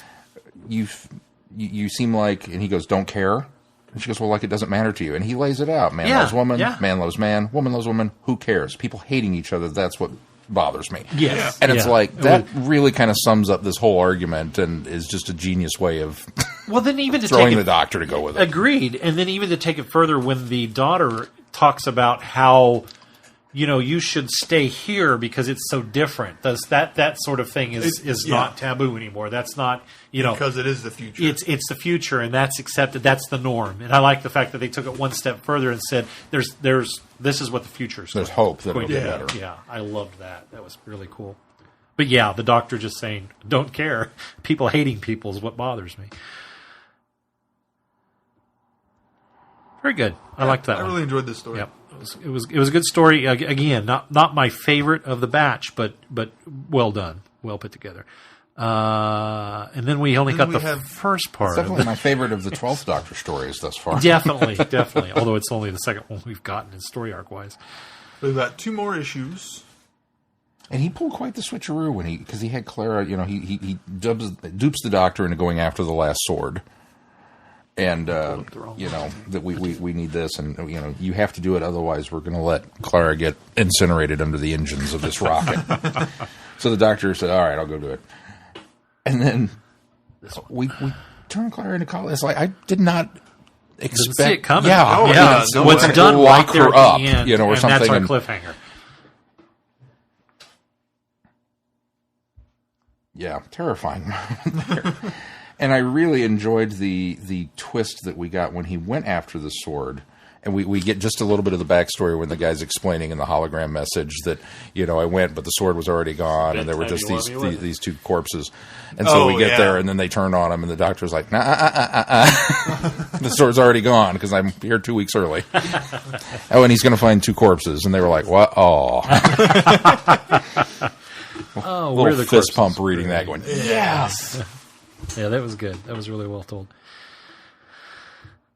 C: you seem like, and he goes, don't care? And she goes, well, like it doesn't matter to you. And he lays it out. Man loves woman, man loves man, woman loves woman, who cares? People hating each other, that's what bothers me.
D: Yes.
C: And it's like, that really kind of sums up this whole argument and is just a genius way of
D: then even to
C: throwing the Doctor to go with it.
D: Agreed. And then even to take it further when the daughter talks about how you should stay here because it's so different. That sort of thing is not taboo anymore. That's not,
B: because it is the future.
D: It's the future, and that's accepted. That's the norm. And I like the fact that they took it one step further and said, this is what the future is.
C: There's hope that it'll be better.
D: Yeah, I loved that. That was really cool. But yeah, the Doctor just saying, don't care. People hating people is what bothers me. Very good. I liked that one.
B: I really enjoyed this story.
D: Yep. It was a good story. Again, not my favorite of the batch, but well done, well put together. And then we only got the first part.
C: It's definitely my favorite of the 12th Doctor stories thus far.
D: Definitely. Although it's only the second one we've gotten in story arc wise.
B: We've got 2 more issues.
C: And he pulled quite the switcheroo when because he had Clara, he dupes the Doctor into going after the last sword. And, that we need this, and, you have to do it, otherwise we're going to let Clara get incinerated under the engines of this rocket. So the Doctor said, all right, I'll go do it. And then we turned Clara into college. It's like, I did not expect...
D: Didn't see it coming.
C: Yeah.
D: What's done
C: lock
D: right there
C: her
D: at
C: up,
D: the end,
C: or
D: and
C: something.
D: That's our cliffhanger.
C: Yeah, terrifying. And I really enjoyed the twist that we got when he went after the sword. And we get just a little bit of the backstory when the guy's explaining in the hologram message that, I went, but the sword was already gone, and there were just these two corpses. And so we get there, and then they turn on him, and the Doctor's like, the sword's already gone, because I'm here 2 weeks early. Oh, and he's going to find two corpses. And they were like, what? Oh.
D: Oh,
C: little
D: we're the
C: fist
D: corpses.
C: pump reading that going, yes!
D: Yeah, that was good. That was really well told.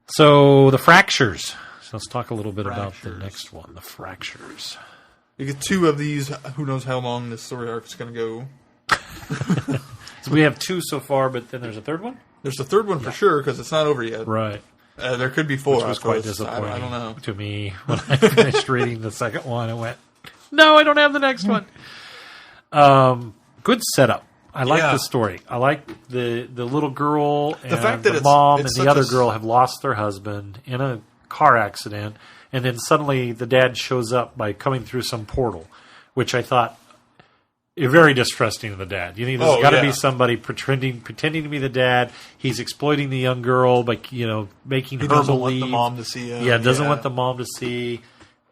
D: So, the fractures. So let's talk a little bit about the next one, the fractures.
B: You get two of these. Who knows how long this story arc is going to go.
D: So we have two so far, but then there's a third one?
B: There's a third one for sure, because it's not over yet.
D: Right.
B: There could be four.
D: Which was quite disappointing
B: I don't know.
D: to me when I finished reading the second one. I went, no, I don't have the next one. Good setup. I like the story. I like the little girl and the
B: fact that
D: mom
B: it's
D: and the other girl have lost their husband in a car accident, and then suddenly the dad shows up by coming through some portal, which I thought you're very distrusting of the dad. There's got to be somebody pretending to be the dad. He's exploiting the young girl by making her
B: doesn't
D: believe
B: want the mom to see him.
D: Yeah, doesn't want the mom to see,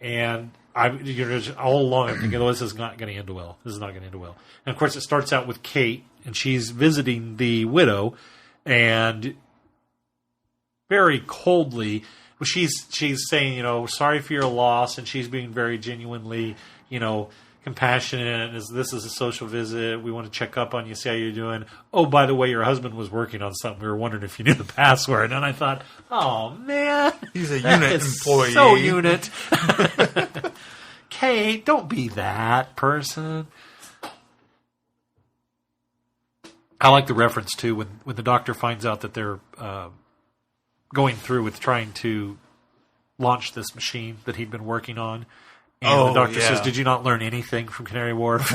D: and all along I'm thinking, this is not going to end well. This is not going to end well. And of course, it starts out with Kate, and she's visiting the widow, and very coldly, she's saying, sorry for your loss, and she's being very genuinely, compassionate. This is a social visit. We want to check up on you, see how you're doing. Oh, by the way, your husband was working on something. We were wondering if you knew the password. And I thought, oh man,
B: he's a unit employee.
D: So unit. Kate, don't be that person. I like the reference too when the Doctor finds out that they're going through with trying to launch this machine that he'd been working on. And the Doctor says, did you not learn anything from Canary Wharf?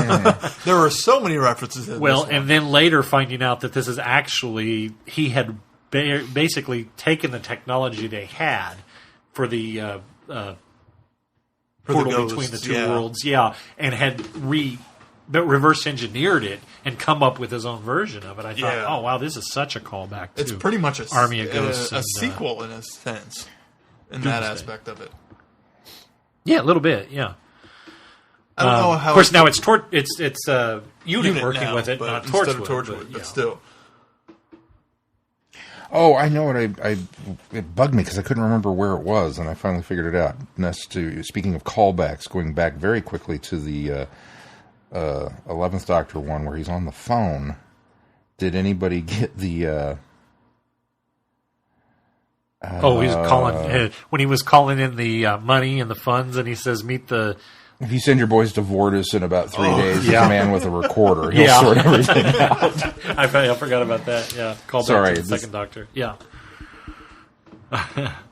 B: There were so many references in this one.
D: And then later finding out that this is actually, he had basically taken the technology they had for the portal between the two worlds, and had reverse engineered it and come up with his own version of it. I thought, oh wow, this is such a callback to
B: it's pretty much
D: Army of Ghosts,
B: a sequel in a sense, in that aspect of it.
D: Yeah, a little bit. Yeah.
B: I don't know how.
D: Of course, now it's unit working
B: now,
D: with it,
B: but
D: not
B: instead of
D: Torchwood.
B: but still.
C: Oh, I know what it bugged me because I couldn't remember where it was, and I finally figured it out. Speaking of callbacks, going back very quickly to the 11th Doctor one where he's on the phone. Did anybody get the?
D: He's calling when he was calling in the money and the funds, and he says, "Meet the."
C: If you send your boys to Vortex in about 3 days, he's a man with a recorder. He'll sort everything out.
D: I forgot about that. Yeah, call back to the second Doctor. Yeah.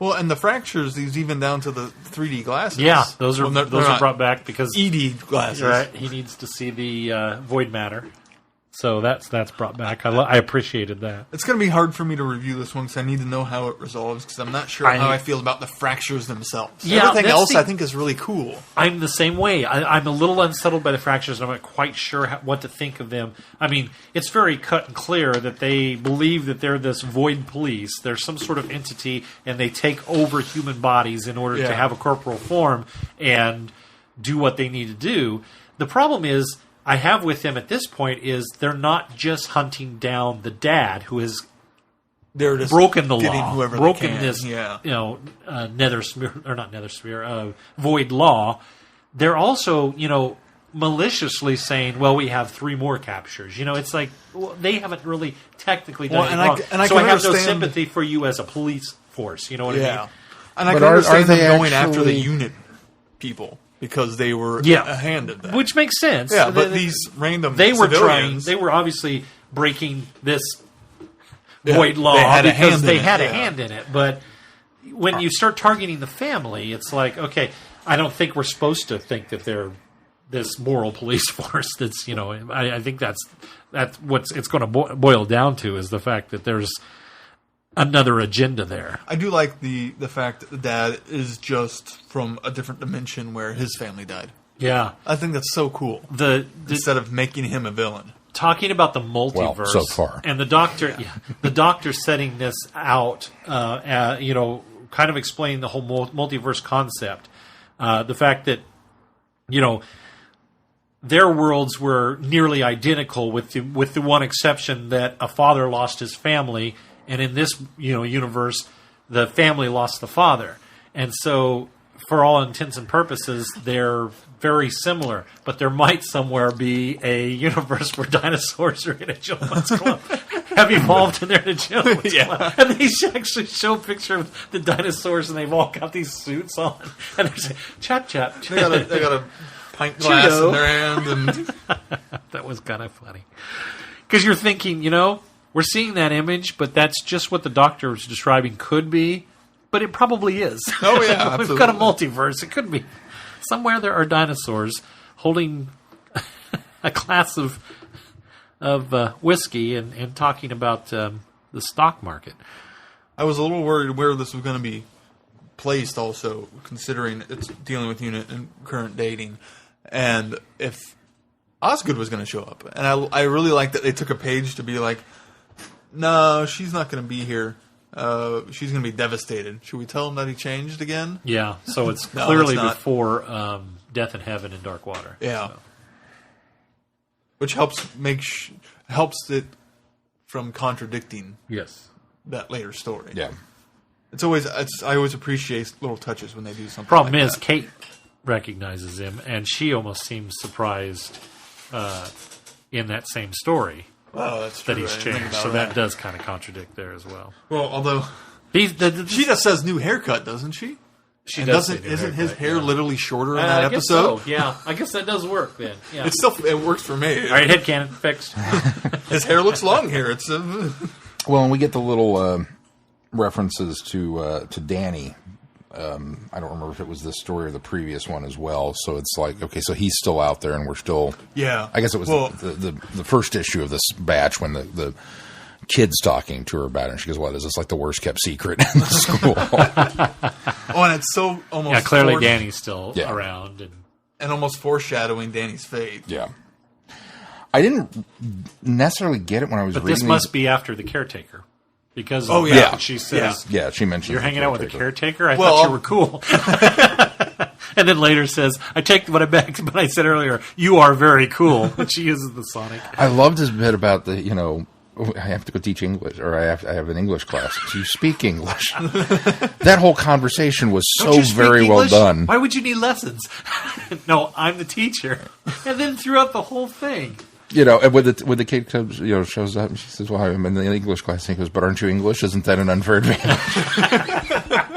B: Well, and the fractures, these even down to the 3D glasses.
D: Yeah, those are brought back because
B: ED glasses.
D: Right, he needs to see the void matter. So that's brought back. I appreciated that.
B: It's going to be hard for me to review this one because I need to know how it resolves because I'm not sure how I feel about the fractures themselves.
D: Yeah,
B: everything else I think is really cool.
D: I'm the same way. I'm a little unsettled by the fractures, and I'm not quite sure what to think of them. I mean, it's very cut and clear that they believe that they're this void police. They're some sort of entity, and they take over human bodies in order to have a corporal form and do what they need to do. The problem is, I have with them at this point is they're not just hunting down the dad who has broken the law, broken this, nether sphere, or not nether sphere, void law. They're also, maliciously saying, "Well, we have 3 more captures." It's like they haven't really technically done anything wrong. So I have no sympathy for you as a police force. You know what I mean?
B: And I can understand them going after the unit people. because they were
D: Yeah.
B: a hand at that.
D: Which makes sense.
B: Yeah, but these random
D: they were
B: civilians,
D: they were obviously breaking this
B: Yeah,
D: void law
B: they had a
D: because
B: hand
D: they
B: in it,
D: had a
B: yeah.
D: hand in it. But when you start targeting the family, it's like, okay, I don't think we're supposed to think that they're this moral police force. That's, you know, I think that's what it's going to boil down to, is the fact that there's another agenda there.
B: I do like the fact that the dad is just from a different dimension where his family died.
D: Yeah,
B: I think that's so cool. Instead of making him a villain.
D: Talking about the multiverse,
C: Well, so far.
D: and the doctor setting this out, you know, kind of explaining the whole multiverse concept. The fact that, you know, their worlds were nearly identical, with the one exception that a father lost his family, and in this, you know, universe, the family lost the father, and so for all intents and purposes, they're very similar. But there might somewhere be a universe where dinosaurs are in a gentleman's club, have evolved and they're in a gentleman's club, and they actually show a picture of the dinosaurs, and they've all got these suits on, and they're saying, "Chap, chap."
B: They got a pint glass
D: Cheeto.
B: in their hand, and
D: That was kind of funny, because you're thinking, you know, we're seeing that image, but that's just what the doctor was describing could be. But it probably is.
B: Oh, yeah,
D: We've got a
B: absolutely.
D: multiverse. It could be. Somewhere there are dinosaurs holding a glass of whiskey and talking about the stock market.
B: I was a little worried where this was going to be placed also, considering it's dealing with unit and current dating, and if Osgood was going to show up. And I really like that they took a page to be like, no, she's not going to be here. She's going to be devastated. Should we tell him that he changed again?
D: Yeah, so it's
B: No,
D: clearly
B: it's not.
D: before Death in Heaven and Dark Water.
B: Yeah.
D: So.
B: Which helps helps it from contradicting
D: Yes.
B: that later story.
C: Yeah.
B: I always appreciate little touches when they do something.
D: Problem
B: like
D: is,
B: that.
D: Kate recognizes him, and she almost seems surprised in that same story
B: Oh, that's true.
D: that he's
B: I didn't think
D: changed.
B: about
D: So that does kind of contradict there as well.
B: Well, although
D: She
B: she just says new haircut, doesn't she?
D: She
B: And
D: does.
B: doesn't
D: say new
B: isn't his
D: haircut,
B: hair
D: yeah.
B: literally shorter in
D: I
B: that
D: guess
B: episode?
D: so. Yeah, I guess that does work then. Yeah.
B: It works for me.
D: All right, headcanon fixed.
B: His hair looks long here. It's
C: Well, and we get the little references to Danny. I don't remember if it was this story or the previous one as well. So it's like, okay, so he's still out there, and we're still.
B: yeah.
C: I guess it was
B: Well,
C: the first issue of this batch when the kid's talking to her about it, and she goes, "What is this, like the worst kept secret in the school?"
B: and it's so almost
D: Yeah, clearly Danny's still
C: Yeah.
D: around.
B: and almost foreshadowing Danny's fate.
C: Yeah. I didn't necessarily get it when I was
D: But
C: reading
D: this
C: these.
D: must be after the caretaker. Because
B: Oh,
D: of
B: yeah.
D: that, she says,
C: Yeah, she mentioned
D: "You're hanging out with the caretaker? I
B: Well,
D: thought you were cool." And then later says, "I take what I back, but I said earlier, you are very cool." And she uses the Sonic.
C: I loved his bit about the, I have to go teach English, or I have an English class. Do you speak English? That whole conversation was
D: Don't
C: so
D: you speak
C: very
D: English?
C: well done.
D: Why would you need lessons? No, I'm the teacher. And then throughout the whole thing.
C: And when the kid comes, shows up, and she says, "Well, I'm in the English class." And he goes, "But aren't you English? Isn't that an unfair advantage?"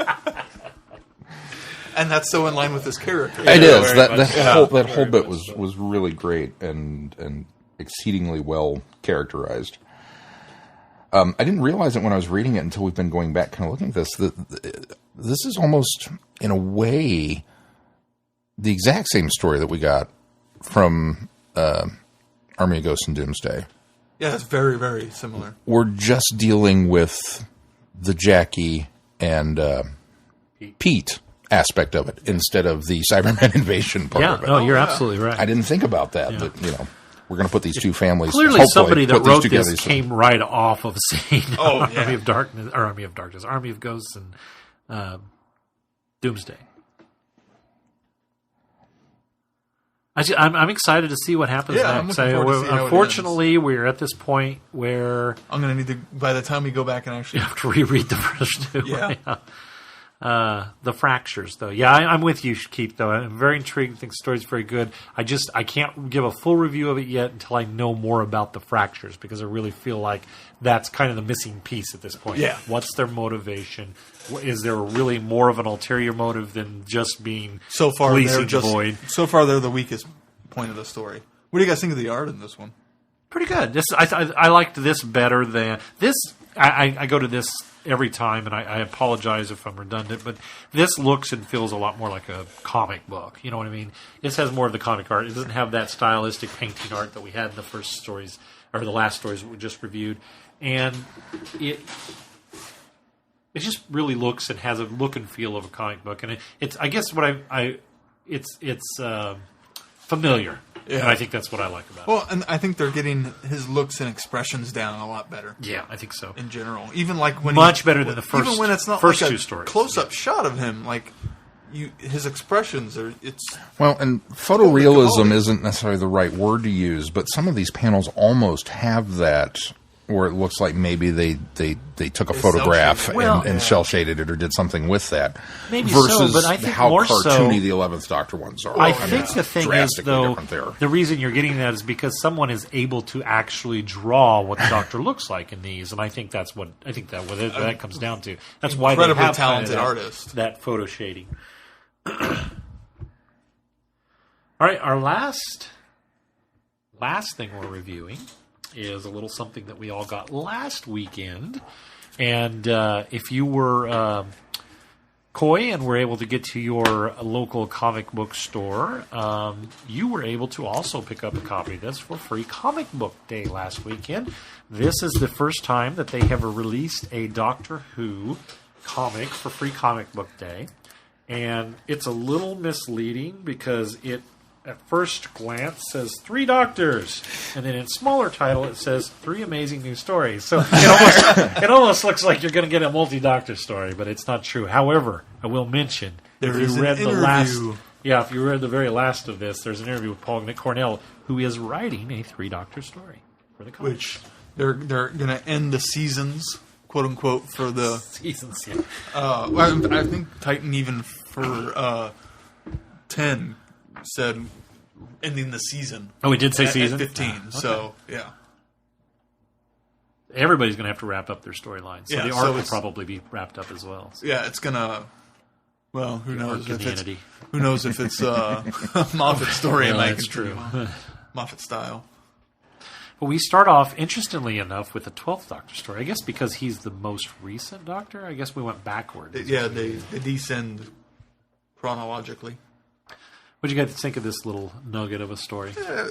B: And that's so in line with his character.
C: It is.
D: very much.
C: That whole bit was really great and exceedingly well characterized. I didn't realize it when I was reading it until we've been going back, kind of looking at this. This is almost, in a way, the exact same story that we got from Army of Ghosts and Doomsday.
B: Yeah, it's very, very similar.
C: We're just dealing with the Jackie and Pete aspect of it instead of the Cybermen invasion part
D: Yeah,
C: of it.
D: no, you're absolutely right.
C: I didn't think about that, but we're going to put these two families.
D: Clearly,
C: hopefully
D: somebody that
C: put these
D: wrote
C: together
D: this
C: so-
D: came right off of seeing
B: Oh, yeah.
D: Army of Ghosts, and Doomsday. I'm excited to see what happens
B: Yeah, I'm
D: next.
B: looking forward to see how it
D: Unfortunately, we're at this point where
B: I'm going to need to, by the time we go back and
D: you
B: actually...
D: have to reread the first two.
B: Yeah.
D: The Fractures, though. Yeah, I'm with you, Keith, though. I'm very intrigued. I think the story's very good. I can't give a full review of it yet until I know more about the Fractures, because I really feel like that's kind of the missing piece at this point.
B: Yeah.
D: What's their motivation? Is there really more of an ulterior motive than just being
B: So far,
D: policing the void?
B: So far, they're the weakest point of the story. What do you guys think of the art in this one?
D: Pretty good. I liked this better than this. I go to this every time, and I apologize if I'm redundant, but this looks and feels a lot more like a comic book. You know what I mean? This has more of the comic art. It doesn't have that stylistic painting art that we had in the first stories, or the last stories we just reviewed. And it just really looks and has a look and feel of a comic book. And it's I guess what it's familiar. Yeah. And I think that's what I like about it.
B: Well, and I think they're getting his looks and expressions down a lot better.
D: Yeah, I think so.
B: In general, even like when
D: much better than the first.
B: Even when it's not
D: first
B: like
D: two
B: a
D: stories.
B: Close-up shot of him, like his expressions are. It's
C: well, and photorealism isn't necessarily the right word to use, but some of these panels almost have that, where it looks like maybe they took a photograph and shell shaded it or did something with that.
D: Maybe
C: versus
D: so, but I think
C: how
D: more
C: cartoony the 11th Doctor ones are.
D: I think the thing is, though,
C: there.
D: the reason you're getting that is because someone is able to actually draw what the Doctor looks like in these, and I think that's what that comes down to. That's why they have
B: talented artist.
D: That photo shading. All right, our last thing we're reviewing is a little something that we all got last weekend. And if you were coy and were able to get to your local comic book store, you were able to also pick up a copy of this for Free Comic Book Day last weekend. This is the first time that they have released a Doctor Who comic for Free Comic Book Day. And it's a little misleading because it, at first glance, says 3 Doctors, and then in smaller title it says 3 Amazing New Stories. So it almost looks like you're going to get a multi-Doctor story, but it's not true. However, I will mention
B: if you read
D: the very last of this, there's an interview with Paul Cornell, who is writing a 3 Doctor story for the comic.
B: Which they're going to end the seasons, quote unquote, for the
D: seasons. Yeah.
B: I think Titan even for 10 said ending the season.
D: Oh, we did say season?
B: At 15, okay. So, yeah.
D: Everybody's going to have to wrap up their storyline. So the art
B: so
D: will probably be wrapped up as well. So.
B: Yeah, it's going to... Well, who knows if it's a Moffat story.
D: No, that's true.
B: Moffat style.
D: But we start off, interestingly enough, with the 12th Doctor story. I guess because he's the most recent Doctor. I guess we went backwards.
B: They descend chronologically.
D: What do you guys think of this little nugget of a story?
B: Yeah,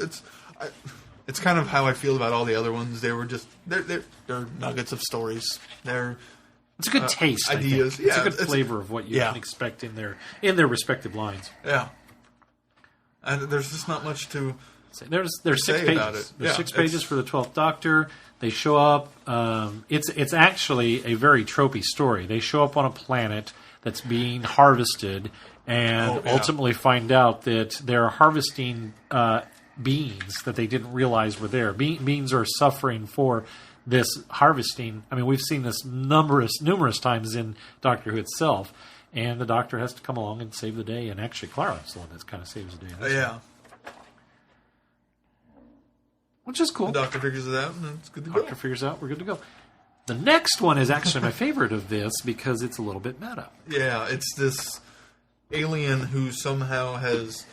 B: it's kind of how I feel about all the other ones. They were just they're nuggets of stories.
D: It's a good taste.
B: Ideas.
D: I think. It's a good flavor of what you can expect in their respective lines.
B: Yeah. And there's just not much to.
D: There's 6 pages. There's 6 pages for the 12th Doctor. They show up. It's actually a very tropey story. They show up on a planet that's being harvested, and ultimately find out that they're harvesting beings that they didn't realize were there. Beings are suffering for this harvesting. I mean, we've seen this numerous times in Doctor Who itself, and the Doctor has to come along and save the day. And actually, Clara's the one that kind of saves the day.
B: Yeah.
D: Which is cool.
B: The Doctor figures it out, and it's good to go.
D: Doctor figures out, we're good to go. The next one is actually my favorite of this because it's a little bit meta.
B: Yeah, it's this alien who somehow has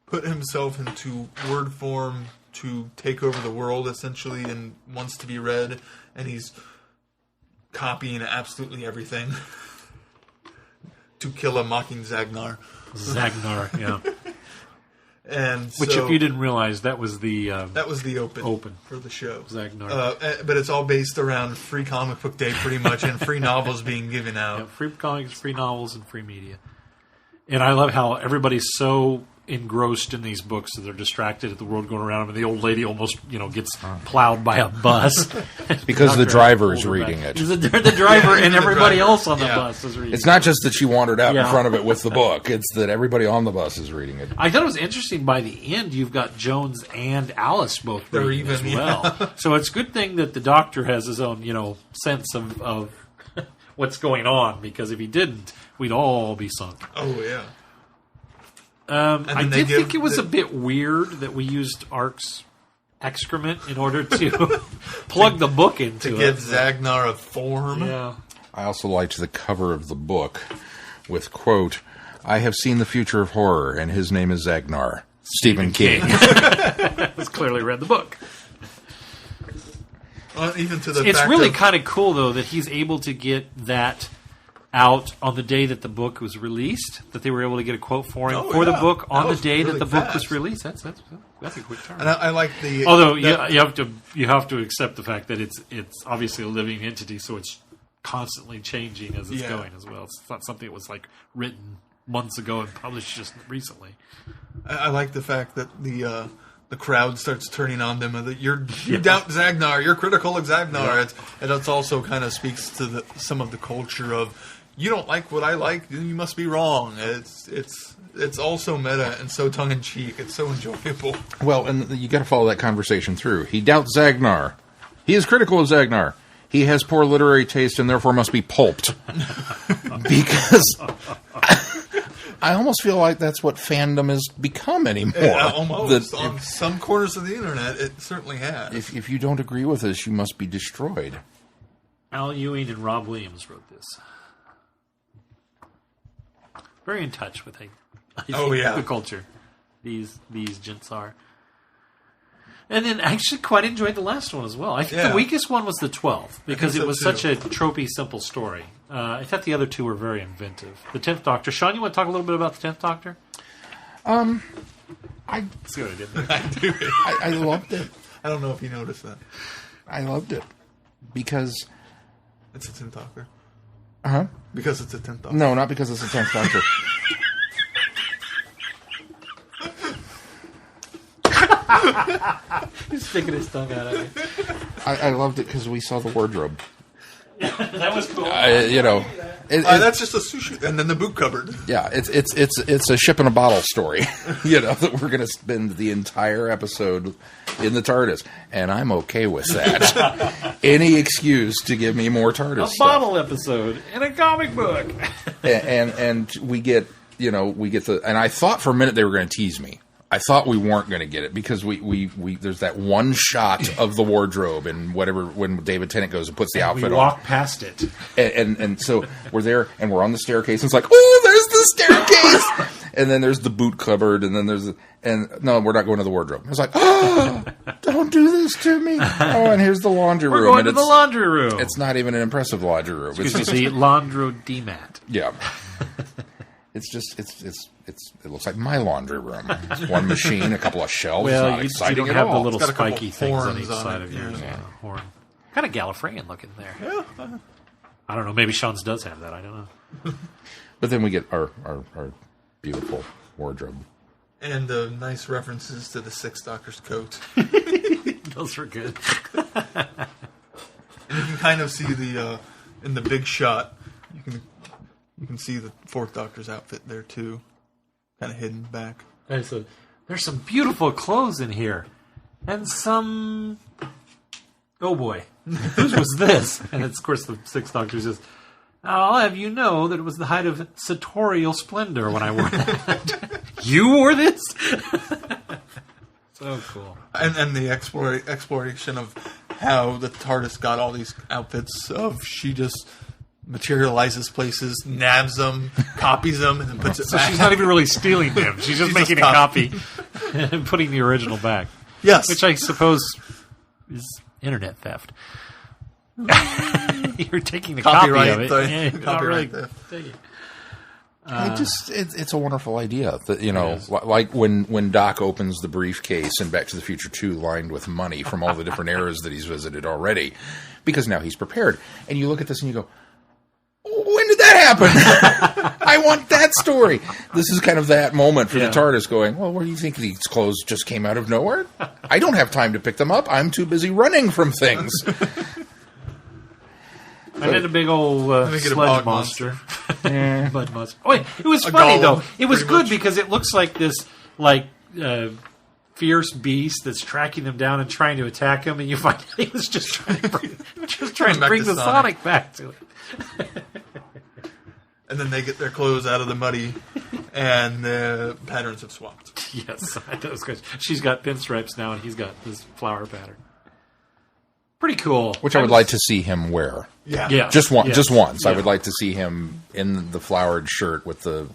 B: put himself into word form to take over the world, essentially, and wants to be read, and he's copying absolutely everything to kill a mocking Zzagnar.
D: Zzagnar, yeah.
B: And
D: which, if you didn't realize, that was the open
B: for the show.
D: Zzagnar.
B: But it's all based around Free Comic Book Day, pretty much, and free novels being given out.
D: Yeah, free comics, free novels, and free media. And I love how everybody's so engrossed in these books that they're distracted at the world going around them, and the old lady almost, gets plowed by a bus.
C: Because the driver is reading it.
D: The driver and everybody else on the bus is reading it.
C: It's not just that she wandered out in front of it with the book. It's that everybody on the bus is reading it.
D: I thought it was interesting, by the end, you've got Jones and Alice both reading as well. So it's a good thing that the Doctor has his own, sense of what's going on, because if he didn't, we'd all be sunk.
B: Oh, yeah.
D: I did think it was a bit weird that we used Ark's excrement in order to plug the book into
B: to
D: it.
B: give Zzagnar a form.
D: Yeah.
C: I also liked the cover of the book with, quote, "I have seen the future of horror, and his name is Zzagnar." Stephen King.
D: Has clearly read the book.
B: Even to the
D: It's
B: fact
D: really
B: of,
D: kind of cool, though, that he's able to get that out on the day that the book was released, that they were able to get a quote for him the book on the day that the book was released. That's a quick turn.
B: And I like the...
D: Although you have to accept the fact that it's obviously a living entity, so it's constantly changing as it's going as well. It's not something that was like written months ago and published just recently.
B: I like the fact that the crowd starts turning on them. And that you doubt Zzagnar. You're critical of Zzagnar. And it also kind of speaks to some of the culture of, you don't like what I like, then you must be wrong. It's also meta and so tongue in cheek. It's so enjoyable.
C: Well, and you got to follow that conversation through. He doubts Zzagnar. He is critical of Zzagnar. He has poor literary taste and therefore must be pulped. Because I almost feel like that's what fandom has become anymore.
B: Yeah, almost. On some corners of the internet, it certainly has.
C: If you don't agree with us, you must be destroyed.
D: Al Ewing and Rob Williams wrote this. Very in touch with the culture. These gents are. And then I actually quite enjoyed the last one as well. I think the weakest one was the 12th, because it was such a tropey, simple story. I thought the other two were very inventive. The 10th Doctor. Sean, you want to talk a little bit about the 10th Doctor? See what I did there?
B: I do.
C: I loved it.
B: I don't know if you noticed that.
C: I loved it. Because...
B: It's a 10th Doctor.
C: Uh-huh.
B: Because it's a 10th Doctor.
C: No, not because it's a 10th Doctor.
D: He's sticking his tongue out at me.
C: I loved it because we saw the wardrobe.
D: That was cool.
B: That's just a sushi, and then the boot cupboard.
C: Yeah, it's a ship in a bottle story. That we're going to spend the entire episode in the TARDIS, and I'm okay with that. Any excuse to give me more TARDIS stuff.
D: Bottle episode in a comic book.
C: and we get the, and I thought for a minute they were going to tease me. I thought we weren't going to get it because we there's that one shot of the wardrobe and whatever when David Tennant goes and puts the outfit on.
D: We walk past it,
C: and so we're there and we're on the staircase. And it's like, oh, there's the staircase, and then there's the boot cupboard, and then no, we're not going to the wardrobe. I was like, oh, don't do this to me. Oh, and here's the laundry room.
D: We're going to the laundry room.
C: It's not even an impressive laundry room.
D: It's just the laundromat.
C: Yeah. It's just it looks like my laundry room. It's one machine, a couple of shelves.
D: Well,
C: not
D: you
C: exciting
D: don't
C: at
D: have
C: all.
D: the little spiky things on
B: horns
D: each
B: on
D: side
B: it,
D: of yours.
B: yeah.
D: Horn, kind of Gallifreyan looking there. Yeah. I don't know. Maybe Sean's does have that. I don't know.
C: But then we get our beautiful wardrobe
B: and nice references to the Sixth Doctor's coat.
D: Those were good.
B: And you can kind of see the in the big shot. You can see the Fourth Doctor's outfit there too, kind of hidden back.
D: And so there's some beautiful clothes in here, and some. Oh boy, whose was this? And it's, of course, the Sixth Doctor says, "I'll have you know that it was the height of sartorial splendor when I wore that." You wore this? So cool.
B: And the exploration of how the TARDIS got all these outfits. She just materializes places, nabs them, copies them, and then puts it
D: So
B: back.
D: she's not even really stealing them. She's just making a copy and putting the original back.
B: Yes.
D: Which I suppose is internet theft. You're taking the
B: Copyright
D: copy of it.
B: theft.
D: Yeah, you're not
B: Copyright
D: really
B: theft.
D: taking it.
C: it's a wonderful idea that like when Doc opens the briefcase in Back to the Future 2 lined with money from all the different eras that he's visited already, because now he's prepared. And you look at this and you go, when did that happen? I want that story. This is kind of that moment for the TARDIS going, well, where do you think these clothes just came out of nowhere? I don't have time to pick them up. I'm too busy running from things.
D: I did a big old sludge
B: bog
D: monster. Mud monster. Oh, wait, it was funny, though. It was good because it looks like this, fierce beast that's tracking them down and trying to attack him, and you find he was just trying to bring the Sonic back to it.
B: And then they get their clothes out of the muddy, and the patterns have swapped.
D: Yes, I know. She's got pinstripes now, and he's got this flower pattern. Pretty cool.
C: Which I would like to see him wear.
B: Yeah.
C: Just once.
D: Yeah.
C: I would like to see him in the flowered shirt with the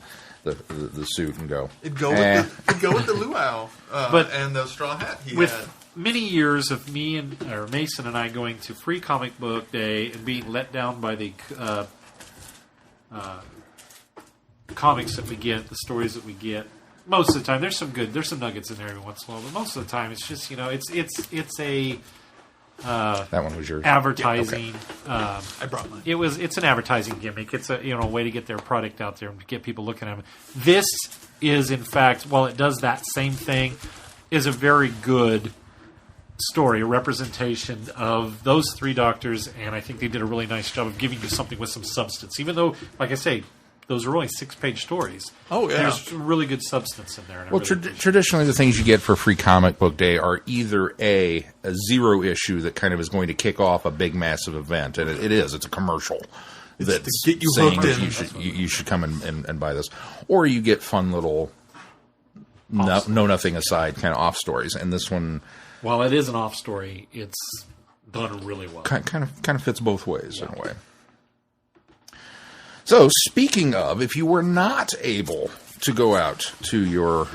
C: suit and go.
B: It'd go with the luau and the straw hat he
D: with
B: had.
D: Many years of Mason and I going to Free Comic Book Day and being let down by the comics that we get, the stories that we get. Most of the time, there's some nuggets in there every once in a while, but most of the time, it's just it's a
C: that one was yours.
D: advertising.
B: I brought mine.
D: It's an advertising gimmick. It's a way to get their product out there and to get people looking at them. This is, in fact, while it does that same thing, is a very good story, a representation of those three doctors, and I think they did a really nice job of giving you something with some substance. Even though, like I say, those are only 6-page stories.
B: Oh, yeah.
D: There's really good substance in there.
C: Well, traditionally, the things you get for Free Comic Book Day are either a zero issue that kind of is going to kick off a big, massive event, and it is. It's a commercial that's
B: to get you
C: saying
B: hooked in.
C: you should come and buy this. Or you get fun little, nothing aside kind of off stories. And this one,
D: while it is an off story, it's done really well.
C: kind of fits both ways in a way. So, speaking of, if you were not able to go out to your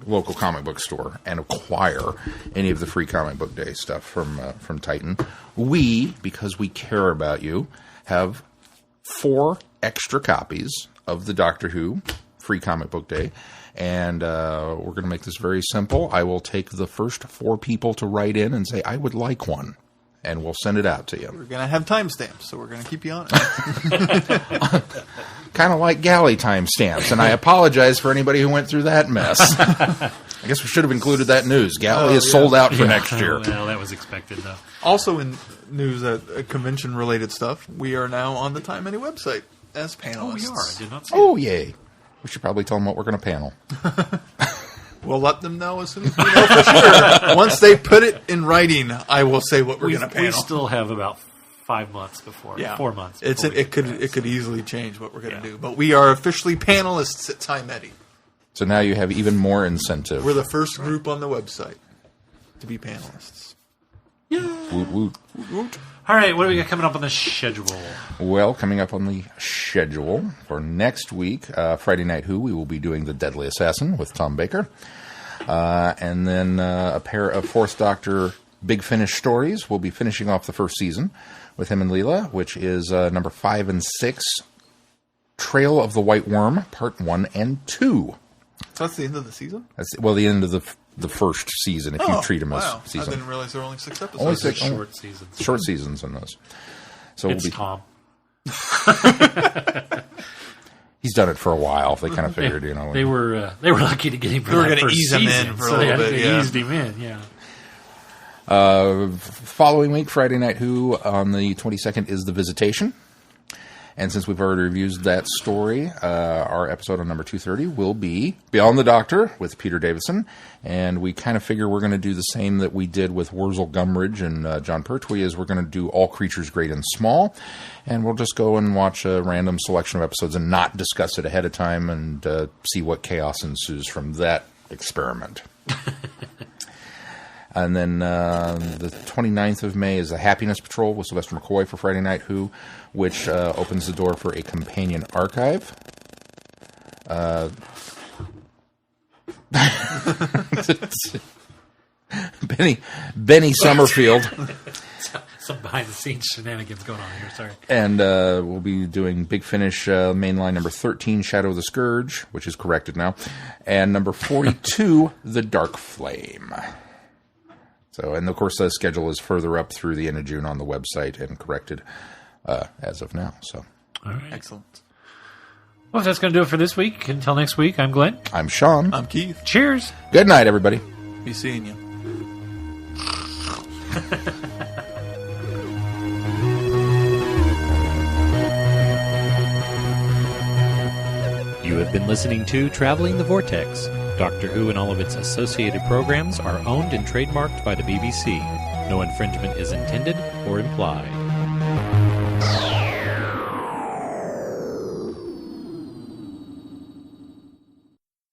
C: local comic book store and acquire any of the Free Comic Book Day stuff from Titan, we, because we care about you, have 4 extra copies of the Doctor Who Free Comic Book Day. And we're going to make this very simple. I will take the first 4 people to write in and say, I would like one. And we'll send it out to you.
B: We're going to have timestamps, so we're going to keep you on it.
C: Kind of like galley timestamps. And I apologize for anybody who went through that mess. I guess we should have included that news. Galley is sold out for next year.
D: Well, that was expected, though.
B: Also in news convention-related stuff, we are now on the Time Any website as panelists.
D: Oh, we are. I did not see
C: Oh, yay. We should probably tell them what we're going to panel.
B: We'll let them know as soon as we know for sure. Once they put it in writing, I will say what we're going to panel.
D: We still have about 5 months before.
B: Yeah.
D: 4 months.
B: It could easily change what we're going to do. But we are officially panelists at Time Eddy.
C: So now you have even more incentive.
B: We're the first group on the website to be panelists.
C: Woot, woot.
B: Woot.
D: All right, what do we got coming up on the schedule?
C: Well, coming up on the schedule for next week, Friday Night Who, we will be doing The Deadly Assassin with Tom Baker. And then a pair of Fourth Doctor Big Finish stories. We'll be finishing off the first season with him and Leela, which is number 5 and 6, Trail of the White Worm, Part 1 and 2.
B: So that's the end of the season?
C: That's the end of the first season, if you treat them as season.
B: I didn't realize there were only 6 episodes.
C: Only 6
D: short seasons.
C: Short seasons in those. So
D: It's Tom.
C: He's done it for a while. They kind of figured,
D: They were lucky to get him for
B: They were
D: that
B: gonna
D: first
B: ease him in
D: season,
B: for a
D: so
B: little
D: they
B: bit, yeah.
D: eased him in, yeah.
C: Following week, Friday Night Who on the 22nd is The Visitation. And since we've already reviewed that story, our episode on number 230 will be Beyond the Doctor with Peter Davison. And we kind of figure we're going to do the same that we did with Wurzel Gumridge and John Pertwee, is we're going to do All Creatures Great and Small. And we'll just go and watch a random selection of episodes and not discuss it ahead of time and see what chaos ensues from that experiment. And then the 29th of May is the Happiness Patrol with Sylvester McCoy for Friday Night Who, which opens the door for a companion archive. Benny Summerfield.
D: Some behind-the-scenes shenanigans going on here, sorry.
C: And we'll be doing Big Finish mainline number 13, Shadow of the Scourge, which is corrected now. And number 42, The Dark Flame. So, and of course, the schedule is further up through the end of June on the website and corrected as of now. So,
D: all right.
B: Excellent.
D: Well, that's going to do it for this week. Until next week, I'm Glenn.
C: I'm Sean.
B: I'm Keith.
D: Cheers.
C: Good night, everybody.
B: Be seeing you.
A: You have been listening to Traveling the Vortex,
D: Doctor Who and all of its associated programs are owned and trademarked by the BBC. No infringement is intended or implied.